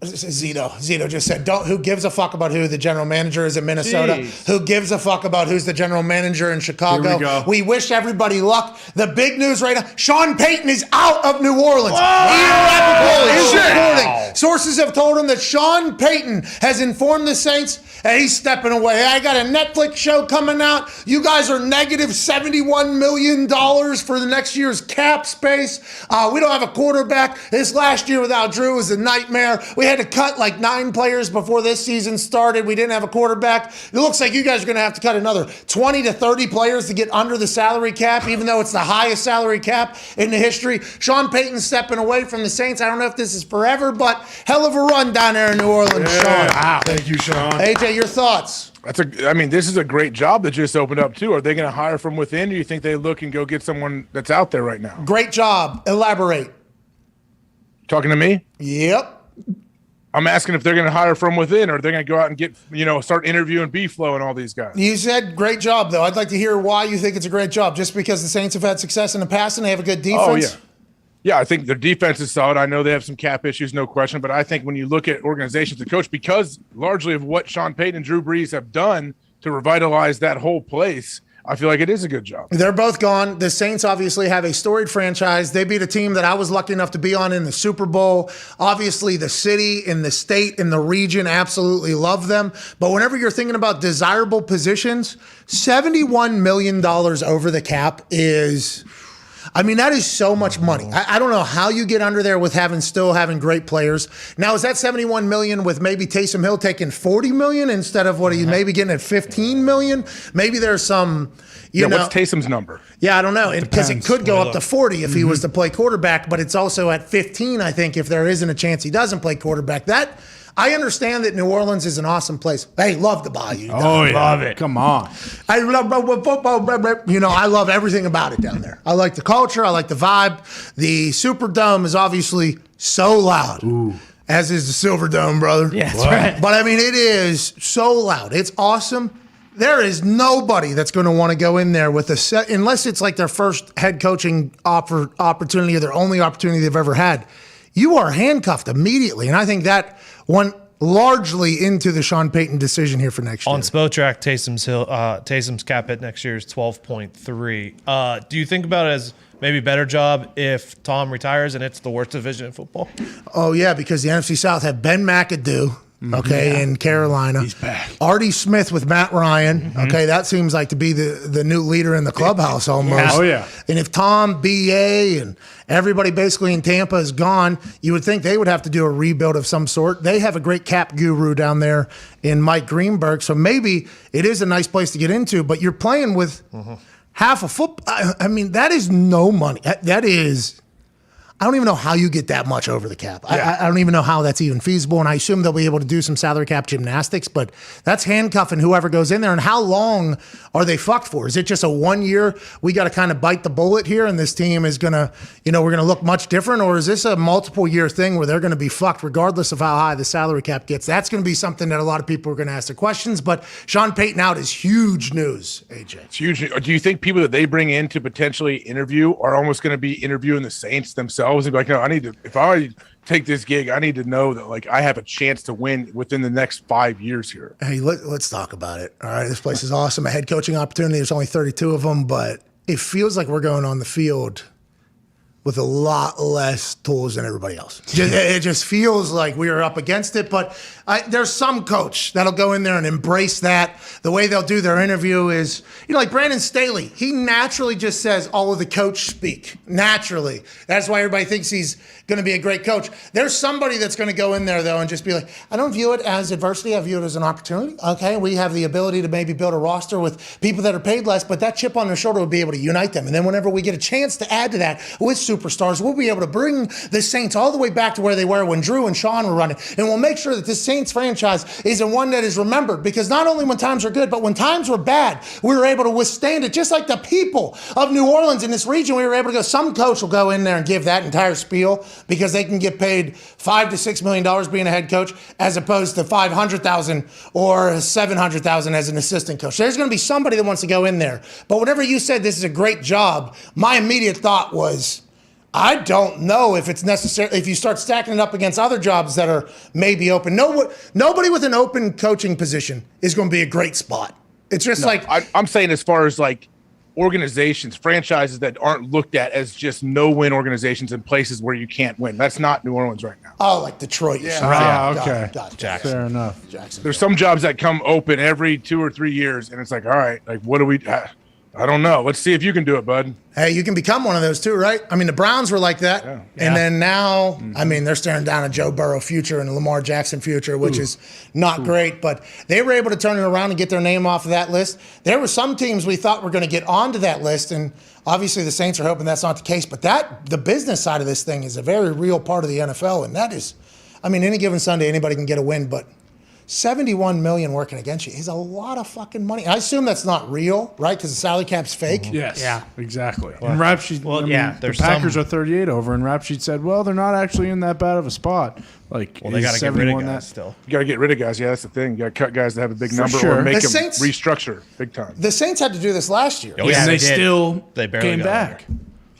Zito just said, who gives a fuck about who the general manager is in Minnesota? Jeez. Who gives a fuck about who's the general manager in Chicago? Here we go. We wish everybody luck. The big news right now, Sean Payton is out of New Orleans. Ian Rappaport is reporting. Sources have told him that Sean Payton has informed the Saints Hey, he's stepping away. Hey, I got a Netflix show coming out. You guys are negative $71 million for the next year's cap space. We don't have a quarterback. This last year without Drew was a nightmare. We had to cut like 9 players before this season started. We didn't have a quarterback. It looks like you guys are going to have to cut another 20 to 30 players to get under the salary cap, even though it's the highest salary cap in the history. Sean Payton stepping away from the Saints. I don't know if this is forever, but hell of a run down there in New Orleans, Sean. Wow. Thank you, Sean. AJ, your thoughts? This is a great job that just opened up too. Are they going to hire from within, or do you think they look and go get someone that's out there right now? Great job. Elaborate. Talking to me? Yep. I'm asking if they're going to hire from within, or they're going to go out and get, start interviewing B-Flow and all these guys. You said great job, though. I'd like to hear why you think it's a great job. Just because the Saints have had success in the past and they have a good defense? Oh, yeah. Yeah, I think their defense is solid. I know they have some cap issues, no question. But I think when you look at organizations to coach, because largely of what Sean Payton and Drew Brees have done to revitalize that whole place, I feel like it is a good job. They're both gone. The Saints obviously have a storied franchise. They beat a team that I was lucky enough to be on in the Super Bowl. Obviously, the city and the state and the region absolutely love them. But whenever you're thinking about desirable positions, $71 million over the cap is... that is so much money. I don't know how you get under there with still having great players. Now, is that $71 million with maybe Taysom Hill taking $40 million instead of what he's maybe getting at $15 million? Maybe there's some, what's Taysom's number? Yeah, I don't know. Because it could go up to 40 if he was to play quarterback, but it's also at 15, I think, if there isn't a chance he doesn't play quarterback. I understand that New Orleans is an awesome place. Hey, love the Bayou. Oh, yeah. Love it. Come on. I love football. I love everything about it down there. I like the culture. I like the vibe. The Superdome is obviously so loud. Ooh. As is the Silver Dome, brother. Yeah, that's right. But, it is so loud. It's awesome. There is nobody that's going to want to go in there with a set, unless it's like their first head coaching opportunity or their only opportunity they've ever had. You are handcuffed immediately. And I think that went largely into the Sean Payton decision here for next year. On Spotrac, Taysom's cap hit next year is 12.3. Do you think about it as maybe a better job if Tom retires and it's the worst division in football? Oh, yeah, because the NFC South had Ben McAdoo. In Carolina. He's back. Artie Smith with Matt Ryan. Okay, that seems like to be the new leader in the clubhouse almost. Yeah. Oh, yeah. And if Tom, B.A., and everybody basically in Tampa is gone, you would think they would have to do a rebuild of some sort. They have a great cap guru down there in Mike Greenberg, so maybe it is a nice place to get into, but you're playing with half a football. That is no money. That is... I don't even know how you get that much over the cap. Yeah. I don't even know how that's even feasible, and I assume they'll be able to do some salary cap gymnastics, but that's handcuffing whoever goes in there. And how long are they fucked for? Is it just a 1 year, we got to kind of bite the bullet here, and this team is going to, we're going to look much different, or is this a multiple year thing where they're going to be fucked regardless of how high the salary cap gets? That's going to be something that a lot of people are going to ask their questions, but Sean Payton out is huge news, AJ. It's huge. Do you think people that they bring in to potentially interview are almost going to be interviewing the Saints themselves? And be like, no, if I take this gig, I need to know that I have a chance to win within the next 5 years here. Hey, let's talk about it. All right, this place is awesome. A head coaching opportunity. There's only 32 of them, but it feels like we're going on the field with a lot less tools than everybody else. It just feels like we are up against it, but there's some coach that'll go in there and embrace that. The way they'll do their interview is, like Brandon Staley, he naturally just says all of the coach speak, naturally. That's why everybody thinks he's going to be a great coach. There's somebody that's going to go in there, though, and just be like, I don't view it as adversity, I view it as an opportunity. Okay, we have the ability to maybe build a roster with people that are paid less, but that chip on their shoulder will be able to unite them. And then whenever we get a chance to add to that with superstars, we'll be able to bring the Saints all the way back to where they were when Drew and Sean were running. And we'll make sure that this Saints franchise is one that is remembered, because not only when times are good, but when times were bad, we were able to withstand it. Just like the people of New Orleans in this region, we were able to go, some coach will go in there and give that entire spiel because they can get paid $5 to $6 million being a head coach as opposed to $500,000 or $700,000 as an assistant coach. There's going to be somebody that wants to go in there. But whenever you said this is a great job, my immediate thought was, I don't know if it's necessary, if you start stacking it up against other jobs that are maybe open. Nobody with an open coaching position is going to be a great spot. It's just I'm saying as far as organizations, franchises that aren't looked at as just no-win organizations in places where you can't win. That's not New Orleans right now. Oh, like Detroit. Okay. Jackson. Fair enough. There's some jobs that come open every 2 or 3 years, and it's like, all right, like, what do we I don't know. Let's see if you can do it, bud. Hey, you can become one of those too, right? I mean, the Browns were like that. Yeah. And then now, I mean, they're staring down a Joe Burrow future and a Lamar Jackson future, which is not great. But they were able to turn it around and get their name off of that list. There were some teams we thought were going to get onto that list, and obviously the Saints are hoping that's not the case. But the business side of this thing is a very real part of the NFL, and that is, I mean, any given Sunday, anybody can get a win, but $71 million working against you is a lot of fucking money. I assume that's not real, right? Because the salary cap's fake. Yes. Yeah. Exactly. And Rap Sheet. Well, the Packers are 38 over, and Rap Sheet said, well, they're not actually in that bad of a spot. Like, Well, they got to get rid of guys still. You got to get rid of guys. Yeah, that's the thing. You got to cut guys that have a big number sure. or make The them Saints- restructure big time. The Saints had to do this last year. Oh, yeah, and they they did. still They barely came got back.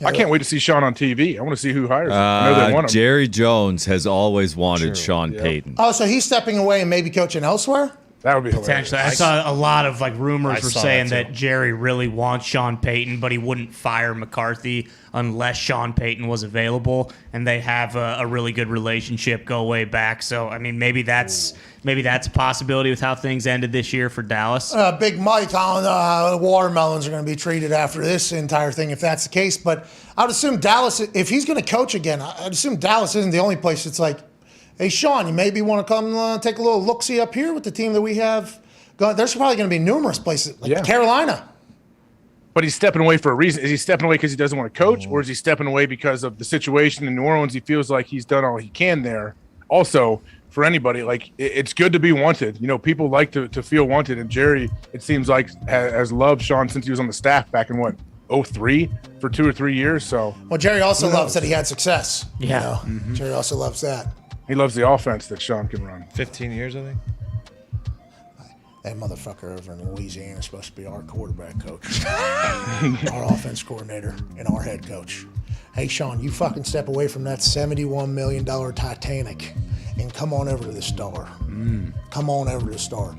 I can't wait to see Sean on TV. I want to see who hires him. I know they want him. Jerry Jones has always wanted Sean Payton. Oh, so he's stepping away and maybe coaching elsewhere? That would be hilarious. Potentially. I saw a lot of rumors were saw saying that, that Jerry really wants Sean Payton, but he wouldn't fire McCarthy unless Sean Payton was available, and they have a really good relationship, go way back. So I mean, maybe that's a possibility with how things ended this year for Dallas. Big Mike on the watermelons are going to be treated after this entire thing, if that's the case. But I would assume Dallas, if he's going to coach again, I'd assume Dallas isn't the only place that's like, hey, Sean, you maybe want to come take a little look-see up here with the team that we have. There's probably going to be numerous places, like Carolina. But he's stepping away for a reason. Is he stepping away because he doesn't want to coach, or is he stepping away because of the situation in New Orleans? He feels like he's done all he can there. Also, for anybody, like, it's good to be wanted. You know, people like to feel wanted, and Jerry, it seems like, has loved Sean since he was on the staff back in, 2003 for 2 or 3 years. So, well, Jerry also loves that he had success. Yeah. You know? Jerry also loves that. He loves the offense that Sean can run. 15 years, I think. That motherfucker over in Louisiana is supposed to be our quarterback coach, our offense coordinator, and our head coach. Hey, Sean, you fucking step away from that $71 million Titanic and come on over to the Star. Come on over to the Star.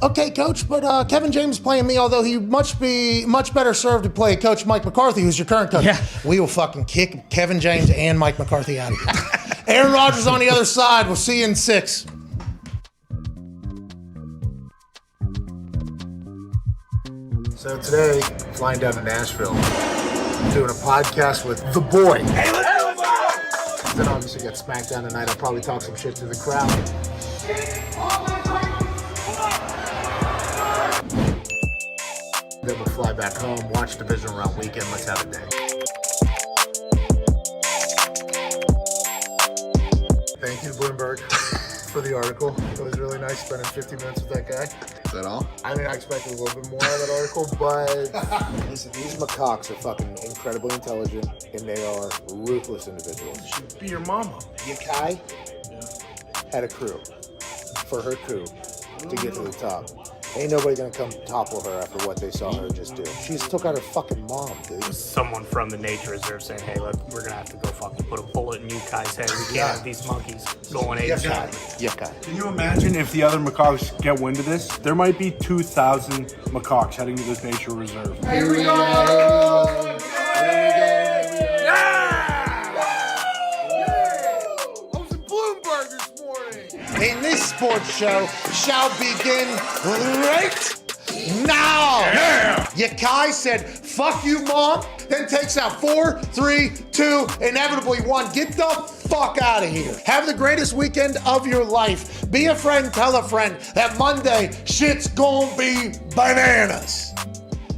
Okay, Coach, but Kevin James is playing me, although he must be much better served to play Coach Mike McCarthy, who's your current coach. Yeah. We will fucking kick Kevin James and Mike McCarthy out of here. Aaron Rodgers on the other side. We'll see you in 6. So today, flying down to Nashville, doing a podcast with the boy. Hey, let's go! Then obviously got SmackDown tonight. I'll probably talk some shit to the crowd. Then we'll fly back home, watch Divisional Round weekend. Let's have a day. Thank you to Bloomberg for the article. It was really nice spending 50 minutes with that guy. Is that all? I mean, I expected a little bit more out of that article, but listen, these macaques are fucking incredibly intelligent, and they are ruthless individuals. She'd be your mama. Yakai had a crew for her coup to get to the top. Ain't nobody gonna come topple her after what they saw her just do. She just took out her fucking mom, dude. Someone from the nature reserve saying, hey, look, we're going to have to go fucking put a bullet in you guys' head. We can't have these monkeys going Yakai. Can you imagine if the other macaques get wind of this? There might be 2,000 macaques heading to this nature reserve. Here we go! And this sports show shall begin right now. Yeah. Yakai said, fuck you, Mom, then takes out 4, 3, 2, inevitably 1. Get the fuck out of here. Have the greatest weekend of your life. Be a friend, tell a friend that Monday shit's gonna be bananas.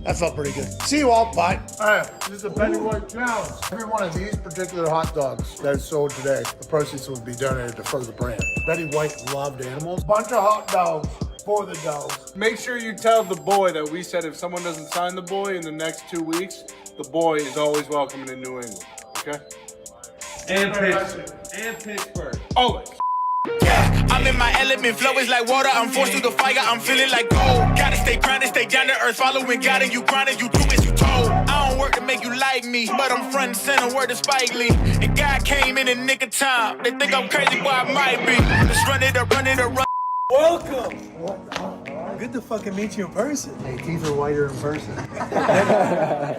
That felt pretty good. See you all. Bye. All right, this is a Betty White challenge. Every one of these particular hot dogs that is sold today, the proceeds will be donated to further brand. Betty White loved animals. Bunch of hot dogs for the dogs. Make sure you tell the boy that we said if someone doesn't sign the boy in the next 2 weeks, the boy is always welcome in New England. Okay? And Pittsburgh. Always. Yeah, I'm in my element, flow is like water, I'm forced through the fire, I'm feeling like gold. Gotta stay grounded, stay down to earth, following God and you grinding, you do as you told. I don't work to make you like me, but I'm front and center, word to Spike Lee. And God came in a nick of time, they think I'm crazy, but I might be. Let's run it up, run. Welcome Good to fucking meet you in person. Hey, teeth are whiter in person.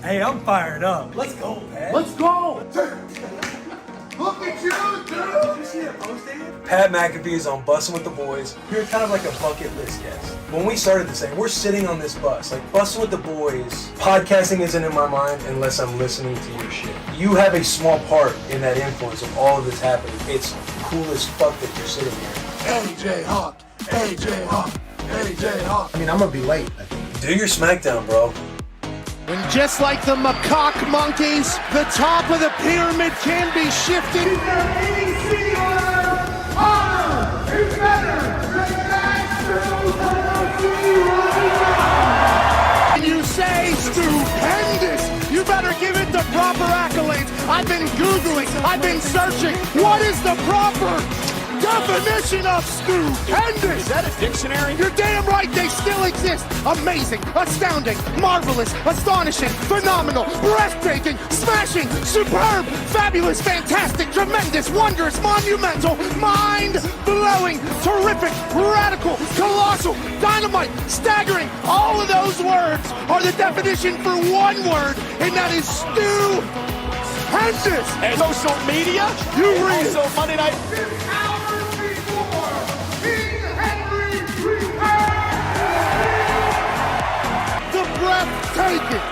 Hey, I'm fired up. Let's go, Pat. Let's go! Look at you, dude! Did you see that post, David? Pat McAfee is on Bussin' with the Boys. You're kind of like a bucket list guest. When we started this thing, we're sitting on this bus, like Bussin' with the Boys. Podcasting isn't in my mind unless I'm listening to your shit. You have a small part in that influence of all of this happening. It's cool as fuck that you're sitting here. AJ Hawk, AJ Hawk, AJ Hawk. I mean, I'm gonna be late, I think. Do your SmackDown, bro. When just like the macaque monkeys, the top of the pyramid can be shifted. Is there any singular honor is better than that? And you say stupendous, you better give it the proper accolades. I've been Googling, I've been searching. What is the proper definition of stupendous? Is that a dictionary? You're damn right, they still exist. Amazing, astounding, marvelous, astonishing, phenomenal, breathtaking, smashing, superb, fabulous, fantastic, tremendous, wondrous, monumental, mind-blowing, terrific, radical, colossal, dynamite, staggering. All of those words are the definition for one word, and that is stupendous. And social media, you read also Monday Night. The breathtaking,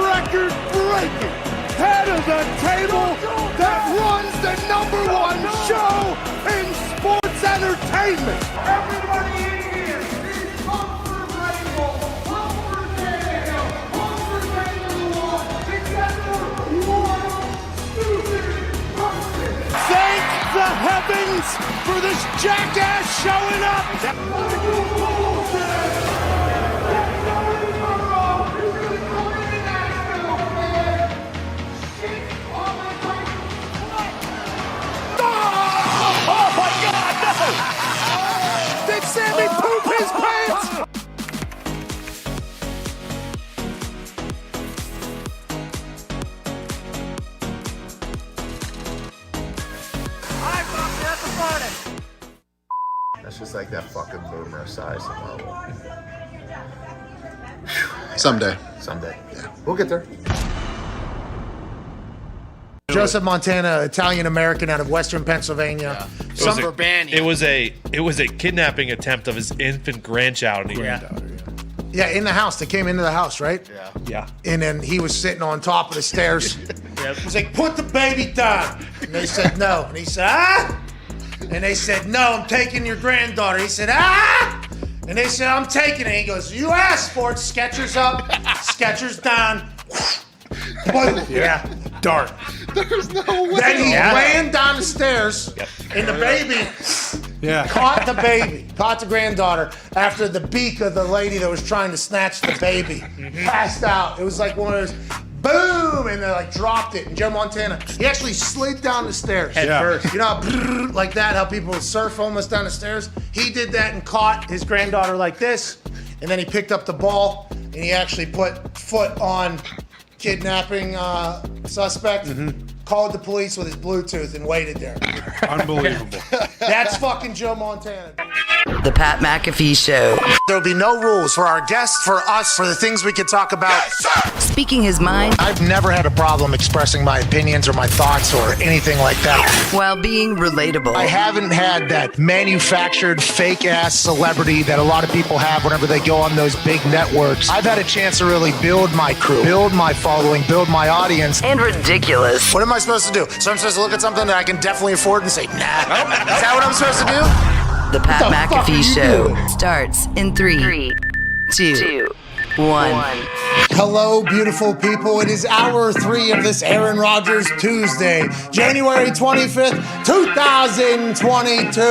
record-breaking, head of the table that runs the #1 show in sports entertainment. Everybody in here is comfortable, comfortable, except for one stupid person. Thank the heavens for this jackass showing up. Oh my God, no! Did Sammy poop his pants? That's just like that fucking boomer size level. Someday. Someday. Yeah. We'll get there. Joseph Montana, Italian-American out of Western Pennsylvania. It was a kidnapping attempt of his infant grandchild. Yeah, in the house. They came into the house, right? Yeah. And then he was sitting on top of the stairs. He's like, put the baby down. And they said no. And he said, ah! And they said, no, I'm taking your granddaughter. He said, ah! And they said, I'm taking it. He goes, you asked for it. Skechers up, Skechers down. Yeah. Dart. There's no way. Then he ran down the stairs, and the baby caught the baby, caught the granddaughter after the beak of the lady that was trying to snatch the baby. Passed out. It was like one of those, boom, and they like dropped it. And Joe Montana, he actually slid down the stairs. Head first. You know, how, like that, how people surf almost down the stairs? He did that and caught his granddaughter like this, and then he picked up the ball, and he actually put foot on kidnapping suspect, called the police with his Bluetooth and waited there. Unbelievable. That's fucking Joe Montana. The Pat McAfee Show. There'll be no rules for our guests, for us, for the things we can talk about. Speaking his mind I've never had a problem expressing my opinions or my thoughts or anything like that. while being relatable. I haven't had that manufactured fake-ass celebrity that a lot of people have whenever they go on those big networks. I've had a chance to really build my crew, build my following, build my audience. And ridiculous. What am I supposed to do? So I'm supposed to look at something that I can definitely afford and say, nah. Is that what I'm supposed to do? The Pat McAfee Show starts in 3, 2, 1. Hello, beautiful people. It is hour 3 of this Aaron Rodgers Tuesday, January 25th, 2022.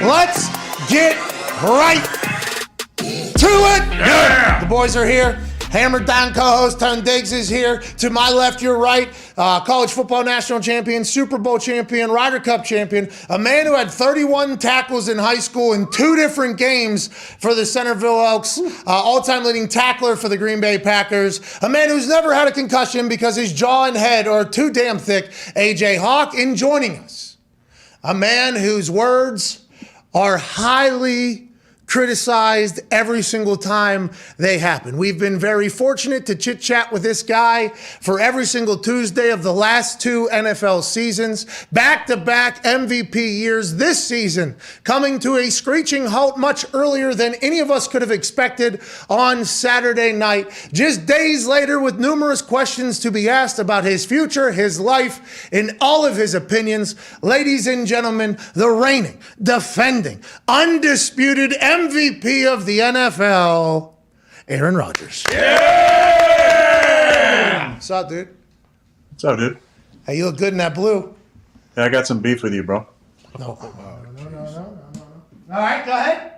Let's get right to it. Yeah. The boys are here. Hammer Down co-host Tone Diggs is here. To my left, your right, college football national champion, Super Bowl champion, Ryder Cup champion, a man who had 31 tackles in high school in 2 different games for the Centerville Elks, all-time leading tackler for the Green Bay Packers, a man who's never had a concussion because his jaw and head are too damn thick, AJ Hawk, in joining us. A man whose words are highly criticized every single time they happen. We've been very fortunate to chit chat with this guy for every single Tuesday of the last 2 NFL seasons, back-to-back MVP years. This season coming to a screeching halt much earlier than any of us could have expected on Saturday night. Just days later, with numerous questions to be asked about his future, his life, and all of his opinions. Ladies and gentlemen, the reigning, defending, undisputed MVP of the NFL, Aaron Rodgers. Yeah! What's up, dude? What's up, dude? Hey, you look good in that blue. Yeah, I got some beef with you, bro. No. All right, go ahead.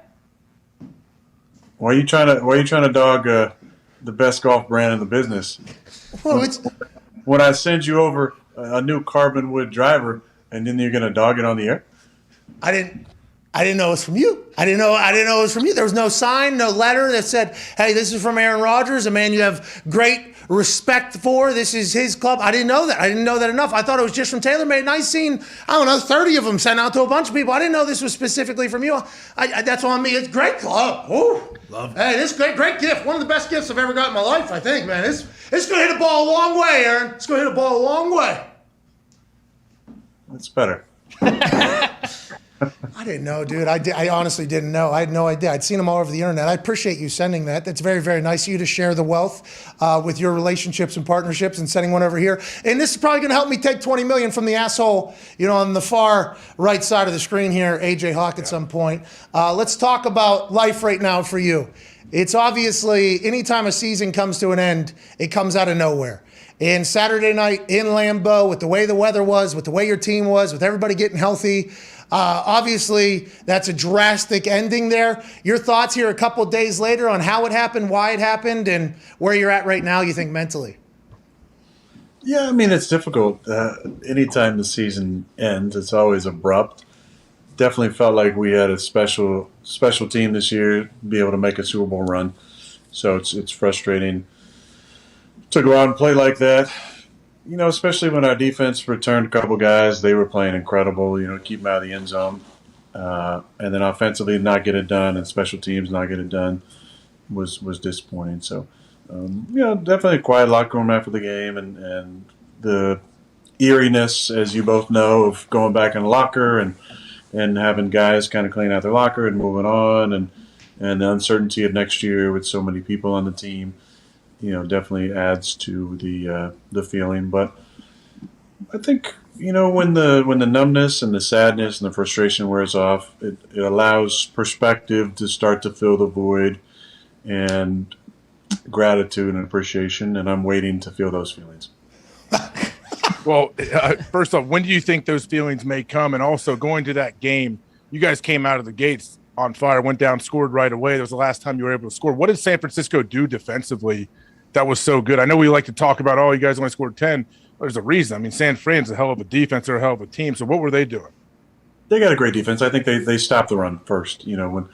Why are you trying to dog the best golf brand in the business? Well, when I send you over a new carbon wood driver, and then you're gonna dog it on the air? I didn't know it was from you. I didn't know it was from you. There was no sign, no letter that said, "Hey, this is from Aaron Rodgers, a man you have great respect for. This is his club." I didn't know that. I didn't know that enough. I thought it was just from TaylorMade, and I seen 30 of them sent out to a bunch of people. I didn't know this was specifically from you. That's on me. It's a great club. Ooh. Love it. Hey, this is great gift. One of the best gifts I've ever got in my life, I think, man. It's gonna hit a ball a long way, Aaron. It's gonna hit a ball a long way. It's better. I didn't know, dude. I honestly didn't know. I had no idea. I'd seen them all over the internet. I appreciate you sending that. That's very, very nice of you to share the wealth with your relationships and partnerships and sending one over here. And this is probably going to help me take $20 million from the asshole, on the far right side of the screen here, AJ Hawk at some point. Let's talk about life right now for you. It's obviously, anytime a season comes to an end, it comes out of nowhere. And Saturday night in Lambeau, with the way the weather was, with the way your team was, with everybody getting healthy, obviously, that's a drastic ending there. Your thoughts here a couple of days later on how it happened, why it happened, and where you're at right now, you think, mentally? Yeah, I mean, it's difficult. Anytime the season ends, it's always abrupt. Definitely felt like we had a special team this year, be able to make a Super Bowl run. So it's frustrating to go out and play like that. Especially when our defense returned a couple guys, they were playing incredible, keep them out of the end zone. And then offensively not get it done and special teams not get it done was disappointing. So, definitely a quiet locker room after the game and the eeriness, as you both know, of going back in the locker and having guys kind of clean out their locker and moving on and the uncertainty of next year with so many people on the team. Definitely adds to the feeling. But I think, when the numbness and the sadness and the frustration wears off, it allows perspective to start to fill the void and gratitude and appreciation. And I'm waiting to feel those feelings. Well, first off, when do you think those feelings may come? And also, going to that game, you guys came out of the gates on fire, went down, scored right away. That was the last time you were able to score. What did San Francisco do defensively that was so good? I know we like to talk about, you guys only scored 10. There's a reason. I mean, San Fran's a hell of a defense. They're a hell of a team. So what were they doing? They got a great defense. I think they stopped the run first, and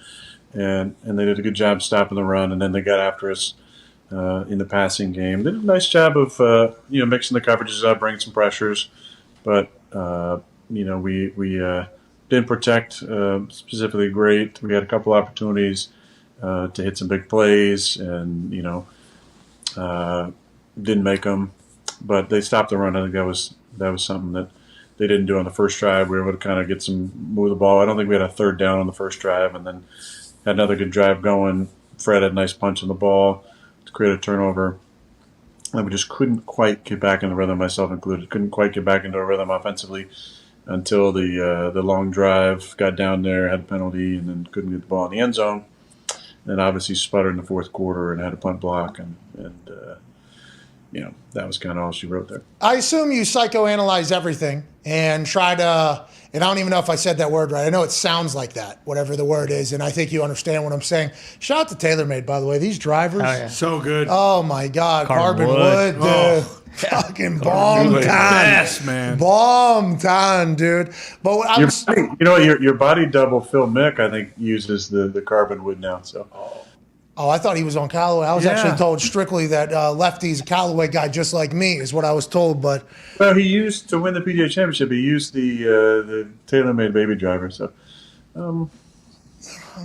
they did a good job stopping the run, and then they got after us in the passing game. They did a nice job of, mixing the coverages up, bringing some pressures. But, we didn't protect specifically great. We had a couple opportunities to hit some big plays and, didn't make them. But they stopped the run. I think that was something that they didn't do on the first drive. We were able to kind of move the ball. I don't think we had a third down on the first drive, and then had another good drive going. Fred had a nice punch on the ball to create a turnover. And we just couldn't quite get back in the rhythm, myself included. Couldn't quite get back into a rhythm offensively until the long drive, got down there, had a penalty, and then couldn't get the ball in the end zone. And obviously sputtered in the fourth quarter and had a punt block, and that was kind of all she wrote there. I assume you psychoanalyze everything and try to, and I don't even know if I said that word right. I know it sounds like that, whatever the word is, and I think you understand what I'm saying. Shout out to TaylorMade, by the way. These drivers. So good. Oh, my God. Carbon wood, dude. Oh. Fucking bomb time. Yes, man. Bomb time, dude. But what your body double, Phil Mick, I think, uses the carbon wood now. So. Oh, I thought he was on Callaway. I was actually told strictly that Lefty's a Callaway guy just like me is what I was told. But well, he used to win the PGA Championship. He used the TaylorMade baby driver. So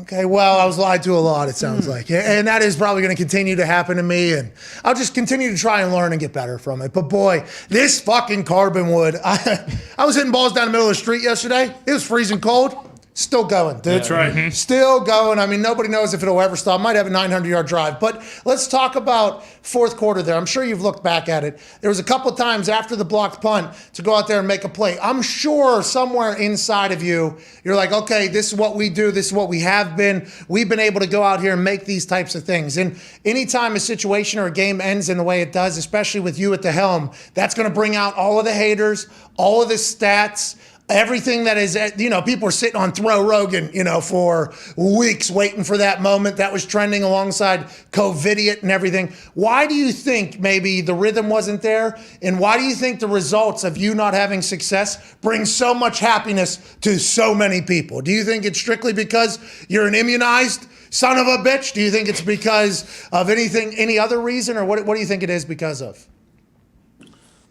Okay, well, I was lied to a lot, it sounds like. And that is probably going to continue to happen to me. And I'll just continue to try and learn and get better from it. But boy, this fucking carbon wood. I was hitting balls down the middle of the street yesterday. It was freezing cold. Still going, dude. That's right. Mm-hmm. Still going. I mean, nobody knows if it'll ever stop. Might have a 900-yard drive. But let's talk about fourth quarter there. I'm sure you've looked back at it. There was a couple of times after the blocked punt to go out there and make a play. I'm sure somewhere inside of you, you're like, okay, this is what we do. This is what we have been. We've been able to go out here and make these types of things. And anytime a situation or a game ends in the way it does, especially with you at the helm, that's going to bring out all of the haters, all of the stats, everything that is, people are sitting on Throw Rogan, for weeks waiting for that moment. That was trending alongside COVIDiot and everything. Why do you think maybe the rhythm wasn't there? And why do you think the results of you not having success bring so much happiness to so many people? Do you think it's strictly because you're an immunized son of a bitch? Do you think it's because of any other reason? Or what do you think it is because of?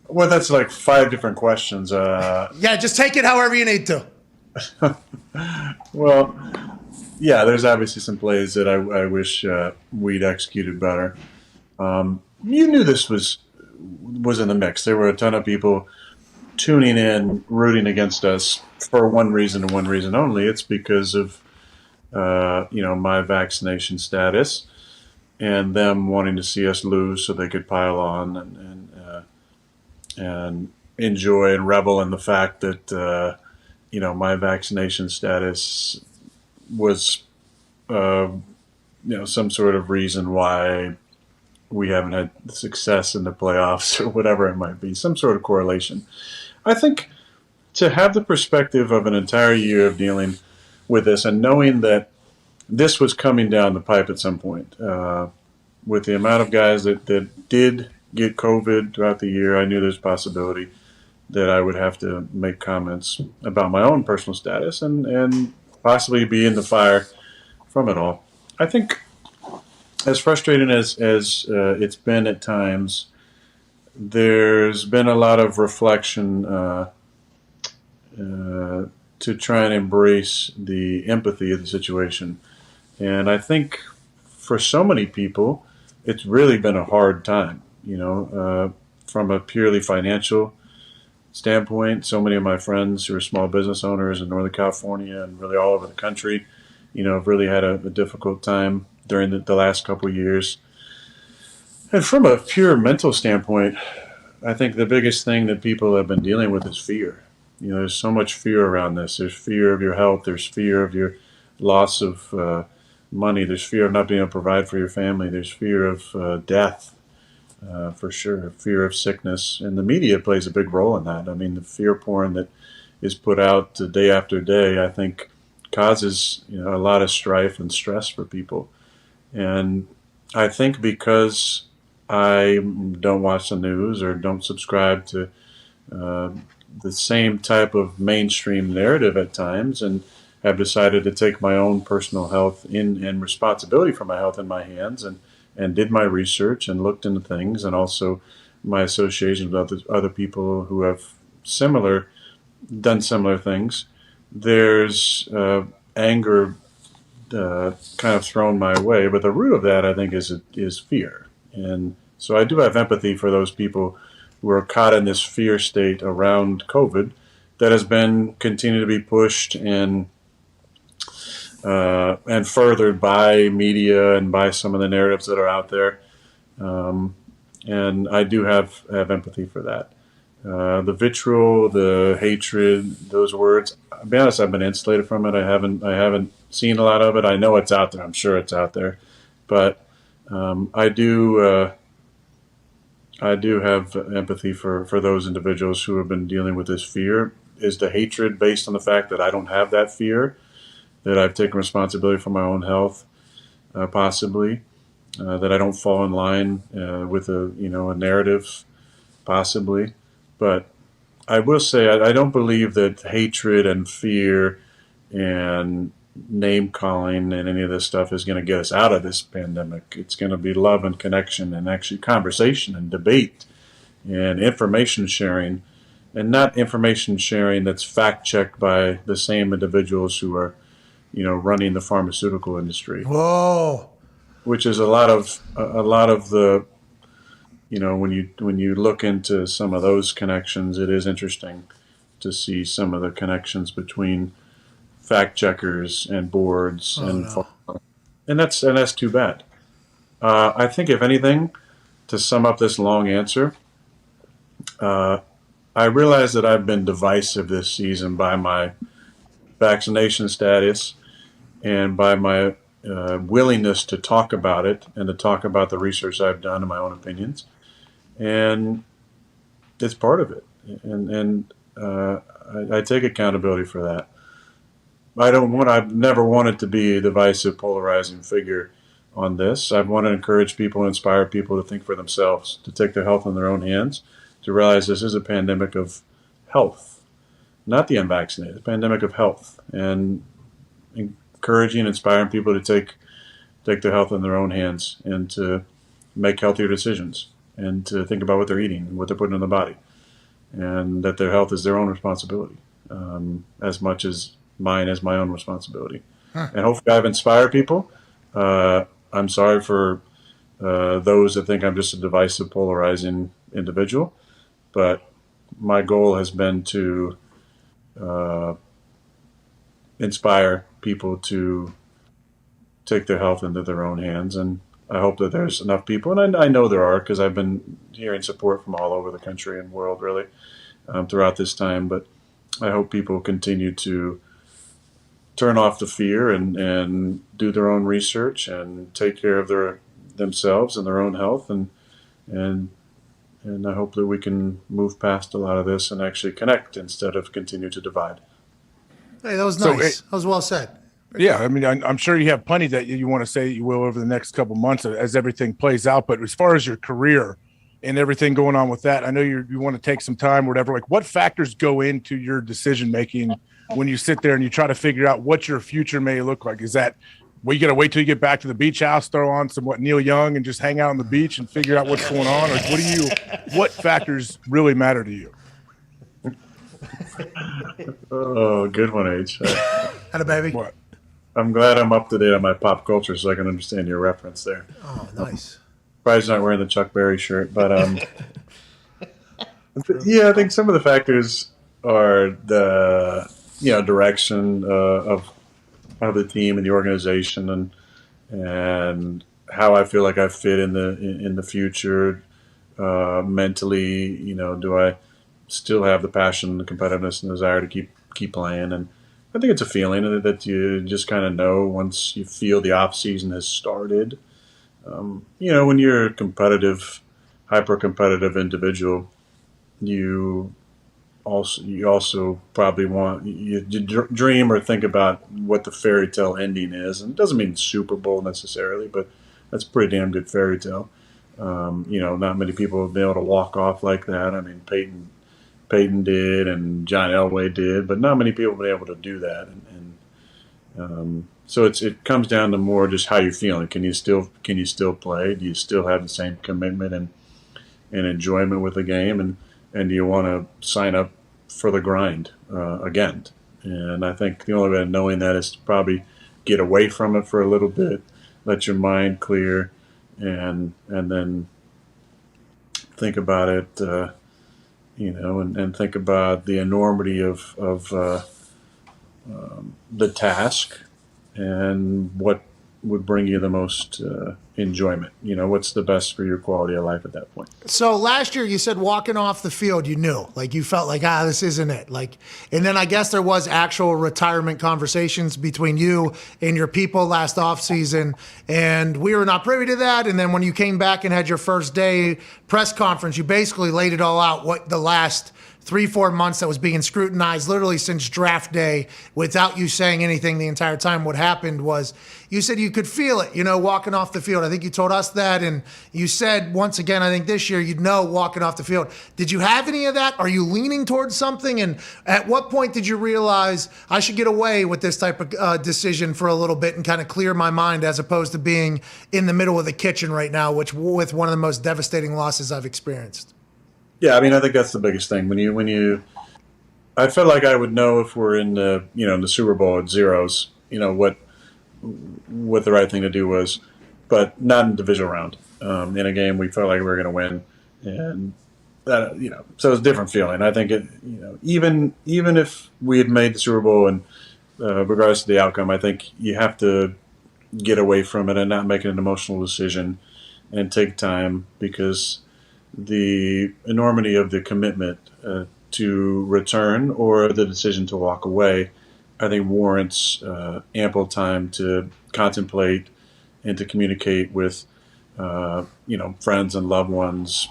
Well, that's like 5 different questions. Yeah, just take it however you need to. Well, yeah, there's obviously some plays that I wish we'd executed better. You knew this was in the mix. There were a ton of people tuning in, rooting against us for one reason and one reason only. It's because of my vaccination status and them wanting to see us lose so they could pile on and enjoy and revel in the fact that my vaccination status was some sort of reason why we haven't had success in the playoffs or whatever it might be, some sort of correlation. I think to have the perspective of an entire year of dealing with this and knowing that this was coming down the pipe at some point, with the amount of guys that did get COVID throughout the year, I knew there's a possibility that I would have to make comments about my own personal status and possibly be in the fire from it all. I think as frustrating as it's been at times, there's been a lot of reflection to try and embrace the empathy of the situation. And I think for so many people, it's really been a hard time. From a purely financial standpoint, so many of my friends who are small business owners in Northern California and really all over the country, have really had a difficult time during the last couple of years. And from a pure mental standpoint, I think the biggest thing that people have been dealing with is fear. There's so much fear around this. There's fear of your health. There's fear of your loss of money. There's fear of not being able to provide for your family. There's fear of death. For sure, fear of sickness, and the media plays a big role in that. I mean, the fear porn that is put out day after day, I think, causes a lot of strife and stress for people. And I think because I don't watch the news or don't subscribe to the same type of mainstream narrative at times, and have decided to take my own personal health and responsibility for my health in my hands, and did my research and looked into things, and also my associations with other people who have done similar things. There's anger kind of thrown my way, but the root of that, I think, is fear. And so I do have empathy for those people who are caught in this fear state around COVID that has been continued to be pushed and furthered by media and by some of the narratives that are out there. And I do have empathy for that. The vitriol, the hatred, those words, I'll be honest, I've been insulated from it. I haven't seen a lot of it. I know it's out there. I'm sure it's out there. But I do have empathy for those individuals who have been dealing with this fear. Is the hatred based on the fact that I don't have that fear? That I've taken responsibility for my own health, possibly, that I don't fall in line with a narrative, possibly. But I will say I don't believe that hatred and fear and name calling and any of this stuff is going to get us out of this pandemic. It's going to be love and connection and actually conversation and debate and information sharing, and not information sharing that's fact checked by the same individuals who are running the pharmaceutical industry. Whoa. Which is a lot of the, when you look into some of those connections, it is interesting to see some of the connections between fact checkers and boards and that's too bad. I think if anything, to sum up this long answer, I realize that I've been divisive this season by my vaccination status and by my willingness to talk about it and to talk about the research I've done and my own opinions, and it's part of it. And I take accountability for that. I've never wanted to be a divisive, polarizing figure on this. I want to encourage people, inspire people to think for themselves, to take their health in their own hands, to realize this is a pandemic of health, not the unvaccinated, a pandemic of health, and encouraging, inspiring people to take their health in their own hands and to make healthier decisions and to think about what they're eating and what they're putting in the body, and that their health is their own responsibility, as much as mine as my own responsibility. And hopefully I've inspired people. I'm sorry for those that think I'm just a divisive, polarizing individual, but my goal has been to inspire people to take their health into their own hands. And I hope that there's enough people, and I know there are, because I've been hearing support from all over the country and world really throughout this time. But I hope people continue to turn off the fear and do their own research and take care of themselves and their own health, and I hope that we can move past a lot of this and actually connect instead of continue to divide. Hey, that was nice. That was well said. Yeah, I mean, I'm sure you have plenty that you want to say you will over the next couple months as everything plays out. But as far as your career and everything going on with that, I know you want to take some time, whatever. Like, what factors go into your decision making when you sit there and you try to figure out what your future may look like? Is that, well, you got to wait till you get back to the beach house, throw on some Neil Young, and just hang out on the beach and figure out what's going on? Or what factors really matter to you? Oh, good one, H. Had a baby. What? I'm glad I'm up to date on my pop culture so I can understand your reference there. Oh, nice. Probably not wearing the Chuck Berry shirt, but yeah, I think some of the factors are the direction of the team and the organization, and how I feel like I fit in the future mentally. Do I still have the passion, the competitiveness, and desire to keep playing? And I think it's a feeling that you just kind of know once you feel the off season has started. When you're a competitive, hyper competitive individual, you also probably want you dream or think about what the fairy tale ending is, and it doesn't mean Super Bowl necessarily, but that's a pretty damn good fairy tale. Not many people have been able to walk off like that. I mean, Peyton did, and John Elway did, but not many people have been able to do that. And so it comes down to more just how you're feeling. Can you still play? Do you still have the same commitment and enjoyment with the game? And do you want to sign up for the grind again? And I think the only way of knowing that is to probably get away from it for a little bit, let your mind clear, and then think about it. And think about the enormity of the task and what would bring you the most enjoyment. What's the best for your quality of life at that point? So last year you said walking off the field, you knew, like you felt like, this isn't it. And then I guess there was actual retirement conversations between you and your people last offseason, and we were not privy to that. And then when you came back and had your first day press conference, you basically laid it all out, what the last 3-4 months that was being scrutinized literally since draft day, without you saying anything the entire time. What happened was you said you could feel it, walking off the field. I think you told us that, and you said once again, I think this year, walking off the field. Did you have any of that? Are you leaning towards something? And at what point did you realize I should get away with this type of decision for a little bit and kind of clear my mind, as opposed to being in the middle of the kitchen right now, with one of the most devastating losses I've experienced? Yeah, I mean, I think that's the biggest thing. When you, I felt like I would know if we're in the, in the Super Bowl at zeros, what the right thing to do was, but not in the divisional round. In a game we felt like we were going to win, and that so it's a different feeling. I think even if we had made the Super Bowl and regardless of the outcome, I think you have to get away from it and not make an emotional decision and take time, because the enormity of the commitment to return or the decision to walk away, I think warrants ample time to contemplate and to communicate with, friends and loved ones,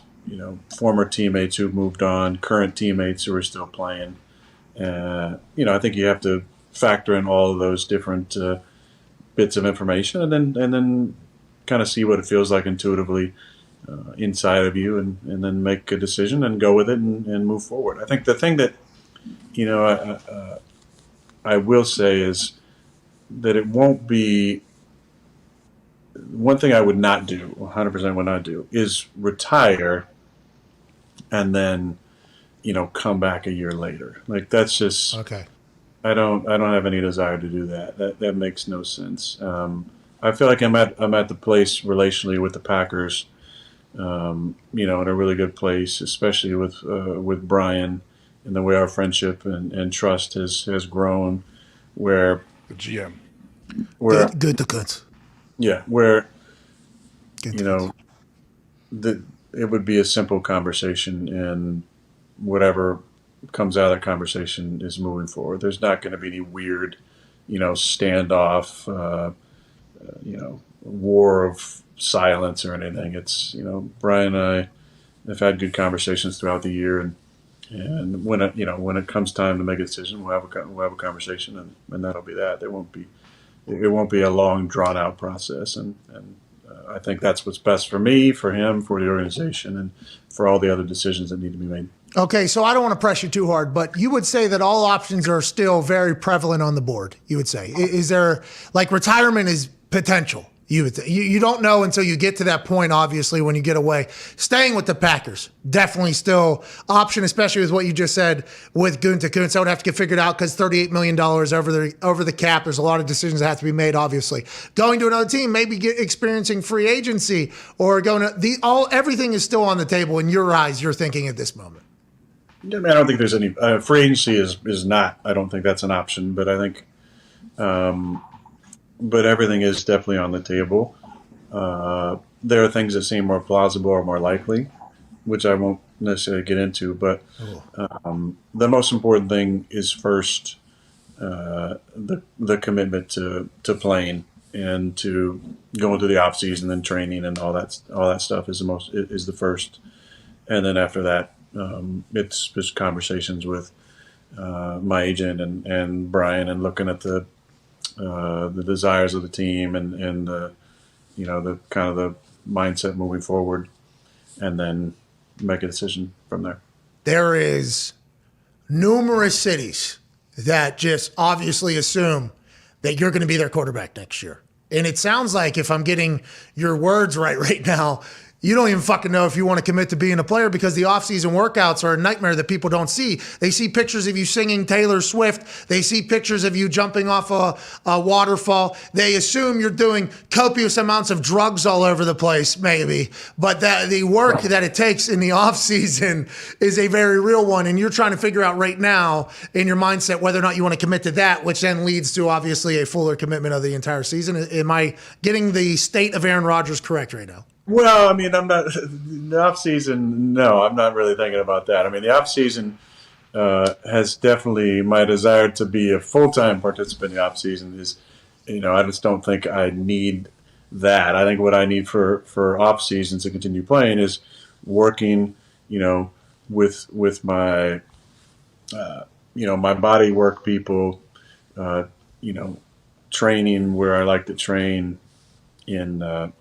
former teammates who've moved on, current teammates who are still playing. I think you have to factor in all of those different bits of information, and then kind of see what it feels like intuitively inside of you, and then make a decision and go with it and move forward. I think the thing that I will say is that it won't be one thing I would not do, 100% would not do, is retire and then come back a year later. Like, that's just okay. I don't have any desire to do that. That makes no sense. I feel like I'm at the place relationally with the Packers, in a really good place, especially with Brian, and the way our friendship and trust has grown, where the GM, where good. Yeah, where it would be a simple conversation, and whatever comes out of that conversation is moving forward. There's not going to be any weird, standoff, war of silence or anything. It's, Brian and I have had good conversations throughout the year, and when it comes time to make a decision, we'll have a conversation, and that'll be that. It won't be a long drawn out process, and I think that's what's best for me, for him, for the organization, and for all the other decisions that need to be made. Okay, so I don't want to press you too hard, but you would say that all options are still very prevalent on the board, you would say. Is there, like, retirement is potential? You don't know until you get to that point, obviously, when you get away. Staying with the Packers, definitely still option, especially with what you just said with Gutekunst. That would have to get figured out because $38 million over the cap. There's a lot of decisions that have to be made, obviously. Going to another team, maybe experiencing free agency, or going to everything is still on the table in your eyes, you're thinking at this moment. I don't think there's any free agency is not. I don't think that's an option, but I think. But everything is definitely on the table. There are things that seem more plausible or more likely, which I won't necessarily get into. But the most important thing is first the commitment to playing and to going through the off season and training and all that stuff is the first, and then after that, it's just conversations with my agent and Brian, and looking at the desires of the team and the kind of the mindset moving forward, and then make a decision from there. There is numerous cities that just obviously assume that you're going to be their quarterback next year. And it sounds like, if I'm getting your words right now, you don't even fucking know if you want to commit to being a player, because the offseason workouts are a nightmare that people don't see. They see pictures of you singing Taylor Swift. They see pictures of you jumping off a waterfall. They assume you're doing copious amounts of drugs all over the place, maybe. But the work that it takes in the offseason is a very real one. And you're trying to figure out right now in your mindset whether or not you want to commit to that, which then leads to obviously a fuller commitment of the entire season. Am I getting the state of Aaron Rodgers correct right now? Well, I mean, I'm not the off season. No, I'm not really thinking about that. I mean, the off season has definitely my desire to be a full-time participant in the off season is, I just don't think I need that. I think what I need for off seasons to continue playing is working, with my, my body work people, training where I like to train in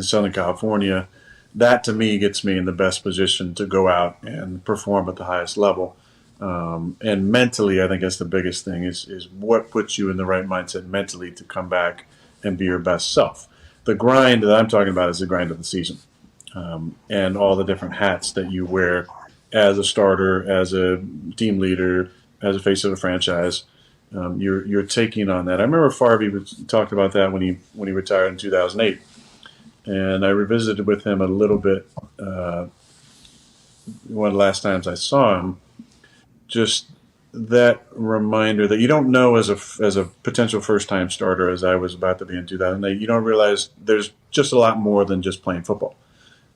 Southern California. That to me gets me in the best position to go out and perform at the highest level. And mentally, I think that's the biggest thing is what puts you in the right mindset mentally to come back and be your best self. The grind that I'm talking about is the grind of the season, and all the different hats that you wear as a starter, as a team leader, as a face of a franchise. you're taking on that. I remember Farby talked about that when he retired in 2008, and I revisited with him a little bit one of the last times I saw him. Just that reminder that you don't know as a potential first time starter, as I was about to be in 2008. You don't realize there's just a lot more than just playing football.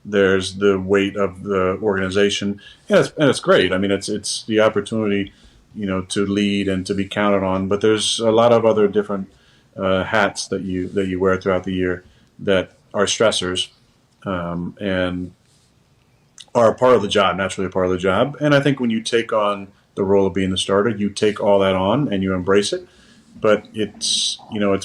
There's the weight of the organization, and it's great. I mean, it's the opportunity, to lead and to be counted on. But there's a lot of other different hats that you wear throughout the year that are stressors, and are a part of the job, naturally a part of the job. And I think when you take on the role of being the starter, you take all that on and you embrace it. But it's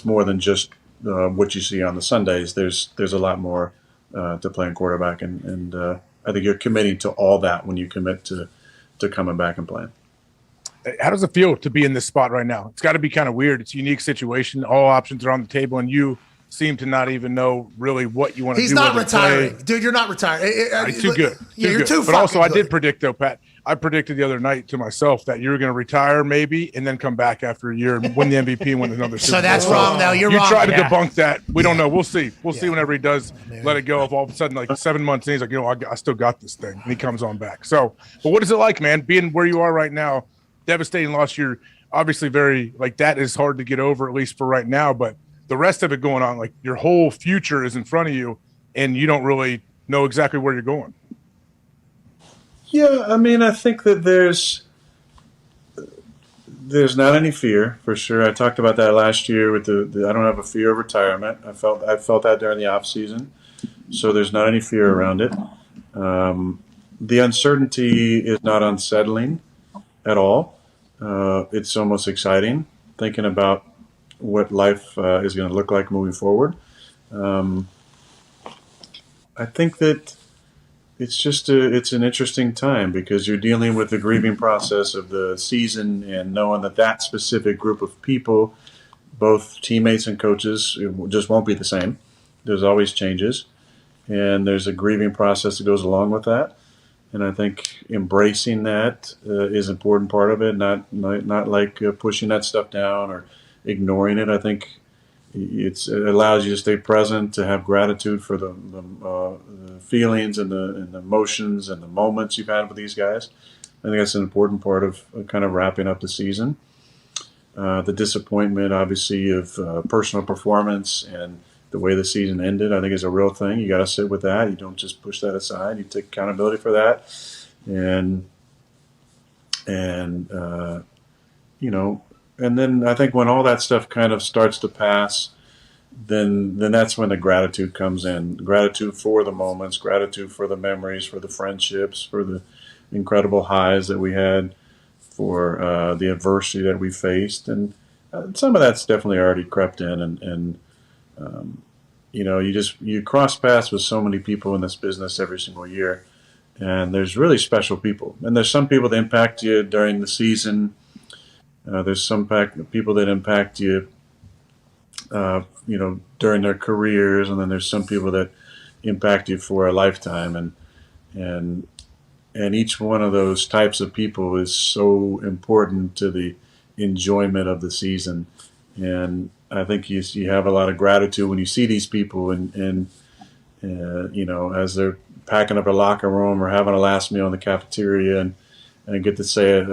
more than just what you see on the Sundays. There's a lot more to playing quarterback, and I think you're committing to all that when you commit to coming back and playing. How does it feel to be in this spot right now? It's got to be kind of weird. It's a unique situation. All options are on the table, and you seem to not even know really what you want to do. He's not retiring. Dude, you're not retiring. Too good. You're too But also, fucking I did predict, though, Pat, I predicted the other night to myself that you were going to retire maybe and then come back after a year and win the MVP and win another Super Bowl. So that's wrong now. You're you wrong. You try to debunk that. We don't know. We'll see. We'll see whenever he does let it go. If all of a sudden, like 7 months in, he's like, I still got this thing. And he comes on back. So, but what is it like, man, being where you are right now? Devastating loss. You're obviously very, like, that is hard to get over, at least for right now. But the rest of it going on, like, your whole future is in front of you and you don't really know exactly where you're going. Yeah, I mean, I think that there's not any fear, for sure. I talked about that last year with the I don't have a fear of retirement. I felt that during the off season, so there's not any fear around it. The uncertainty is not unsettling at all. It's almost exciting thinking about what life is going to look like moving forward. I think that it's an interesting time because you're dealing with the grieving process of the season and knowing that specific group of people, both teammates and coaches, it just won't be the same. There's always changes, and there's a grieving process that goes along with that. And I think embracing that is an important part of it, not like pushing that stuff down or ignoring it. I think it allows you to stay present, to have gratitude for the feelings and the emotions and the moments you've had with these guys. I think that's an important part of kind of wrapping up the season. The disappointment, obviously, of personal performance and the way the season ended, I think is a real thing. You got to sit with that. You don't just push that aside. You take accountability for that, and then I think when all that stuff kind of starts to pass, then that's when the gratitude comes in. Gratitude for the moments, gratitude for the memories, for the friendships, for the incredible highs that we had, for the adversity that we faced, and some of that's definitely already crept in, and you cross paths with so many people in this business every single year, and there's really special people, and there's some people that impact you during the season. There's some people that impact you, during their careers, and then there's some people that impact you for a lifetime, and each one of those types of people is so important to the enjoyment of the season. And I think you have a lot of gratitude when you see these people, and as they're packing up a locker room or having a last meal in the cafeteria, and get to say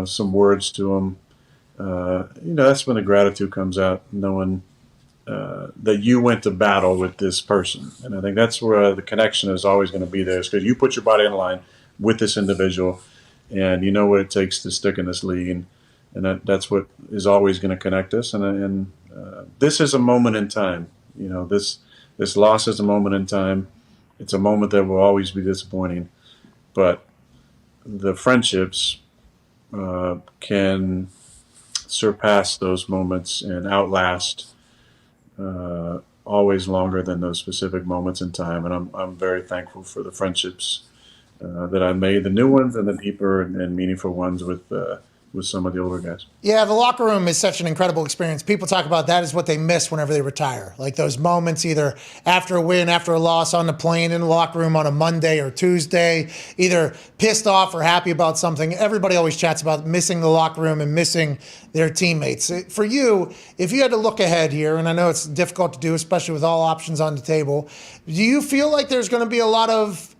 some words to them. That's when the gratitude comes out, knowing that you went to battle with this person. And I think that's where the connection is always going to be there, is because you put your body on the line with this individual, and you know what it takes to stick in this league, and that's what is always going to connect us. And this is a moment in time. This loss is a moment in time. It's a moment that will always be disappointing, but the friendships can surpass those moments and outlast always longer than those specific moments in time. And I'm very thankful for the friendships that I made, the new ones and the deeper and meaningful ones with with some of the older guys. Yeah, the locker room is such an incredible experience. People talk about that is what they miss whenever they retire. Like those moments either after a win, after a loss, on the plane, in the locker room on a Monday or Tuesday, either pissed off or happy about something. Everybody always chats about missing the locker room and missing their teammates. For you, if you had to look ahead here, and I know it's difficult to do, especially with all options on the table, do you feel like there's going to be a lot of,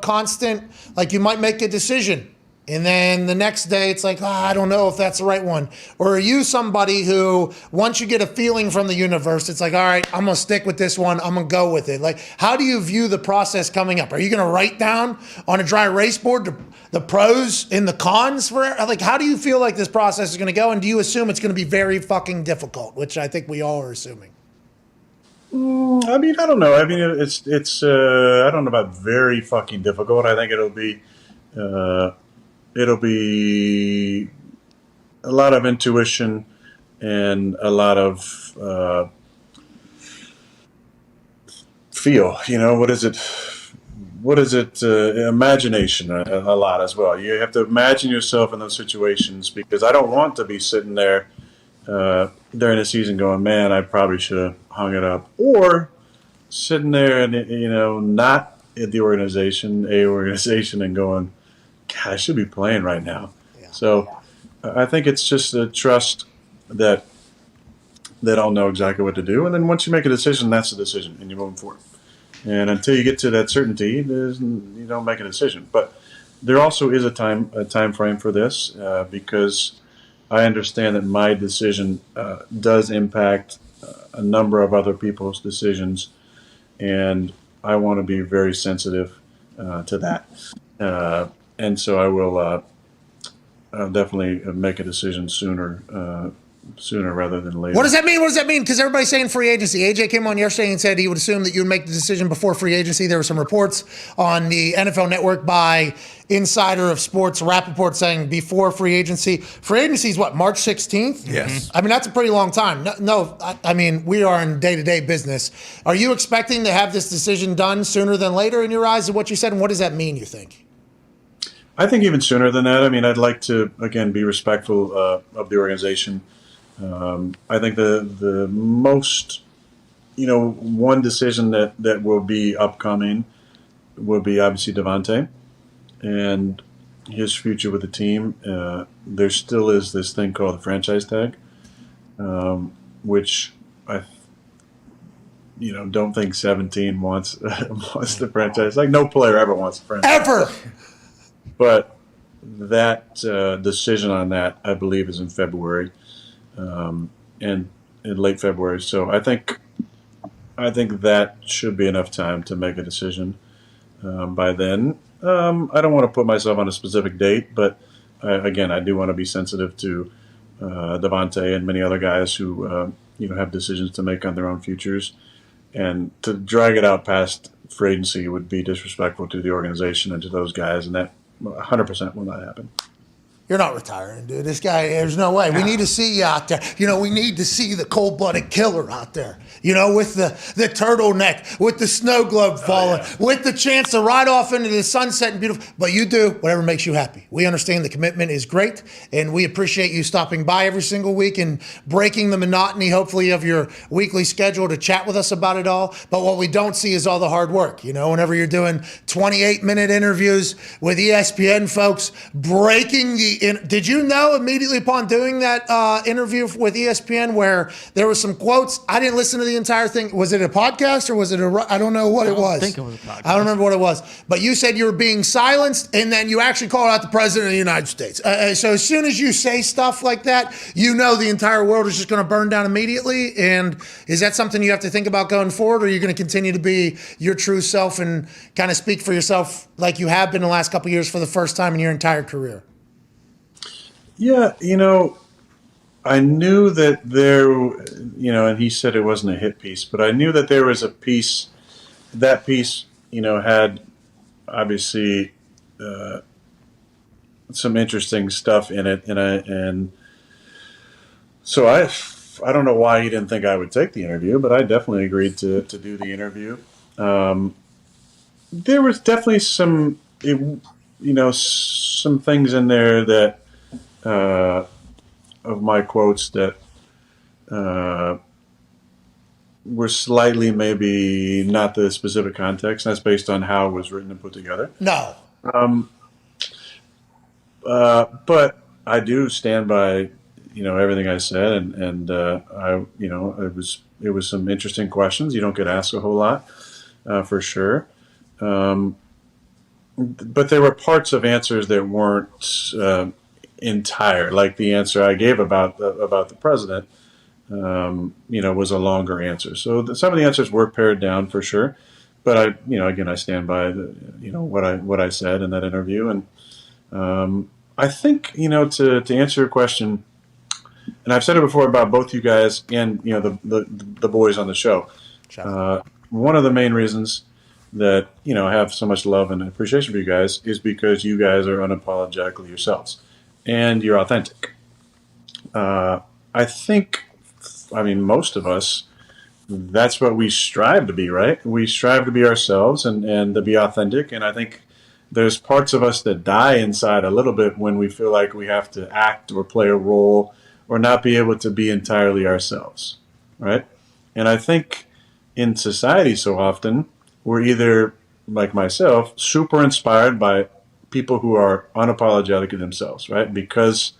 constant, like you might make a decision and then the next day it's like, I don't know if that's the right one? Or are you somebody who, once you get a feeling from the universe, it's like, all right, I'm going to stick with this one. I'm going to go with it. Like, how do you view the process coming up? Are you going to write down on a dry erase board the pros and the cons for it? Like, how do you feel like this process is going to go? And do you assume it's going to be very fucking difficult, which I think we all are assuming? I mean, I don't know. I mean, it's I don't know about very fucking difficult. I think it'll be a lot of intuition and a lot of feel. What is it? Imagination a lot as well. You have to imagine yourself in those situations, because I don't want to be sitting there during the season going, man, I probably should have hung it up, or sitting there and not at the organization and going, God, I should be playing right now. Yeah. So I think it's just a trust that I'll know exactly what to do, and then once you make a decision, that's the decision, and you're moving forward. And until you get to that certainty, you don't make a decision. But there also is a time frame for this, because I understand that my decision does impact a number of other people's decisions, and I want to be very sensitive to that. And so I will I'll definitely make a decision sooner rather than later. What does that mean? What does that mean? Because everybody's saying free agency. AJ came on yesterday and said he would assume that you would make the decision before free agency. There were some reports on the NFL Network by Insider of Sports, Rappaport, saying before free agency. Free agency is what, March 16th? Yes. I mean, that's a pretty long time. I mean, we are in day-to-day business. Are you expecting to have this decision done sooner than later in your eyes of what you said? And what does that mean, you think? I think even sooner than that. I mean, I'd like to, again, be respectful of the organization. I think the most, one decision that will be upcoming will be obviously Davante and his future with the team. There still is this thing called the franchise tag, which I, don't think 17 wants the franchise. Like, no player ever wants the franchise. Ever! But that decision on that, I believe, is in February. And in late February. So I think that should be enough time to make a decision by then. I don't want to put myself on a specific date, but I do want to be sensitive to Davante and many other guys who have decisions to make on their own futures, and to drag it out past free agency would be disrespectful to the organization and to those guys, and that 100% will not happen. You're not retiring, dude. This guy, there's no way. We need to see you out there. We need to see the cold-blooded killer out there. With the turtleneck, with the snow globe falling, with the chance to ride off into the sunset and beautiful. But you do whatever makes you happy. We understand the commitment is great, and we appreciate you stopping by every single week and breaking the monotony, hopefully, of your weekly schedule to chat with us about it all. But what we don't see is all the hard work. Whenever you're doing 28-minute interviews with ESPN folks, breaking the... Did you know immediately upon doing that interview with ESPN where there was some quotes? I didn't listen to the entire thing. Was it a podcast or was it I don't know what it was. I think it was a podcast. I don't remember what it was. But you said you were being silenced, and then you actually called out the president of the United States. So as soon as you say stuff like that, the entire world is just going to burn down immediately. And is that something you have to think about going forward, or are you going to continue to be your true self and kind of speak for yourself like you have been the last couple of years for the first time in your entire career? Yeah, I knew that there, and he said it wasn't a hit piece, but I knew that there was a piece, that piece, had obviously some interesting stuff in it, and so I don't know why he didn't think I would take the interview, but I definitely agreed to do the interview. There was definitely some, some things in there that of my quotes that were slightly maybe not the specific context. That's based on how it was written and put together. No. But I do stand by, everything I said, and it was some interesting questions. You don't get asked a whole lot, for sure. But there were parts of answers that weren't entire, like the answer I gave about the president. Was a longer answer. So some of the answers were pared down for sure. But I stand by what I said in that interview, and I think to answer your question, and I've said it before about both you guys and the boys on the show. One of the main reasons that I have so much love and appreciation for you guys is because you guys are unapologetically yourselves and you're authentic. I think, most of us, that's what we strive to be, right? We strive to be ourselves and to be authentic. And I think there's parts of us that die inside a little bit when we feel like we have to act or play a role or not be able to be entirely ourselves, right? And I think in society so often, we're either, like myself, super inspired by people who are unapologetic themselves, right? Because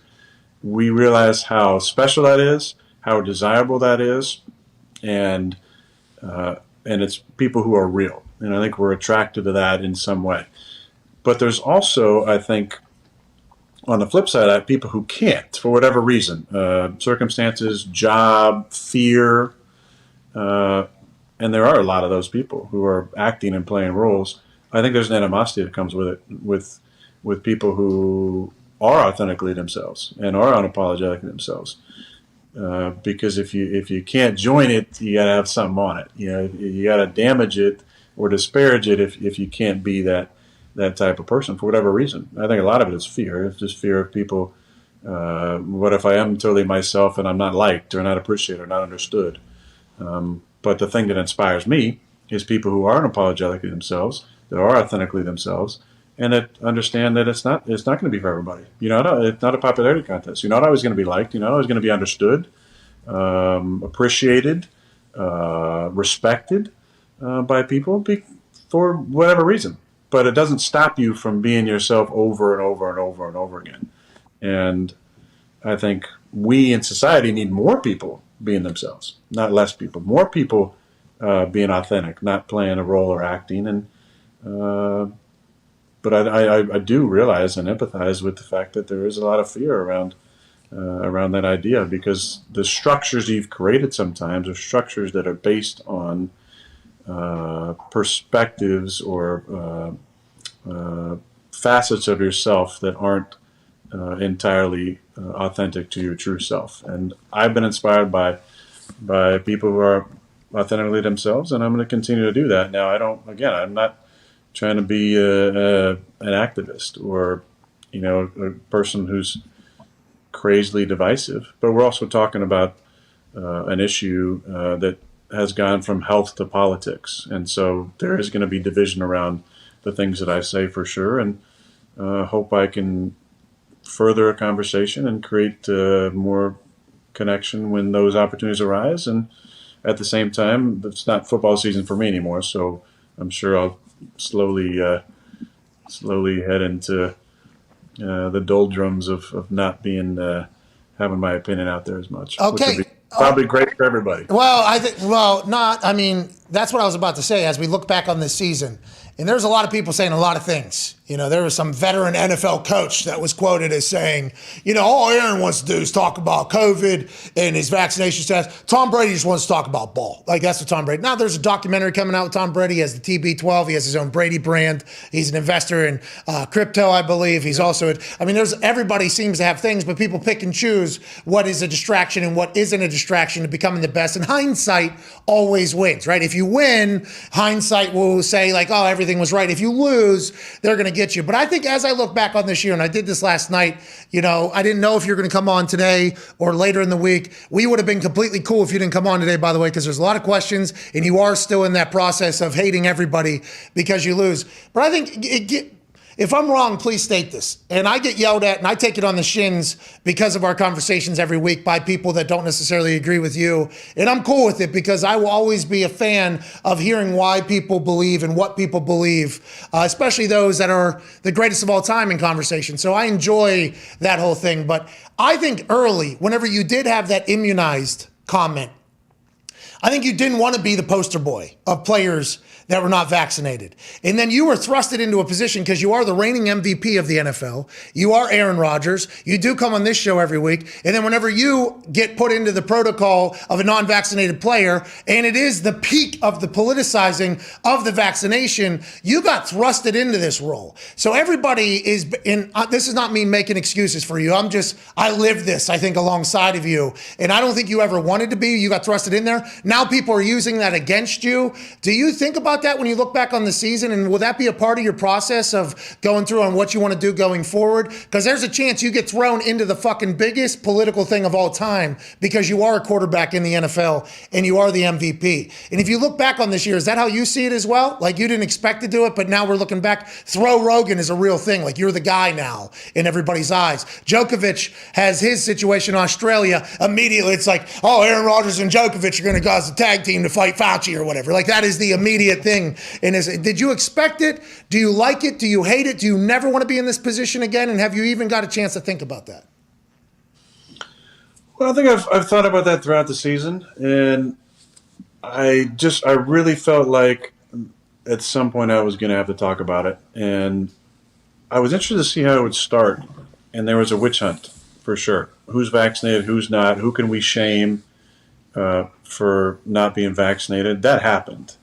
we realize how special that is, how desirable that is, and it's people who are real. And I think we're attracted to that in some way. But there's also, I think, on the flip side, I have people who can't, for whatever reason, circumstances, job, fear, and there are a lot of those people who are acting and playing roles. I think there's an animosity that comes with it, with people who are authentically themselves and are unapologetic themselves. Because if you can't join it, you gotta have something on it. You gotta damage it or disparage it if you can't be that type of person for whatever reason. I think a lot of it is fear. It's just fear of people. What if I am totally myself and I'm not liked or not appreciated or not understood? But the thing that inspires me is people who are unapologetic themselves, that are authentically themselves, and that understand that it's not going to be for everybody. It's not a popularity contest. You're not always going to be liked. You're not always going to be understood, appreciated, respected by people for whatever reason. But it doesn't stop you from being yourself over and over and over and over again. And I think we in society need more people being themselves, not less people. More people being authentic, not playing a role or acting. And but I do realize and empathize with the fact that there is a lot of fear around that idea, because the structures you've created sometimes are structures that are based on perspectives or facets of yourself that aren't entirely authentic to your true self. And I've been inspired by people who are authentically themselves, and I'm going to continue to do that. Now, I'm not trying to be an activist or a person who's crazily divisive, but we're also talking about an issue that has gone from health to politics, and so there is going to be division around the things that I say for sure, and hope I can further a conversation and create more connection when those opportunities arise. And at the same time, it's not football season for me anymore, so I'm sure I'll slowly head into the doldrums of not being having my opinion out there as much. Okay. Which would be probably great for everybody. Well, that's what I was about to say as we look back on this season. And there's a lot of people saying a lot of things. There was some veteran NFL coach that was quoted as saying, all Aaron wants to do is talk about COVID and his vaccination status. Tom Brady just wants to talk about ball. Like, that's what Tom Brady. Now, there's a documentary coming out with Tom Brady. He has the TB12. He has his own Brady brand. He's an investor in crypto, I believe. He's also, everybody seems to have things, but people pick and choose what is a distraction and what isn't a distraction to becoming the best. And hindsight always wins, right? If you win, hindsight will say, like, oh, everything was right. If you lose, they're going to get you. But I think as I look back on this year, and I did this last night, I didn't know if you're going to come on today or later in the week. We would have been completely cool if you didn't come on today, by the way, because there's a lot of questions and you are still in that process of hating everybody because you lose. But I think If I'm wrong, please state this. And I get yelled at, and I take it on the shins because of our conversations every week by people that don't necessarily agree with you. And I'm cool with it because I will always be a fan of hearing why people believe and what people believe, especially those that are the greatest of all time in conversation. So I enjoy that whole thing. But I think early, whenever you did have that immunized comment, I think you didn't want to be the poster boy of players that were not vaccinated. And then you were thrusted into a position because you are the reigning MVP of the NFL. You are Aaron Rodgers. You do come on this show every week. And then whenever you get put into the protocol of a non-vaccinated player, and it is the peak of the politicizing of the vaccination, you got thrusted into this role. So everybody is in, this is not me making excuses for you. I live this, I think, alongside of you. And I don't think you ever wanted to be. You got thrusted in there. Now people are using that against you. Do you think about that when you look back on the season, and will that be a part of your process of going through on what you want to do going forward? Because there's a chance you get thrown into the fucking biggest political thing of all time because you are a quarterback in the NFL and you are the MVP. And if you look back on this year, is that how you see it as well? Like you didn't expect to do it, but now we're looking back. Throw Rogan is a real thing. Like you're the guy now in everybody's eyes. Djokovic has his situation in Australia. Immediately it's like, oh, Aaron Rodgers and Djokovic are going to cause a tag team to fight Fauci or whatever. Like that is the immediate thing. And did you expect it? Do you like it? Do you hate it? Do you never want to be in this position again? And have you even got a chance to think about that? Well, I think I've thought about that throughout the season, and I really felt like at some point I was going to have to talk about it, and I was interested to see how it would start. And there was a witch hunt for sure. Who's vaccinated? Who's not? Who can we shame for not being vaccinated? That happened.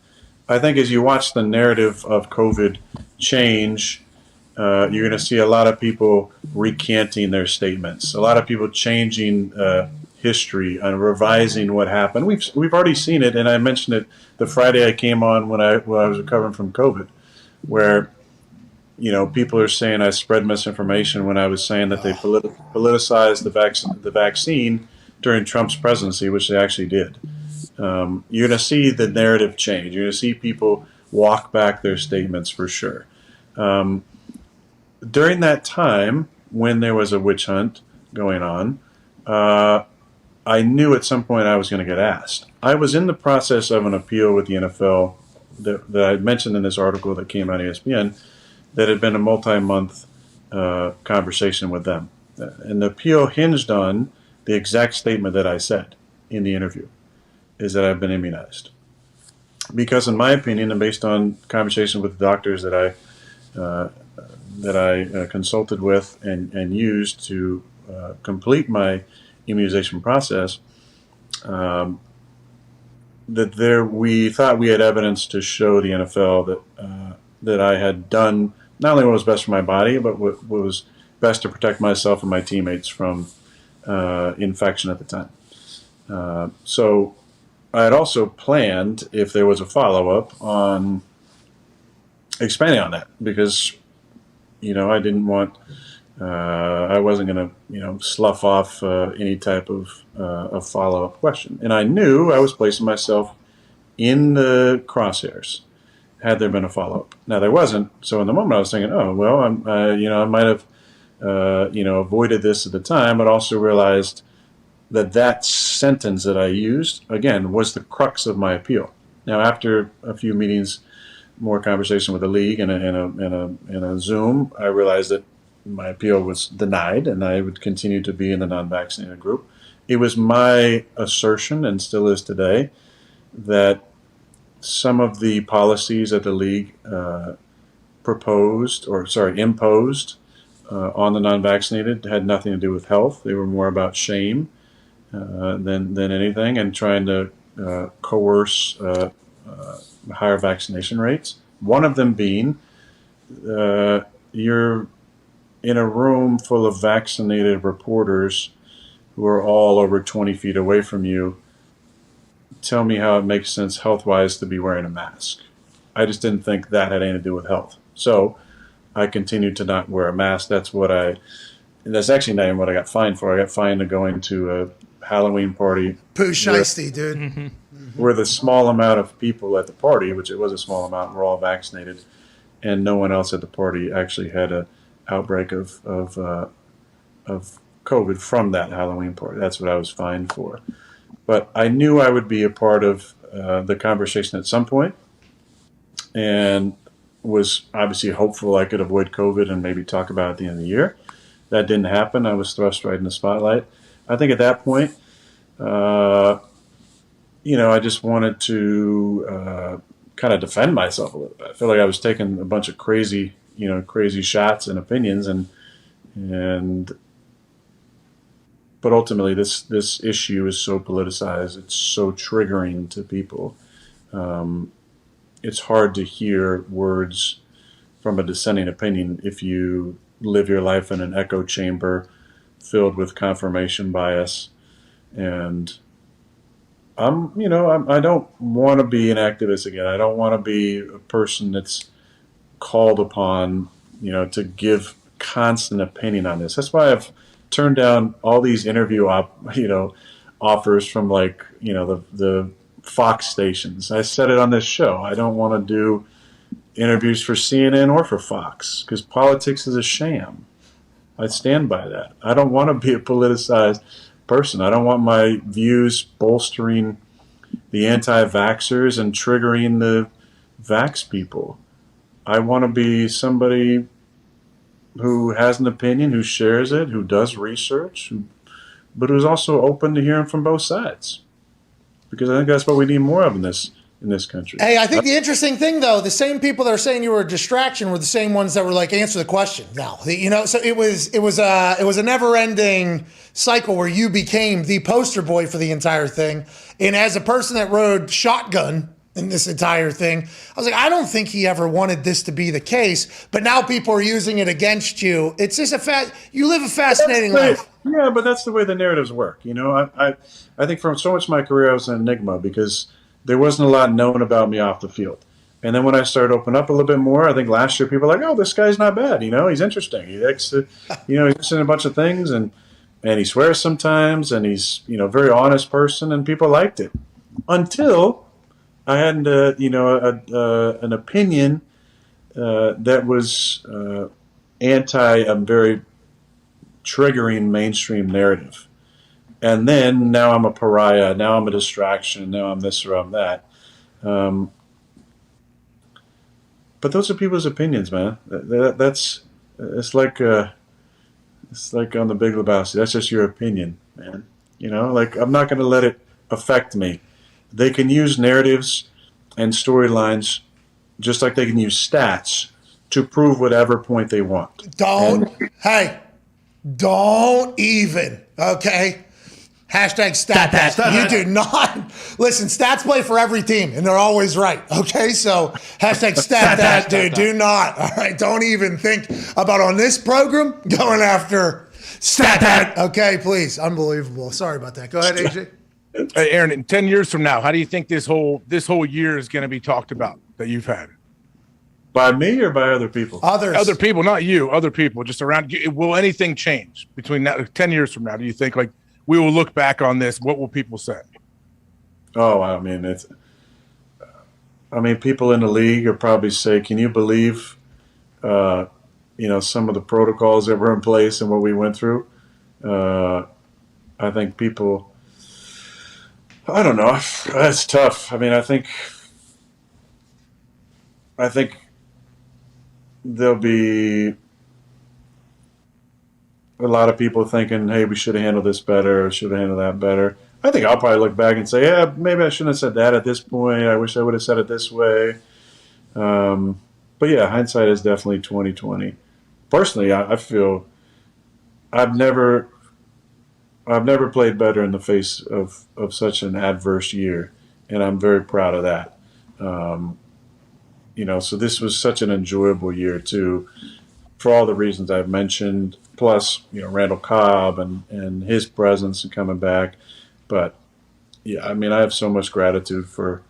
I think as you watch the narrative of COVID change, you're going to see a lot of people recanting their statements, a lot of people changing history and revising what happened. We've already seen it, and I mentioned it the Friday I came on when I was recovering from COVID, where people are saying I spread misinformation when I was saying that they politicized the vaccine during Trump's presidency, which they actually did. You're going to see the narrative change. You're going to see people walk back their statements for sure. During that time, when there was a witch hunt going on, I knew at some point I was going to get asked. I was in the process of an appeal with the NFL that I mentioned in this article that came out of ESPN that had been a multi-month conversation with them. And the appeal hinged on the exact statement that I said in the interview, is that I've been immunized. Because in my opinion, and based on conversations with the doctors that I consulted with and used to complete my immunization process, we thought we had evidence to show the NFL that I had done not only what was best for my body, but what was best to protect myself and my teammates from infection at the time. So I had also planned, if there was a follow-up, on expanding on that because, I didn't want, I wasn't going to, slough off any type of a follow-up question. And I knew I was placing myself in the crosshairs had there been a follow-up. Now, there wasn't. So in the moment I was thinking, oh, well, I might have, avoided this at the time, but also realized that sentence that I used, again, was the crux of my appeal. Now, after a few meetings, more conversation with the league and a Zoom, I realized that my appeal was denied and I would continue to be in the non-vaccinated group. It was my assertion, and still is today, that some of the policies that the league imposed on the non-vaccinated had nothing to do with health. They were more about shame than anything, and trying to coerce higher vaccination rates. One of them being you're in a room full of vaccinated reporters who are all over 20 feet away from you. Tell me how it makes sense health-wise to be wearing a mask. I just didn't think that had anything to do with health. So I continued to not wear a mask. That's actually not even what I got fined for. I got fined to going to a Halloween party. Pooh shiesty, dude. Where the small amount of people at the party, which it was a small amount, were all vaccinated. and no one else at the party actually had a outbreak of COVID from that Halloween party. That's what I was fined for. But I knew I would be a part of the conversation at some point, and was obviously hopeful I could avoid COVID and maybe talk about it at the end of the year. That didn't happen. I was thrust right in the spotlight. I think at that point, I just wanted to kind of defend myself a little bit. I feel like I was taking a bunch of crazy shots and opinions, but ultimately this issue is so politicized. It's so triggering to people. It's hard to hear words from a dissenting opinion if you live your life in an echo chamber filled with confirmation bias. And I don't want to be an activist again. I don't want to be a person that's called upon, to give constant opinion on this. That's why I've turned down all these interview offers from the Fox stations. I said it on this show. I don't want to do interviews for CNN or for Fox because politics is a sham. I stand by that. I don't want to be a politicized person. I don't want my views bolstering the anti-vaxxers and triggering the vax people. I want to be somebody who has an opinion, who shares it, who does research, but who's also open to hearing from both sides. Because I think that's what we need more of in this country. Hey, I think the interesting thing, though, the same people that are saying you were a distraction were the same ones that were like, answer the question now. So it was a never-ending cycle where you became the poster boy for the entire thing. And as a person that rode shotgun in this entire thing, I was like, I don't think he ever wanted this to be the case. But now people are using it against you. It's just you live a fascinating life. Yeah, but that's the way the narratives work. I think from so much of my career I was an enigma because there wasn't a lot known about me off the field. And then when I started opening up a little bit more, I think last year people were like, oh, this guy's not bad. He's interesting. He's interested in a bunch of things and he swears sometimes and he's, very honest person and people liked it. Until I had, an opinion that was anti a very triggering mainstream narrative. And then now I'm a pariah. Now I'm a distraction. Now I'm this or I'm that. But those are people's opinions, man. It's like on the Big Lebowski. That's just your opinion, man. I'm not going to let it affect me. They can use narratives and storylines just like they can use stats to prove whatever point they want. Don't even, okay? Hashtag stat. You do not. Listen, stats play for every team, and they're always right, okay? So hashtag stat, dude. Do not. All right, don't even think about on this program going after stat. Okay, please. Unbelievable. Sorry about that. Go ahead, AJ. Hey, Aaron, in 10 years from now, how do you think this whole year is going to be talked about that you've had? By me or by other people? Others. Other people, not you. Other people, just around. Will anything change between now, 10 years from now? Do you think we will look back on this? What will people say? Oh, people in the league will probably say, "Can you believe, some of the protocols that were in place and what we went through?" I think people. I don't know. That's tough. I think there'll be a lot of people thinking, hey, we should have handled this better or should have handled that better. I think I'll probably look back and say, yeah, maybe I shouldn't have said that at this point. I wish I would have said it this way. But yeah, hindsight is definitely 20/20. Personally, I feel I've never played better in the face of such an adverse year, and I'm very proud of that. So this was such an enjoyable year too, for all the reasons I've mentioned. Plus, Randall Cobb and his presence and coming back. But yeah, I have so much gratitude for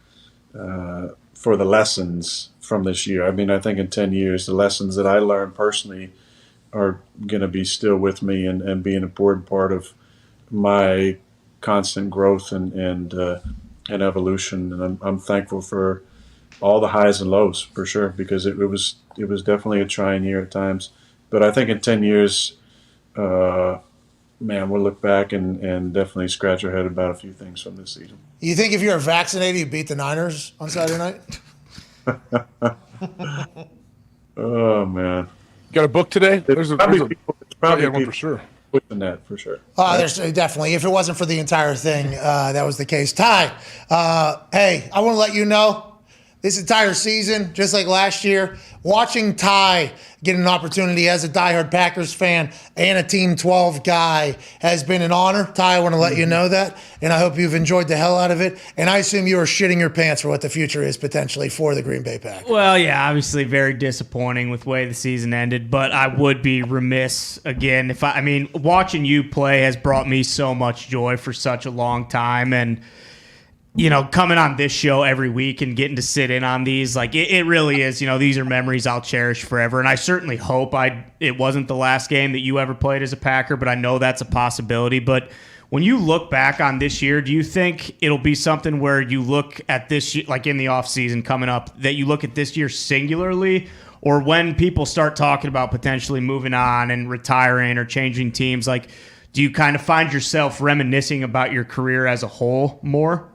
the lessons from this year. I think in 10 years, the lessons that I learned personally are going to be still with me and be an important part of my constant growth and evolution. And I'm thankful for all the highs and lows for sure, because it was definitely a trying year at times. But I think in 10 years, man, we'll look back and definitely scratch our head about a few things from this season. You think if you were vaccinated, you beat the Niners on Saturday night? Oh man, got a book today? There's probably probably one for sure. Pushing that for sure. There's definitely. If it wasn't for the entire thing, that was the case. Ty, hey, I want to let you know this entire season, just like last year, watching Ty get an opportunity as a diehard Packers fan and a Team 12 guy has been an honor. Ty, I want to let you know that, and I hope you've enjoyed the hell out of it. And I assume you are shitting your pants for what the future is potentially for the Green Bay Packers. Well, yeah, obviously very disappointing with the way the season ended, but I would be remiss again if I mean, watching you play has brought me so much joy for such a long time, and you know, coming on this show every week and getting to sit in on these, like it really is, you know, these are memories I'll cherish forever. And I certainly hope it wasn't the last game that you ever played as a Packer, but I know that's a possibility. But when you look back on this year, do you think it'll be something where you look at this year, like in the offseason coming up, that you look at this year singularly? Or when people start talking about potentially moving on and retiring or changing teams, like do you kind of find yourself reminiscing about your career as a whole more?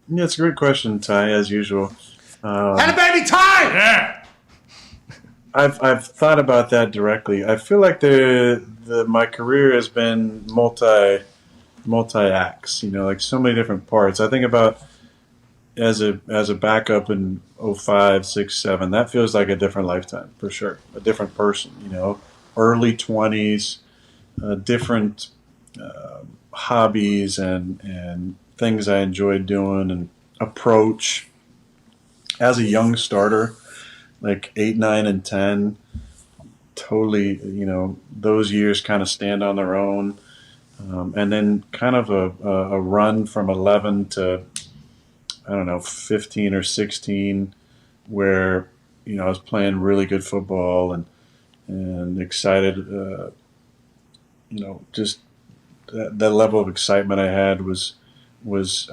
Yeah, it's a great question, Ty, as usual. And a baby Ty! Yeah. I've thought about that directly. I feel like my career has been multi acts, you know, like so many different parts. I think about as a backup in 05, 6, 7, that feels like a different lifetime for sure. A different person, you know, early 20s, different hobbies and things I enjoyed doing and approach as a young starter, like 8, 9, and 10. Totally, you know, those years kind of stand on their own. And then kind of a run from 11 to, I don't know, 15 or 16, where, you know, I was playing really good football and excited, you know, just that level of excitement I had was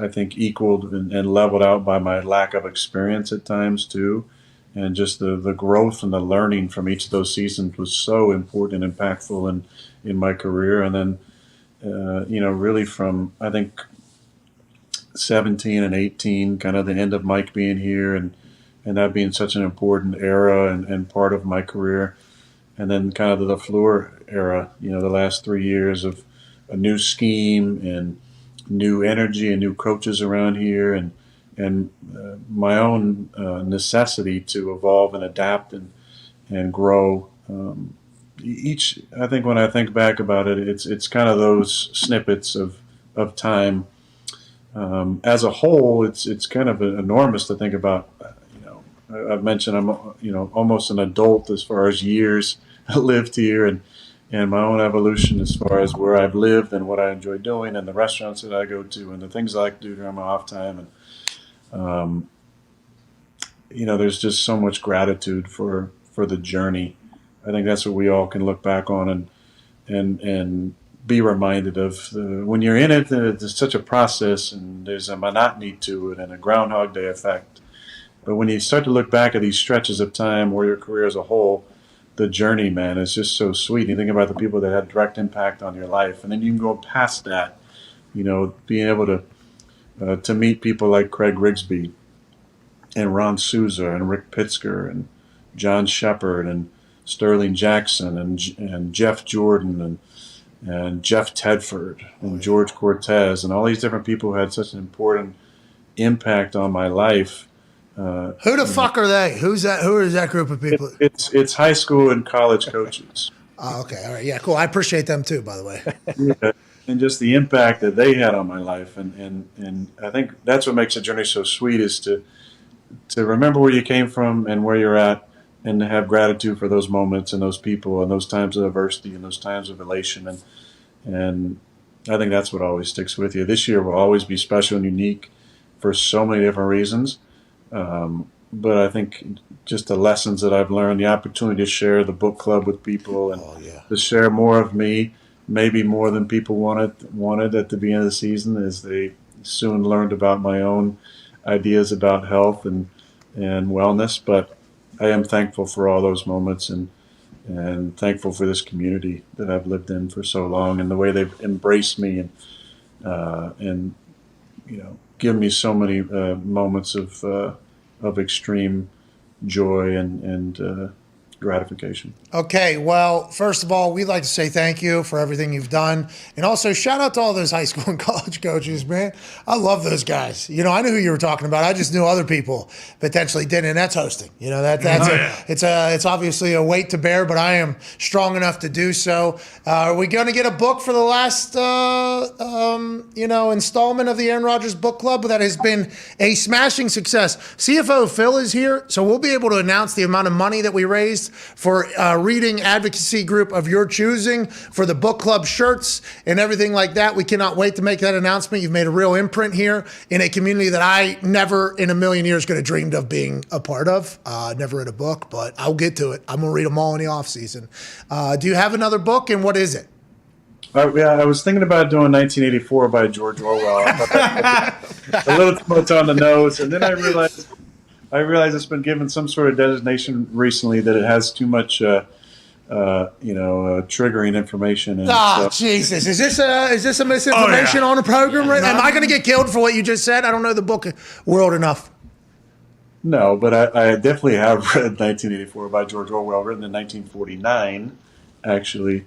I think equaled and leveled out by my lack of experience at times too, and just the growth and the learning from each of those seasons was so important and impactful in my career. And then you know, really from I think 17 and 18, kind of the end of Mike being here and that being such an important era and part of my career, and then kind of the LaFleur era, you know, the last 3 years of a new scheme and new energy and new coaches around here, and my own necessity to evolve and adapt and grow. I think when I think back about it, it's kind of those snippets of time. As a whole, it's kind of enormous to think about. You know, I've mentioned I'm almost an adult as far as years lived here and my own evolution as far as where I've lived and what I enjoy doing and the restaurants that I go to and the things I like to do during my off time. And, you know, there's just so much gratitude for the journey. I think that's what we all can look back on and be reminded of. When you're in it, there's such a process and there's a monotony to it and a Groundhog Day effect. But when you start to look back at these stretches of time or your career as a whole, the journey, man, is just so sweet. You think about the people that had direct impact on your life, and then you can go past that. You know, being able to meet people like Craig Rigsby and Ron Souza and Rick Pitzker and John Shepard and Sterling Jackson and Jeff Jordan and Jeff Tedford and George Cortez and all these different people who had such an important impact on my life. Who the fuck are they? Who's that? Who is that group of people? It's high school and college coaches. Oh, okay. All right. Yeah, cool. I appreciate them too, by the way. Yeah. And just the impact that they had on my life. And I think that's what makes the journey so sweet is to remember where you came from and where you're at and to have gratitude for those moments and those people and those times of adversity and those times of elation. And I think that's what always sticks with you. This year will always be special and unique for so many different reasons. But I think just the lessons that I've learned, the opportunity to share the book club with people and to share more of me, maybe more than people wanted at the beginning of the season, as they soon learned about my own ideas about health and wellness. But I am thankful for all those moments and thankful for this community that I've lived in for so long and the way they've embraced me and given me so many moments of extreme joy and gratification. Okay, well, first of all, we'd like to say thank you for everything you've done. And also, shout out to all those high school and college coaches, man. I love those guys. I knew who you were talking about. I just knew other people potentially didn't, and that's hosting. It's obviously a weight to bear, but I am strong enough to do so. Are we going to get a book for the last, installment of the Aaron Rodgers Book Club that has been a smashing success? CFO Phil is here, so we'll be able to announce the amount of money that we raised for reading advocacy group of your choosing for the book club shirts and everything like that. We cannot wait to make that announcement. You've made a real imprint here in a community that I never in a million years could have dreamed of being a part of. Never read a book, but I'll get to it. I'm going to read them all in the off season. Do you have another book, and what is it? I was thinking about doing 1984 by George Orwell. A little too much on the nose, and then I realized it's been given some sort of designation recently that it has too much, triggering information. And Jesus! Is this a misinformation on the program? Right? Am I going to get killed for what you just said? I don't know the book world enough. No, but I definitely have read 1984 by George Orwell, written in 1949, actually.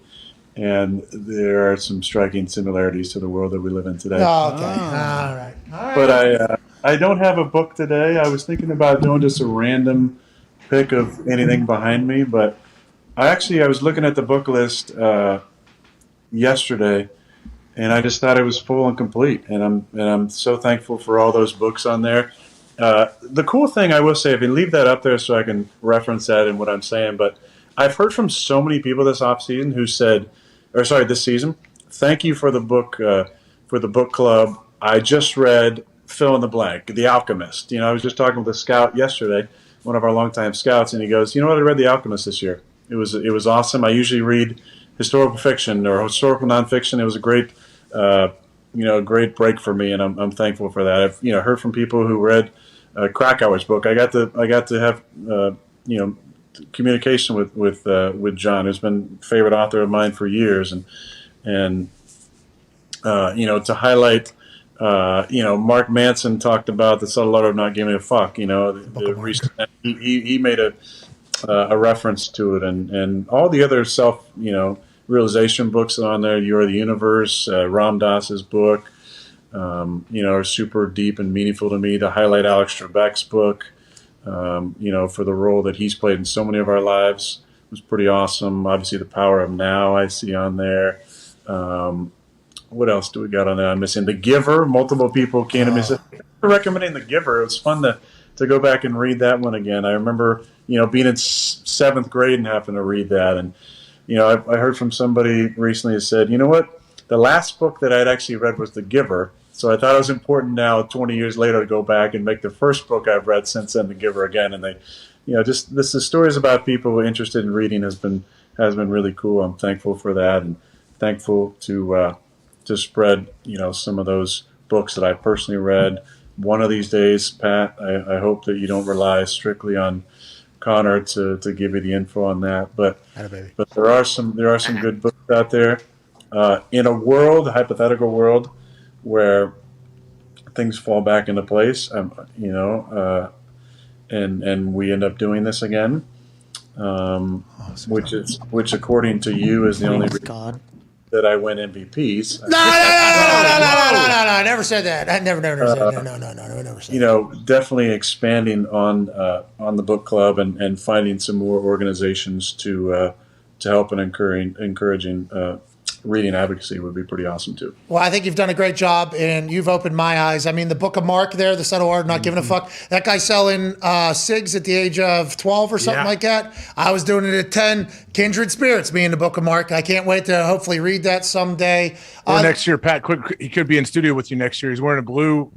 And there are some striking similarities to the world that we live in today. Oh, okay. All right. But I don't have a book today. I was thinking about doing just a random pick of anything behind me, but I was looking at the book list yesterday, and I just thought it was full and complete. And I'm so thankful for all those books on there. The cool thing I will say, if you leave that up there so I can reference that in what I'm saying, but I've heard from so many people this season, thank you for the book club. I just read fill in the blank, The Alchemist. I was just talking with a scout yesterday, one of our longtime scouts, and he goes, "You know what? I read The Alchemist this year. It was awesome. I usually read historical fiction or historical nonfiction. It was a great, great break for me, and I'm thankful for that. I've heard from people who read Krakauer's book. I got to have communication with John, who's been a favorite author of mine for years, and to highlight. Mark Manson talked about the subtle art of not giving a fuck. He made a reference to it, and all the other self realization books on there. You Are the Universe, Ram Dass's book, are super deep and meaningful to me. To highlight Alex Trebek's book, for the role that he's played in so many of our lives was pretty awesome. Obviously, The Power of Now I see on there. What else do we got on there? I'm missing The Giver. Multiple people came to me and said, recommending The Giver. It was fun to go back and read that one again. I remember, being in seventh grade and having to read that. And, I heard from somebody recently who said, you know what? The last book that I'd actually read was The Giver. So I thought it was important now, 20 years later, to go back and make the first book I've read since then, The Giver, again. And they, the stories about people interested in reading has been really cool. I'm thankful for that, and thankful to spread, some of those books that I personally read. One of these days, Pat, I hope that you don't rely strictly on Connor to give you the info on that. But there are some good books out there. In a hypothetical world, where things fall back into place, and we end up doing this again, which according to you is the only reason that I win MVPs. No, I never said that. I never said that. No, I never said that. Definitely expanding on the book club and finding some more organizations to help and encouraging reading advocacy would be pretty awesome too. Well, I think you've done a great job, and you've opened my eyes. I mean, the Book of Mark there, The Subtle Art of Not Giving a Fuck, that guy's selling cigs at the age of 12 or something like that. I was doing it at 10. Kindred Spirits, me in the Book of Mark. I can't wait to hopefully read that someday. Or next year, Pat, he could be in studio with you next year. He's wearing a blue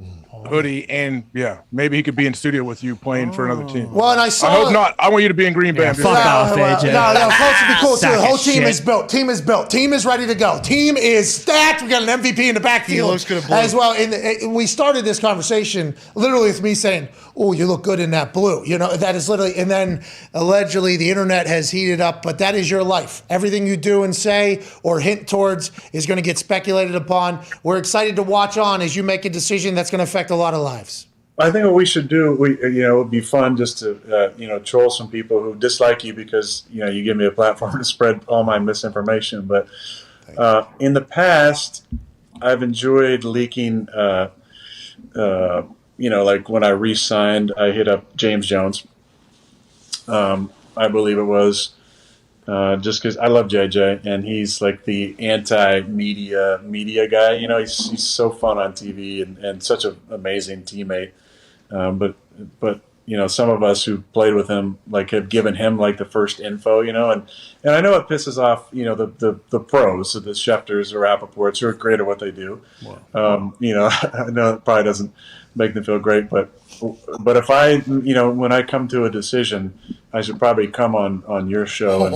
hoodie, and maybe he could be in studio with you playing for another team. Well, and I hope not. I want you to be in Green Bay. Fuck off, AJ. No, Colts would be cool too. Sack The whole of team shit. is built. Team is built. Team is ready to go. Team is stacked. We got an MVP in the backfield. He looks good at blue. as well. And we started this conversation literally with me saying, "Oh, you look good in that blue." You know, that is literally. And then allegedly the internet has heated up, but that is your life. Everything you do and say or hint towards is going to get speculated upon. We're excited to watch on as you make a decision that's going to affect a lot of lives. I think what we should do, it would be fun just to, troll some people who dislike you because, you give me a platform to spread all my misinformation. But in the past, I've enjoyed leaking, like when I re-signed, I hit up James Jones. I believe it was just because I love JJ, and he's like the anti-media guy. He's so fun on TV and such an amazing teammate. But some of us who played with him have given him the first info, and I know it pisses off the pros, so the Schefters or Rappaports who are great at what they do. Wow. I know it probably doesn't make them feel great, but if I when I come to a decision, I should probably come on your show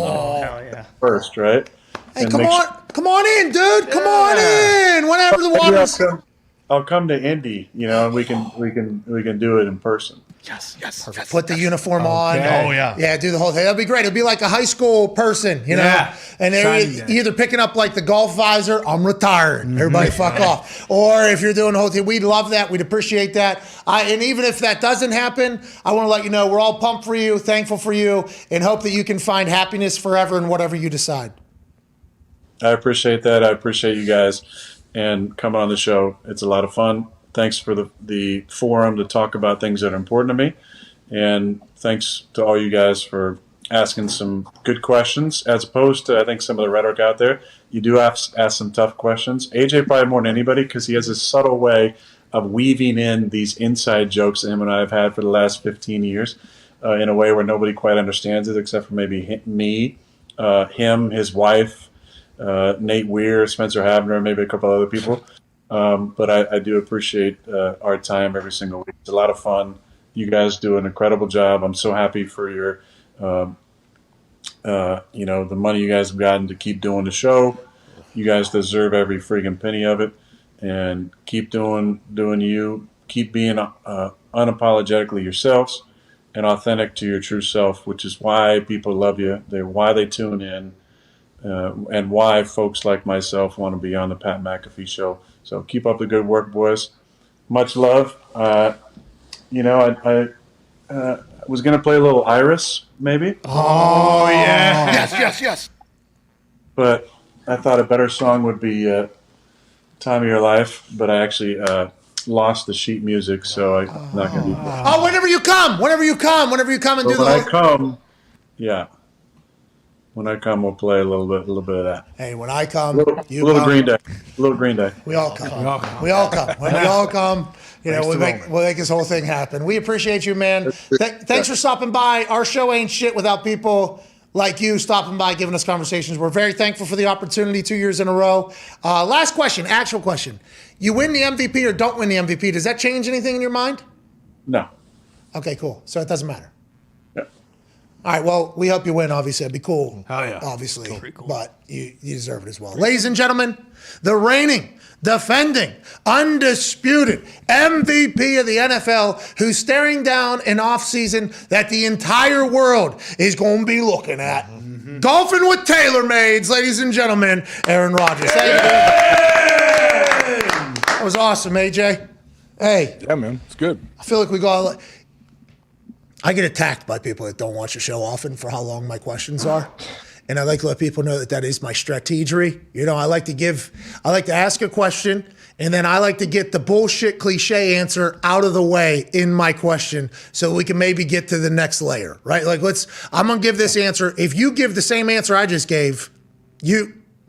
first, right? Hey, And come on in, dude. Come on in. Whenever the water's. I'll come to Indy, and we can do it in person. Yes. Put the uniform on. Oh, yeah. Yeah, do the whole thing. That'll be great. It'll be like a high school person, you know? Yeah. And they're either picking up the golf visor, I'm retired. Everybody fuck off. Or if you're doing the whole thing, we'd love that. We'd appreciate that. And even if that doesn't happen, I want to let you know we're all pumped for you, thankful for you, and hope that you can find happiness forever in whatever you decide. I appreciate that. I appreciate you guys and coming on the show. It's a lot of fun. Thanks for the forum to talk about things that are important to me. And thanks to all you guys for asking some good questions, as opposed to, I think, some of the rhetoric out there. You do ask some tough questions. AJ probably more than anybody, because he has a subtle way of weaving in these inside jokes that him and I have had for the last 15 years in a way where nobody quite understands it, except for maybe me, him, his wife, Nate Weir, Spencer Havner, maybe a couple other people. But I do appreciate our time every single week. It's a lot of fun. You guys do an incredible job. I'm so happy for your, the money you guys have gotten to keep doing the show. You guys deserve every friggin' penny of it. And keep doing you. Keep being unapologetically yourselves and authentic to your true self, which is why people love you. Why they tune in. And why folks like myself want to be on the Pat McAfee Show. So keep up the good work, boys. Much love. I was going to play a little Iris, maybe. Oh, yeah. Yes. But I thought a better song would be Time of Your Life, but I actually lost the sheet music, so I'm not going to do that. Oh, whenever you come and do the whole... When I come, we'll play a little bit of that. Hey, when I come, you little come. Green Day. Little Green Day. We all come. When we all come, we'll make this whole thing happen. We appreciate you, man. Thanks for stopping by. Our show ain't shit without people like you stopping by, giving us conversations. We're very thankful for the opportunity 2 years in a row. Last question, actual question. You win the MVP or don't win the MVP, does that change anything in your mind? No. Okay, cool. So it doesn't matter. All right, well, we hope you win, obviously. It'd be cool. Hell yeah. Obviously. Cool. But you deserve it as well. Ladies and gentlemen, the reigning, defending, undisputed MVP of the NFL, who's staring down an offseason that the entire world is going to be looking at. Mm-hmm. Golfing with TaylorMades, ladies and gentlemen, Aaron Rodgers. That was awesome, AJ. Hey. Yeah, man. It's good. I feel like I get attacked by people that don't watch the show often for how long my questions are. And I like to let people know that is my strategy. I like to ask a question, and then I like to get the bullshit cliche answer out of the way in my question so we can maybe get to the next layer, right? I'm going to give this answer. If you give the same answer I just gave,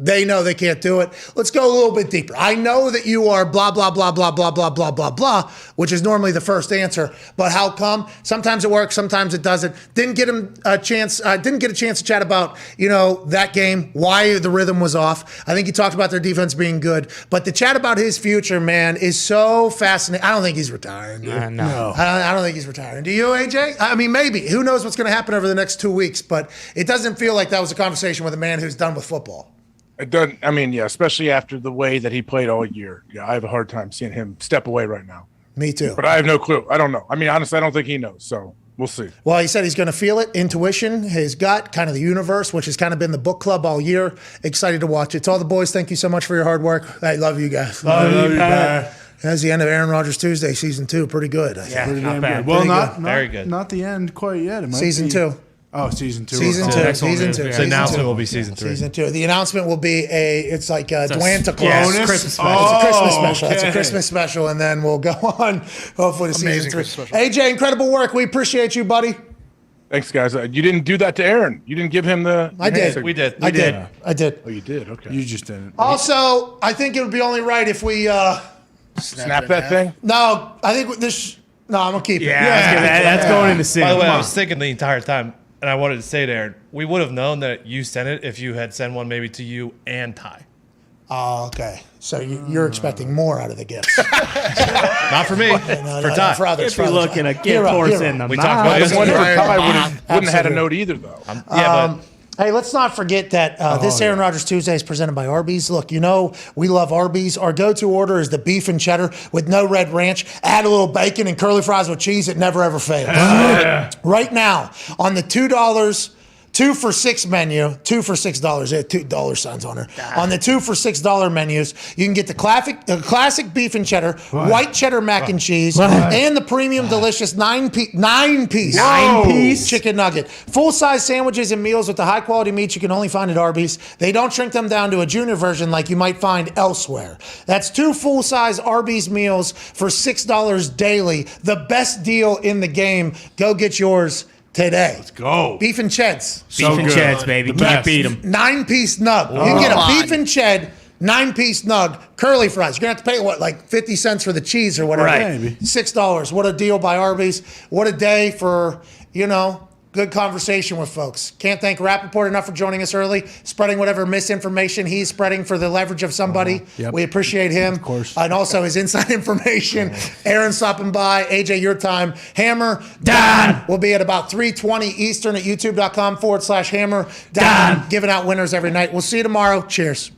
They know they can't do it. Let's go a little bit deeper. I know that you are blah, blah, blah, blah, blah, blah, blah, blah, blah, which is normally the first answer. But how come? Sometimes it works, sometimes it doesn't. Didn't get a chance to chat about, that game, why the rhythm was off. I think he talked about their defense being good. But the chat about his future, man, is so fascinating. I don't think he's retiring. No. I don't think he's retiring. Do you, AJ? I mean, maybe. Who knows what's going to happen over the next 2 weeks? But it doesn't feel like that was a conversation with a man who's done with football. It doesn't. I mean, yeah, especially after the way that he played all year. Yeah, I have a hard time seeing him step away right now. Me too. But I have no clue. I don't know. I mean, honestly, I don't think he knows. So we'll see. Well, he said he's going to feel it, intuition, his gut, kind of the universe, which has kind of been the book club all year. Excited to watch it. To all the boys, thank you so much for your hard work. I love you guys. Love you, Pat. That's the end of Aaron Rodgers Tuesday, season 2. Pretty good. Yeah, Pretty not damn bad. good. Well, Pretty Very good. Not the end quite yet. It might Season be- 2. Oh, season 2. Season Okay. 2. Season 2. The Season announcement 2. will be season 3. Season 2. The announcement will be it's like Dwayne Claus. bonus? Christmas special. Oh, It's a Christmas special. okay. It's a Christmas special, and then we'll go on, hopefully, to season Amazing 3. Christmas special. AJ, incredible work. We appreciate you, buddy. Thanks, guys. You didn't do that to Aaron. You didn't give him the. I did. We did. I did. I did. Oh, you did. Okay. You just didn't. Also, I think it would be only right if we. Snap that thing. No, I think this. No, I'm gonna keep it. That's going in the sin. By the way, Come I on. was thinking the entire time, and I wanted to say to Aaron, we would have known that you sent it if you had sent one maybe to you and Ty. Oh, okay. So you're expecting more out of the gifts. Not for me. For Ty. For others. If you're looking at gift horse in the We talked about I this. was wondering if Ty wouldn't have had a Absolutely. note either, though. Yeah, but Hey, let's not forget that this Aaron Rodgers Tuesday is presented by Arby's. Look, we love Arby's. Our go-to order is the beef and cheddar with no red ranch. Add a little bacon and curly fries with cheese. It never, ever fails. Right now, on the $2, 2 for $6 menu, 2 for $6. They have $2 signs on her. On the 2 for $6 menus, you can get the classic beef and cheddar, white cheddar mac and cheese, and the premium delicious nine piece chicken nugget. Full-size sandwiches and meals with the high-quality meats you can only find at Arby's. They don't shrink them down to a junior version like you might find elsewhere. That's 2 full-size Arby's meals for $6 daily. The best deal in the game. Go get yours today. Let's go. Beef and cheds. Beef and cheds, baby. Can't beat them. 9-piece nug. You can get a beef and ched, 9-piece nug, curly fries. You're going to have to pay, like 50 cents for the cheese or whatever. Right. $6. What a deal by Arby's. What a day for, good conversation with folks. Can't thank Rappaport enough for joining us early, spreading whatever misinformation he's spreading for the leverage of somebody. Yep. We appreciate him. Of course. And also his inside information. Aaron stopping by. AJ, your time. Hammer Dahn will be at about 3:20 Eastern at youtube.com/Hammer Dahn, giving out winners every night. We'll see you tomorrow. Cheers.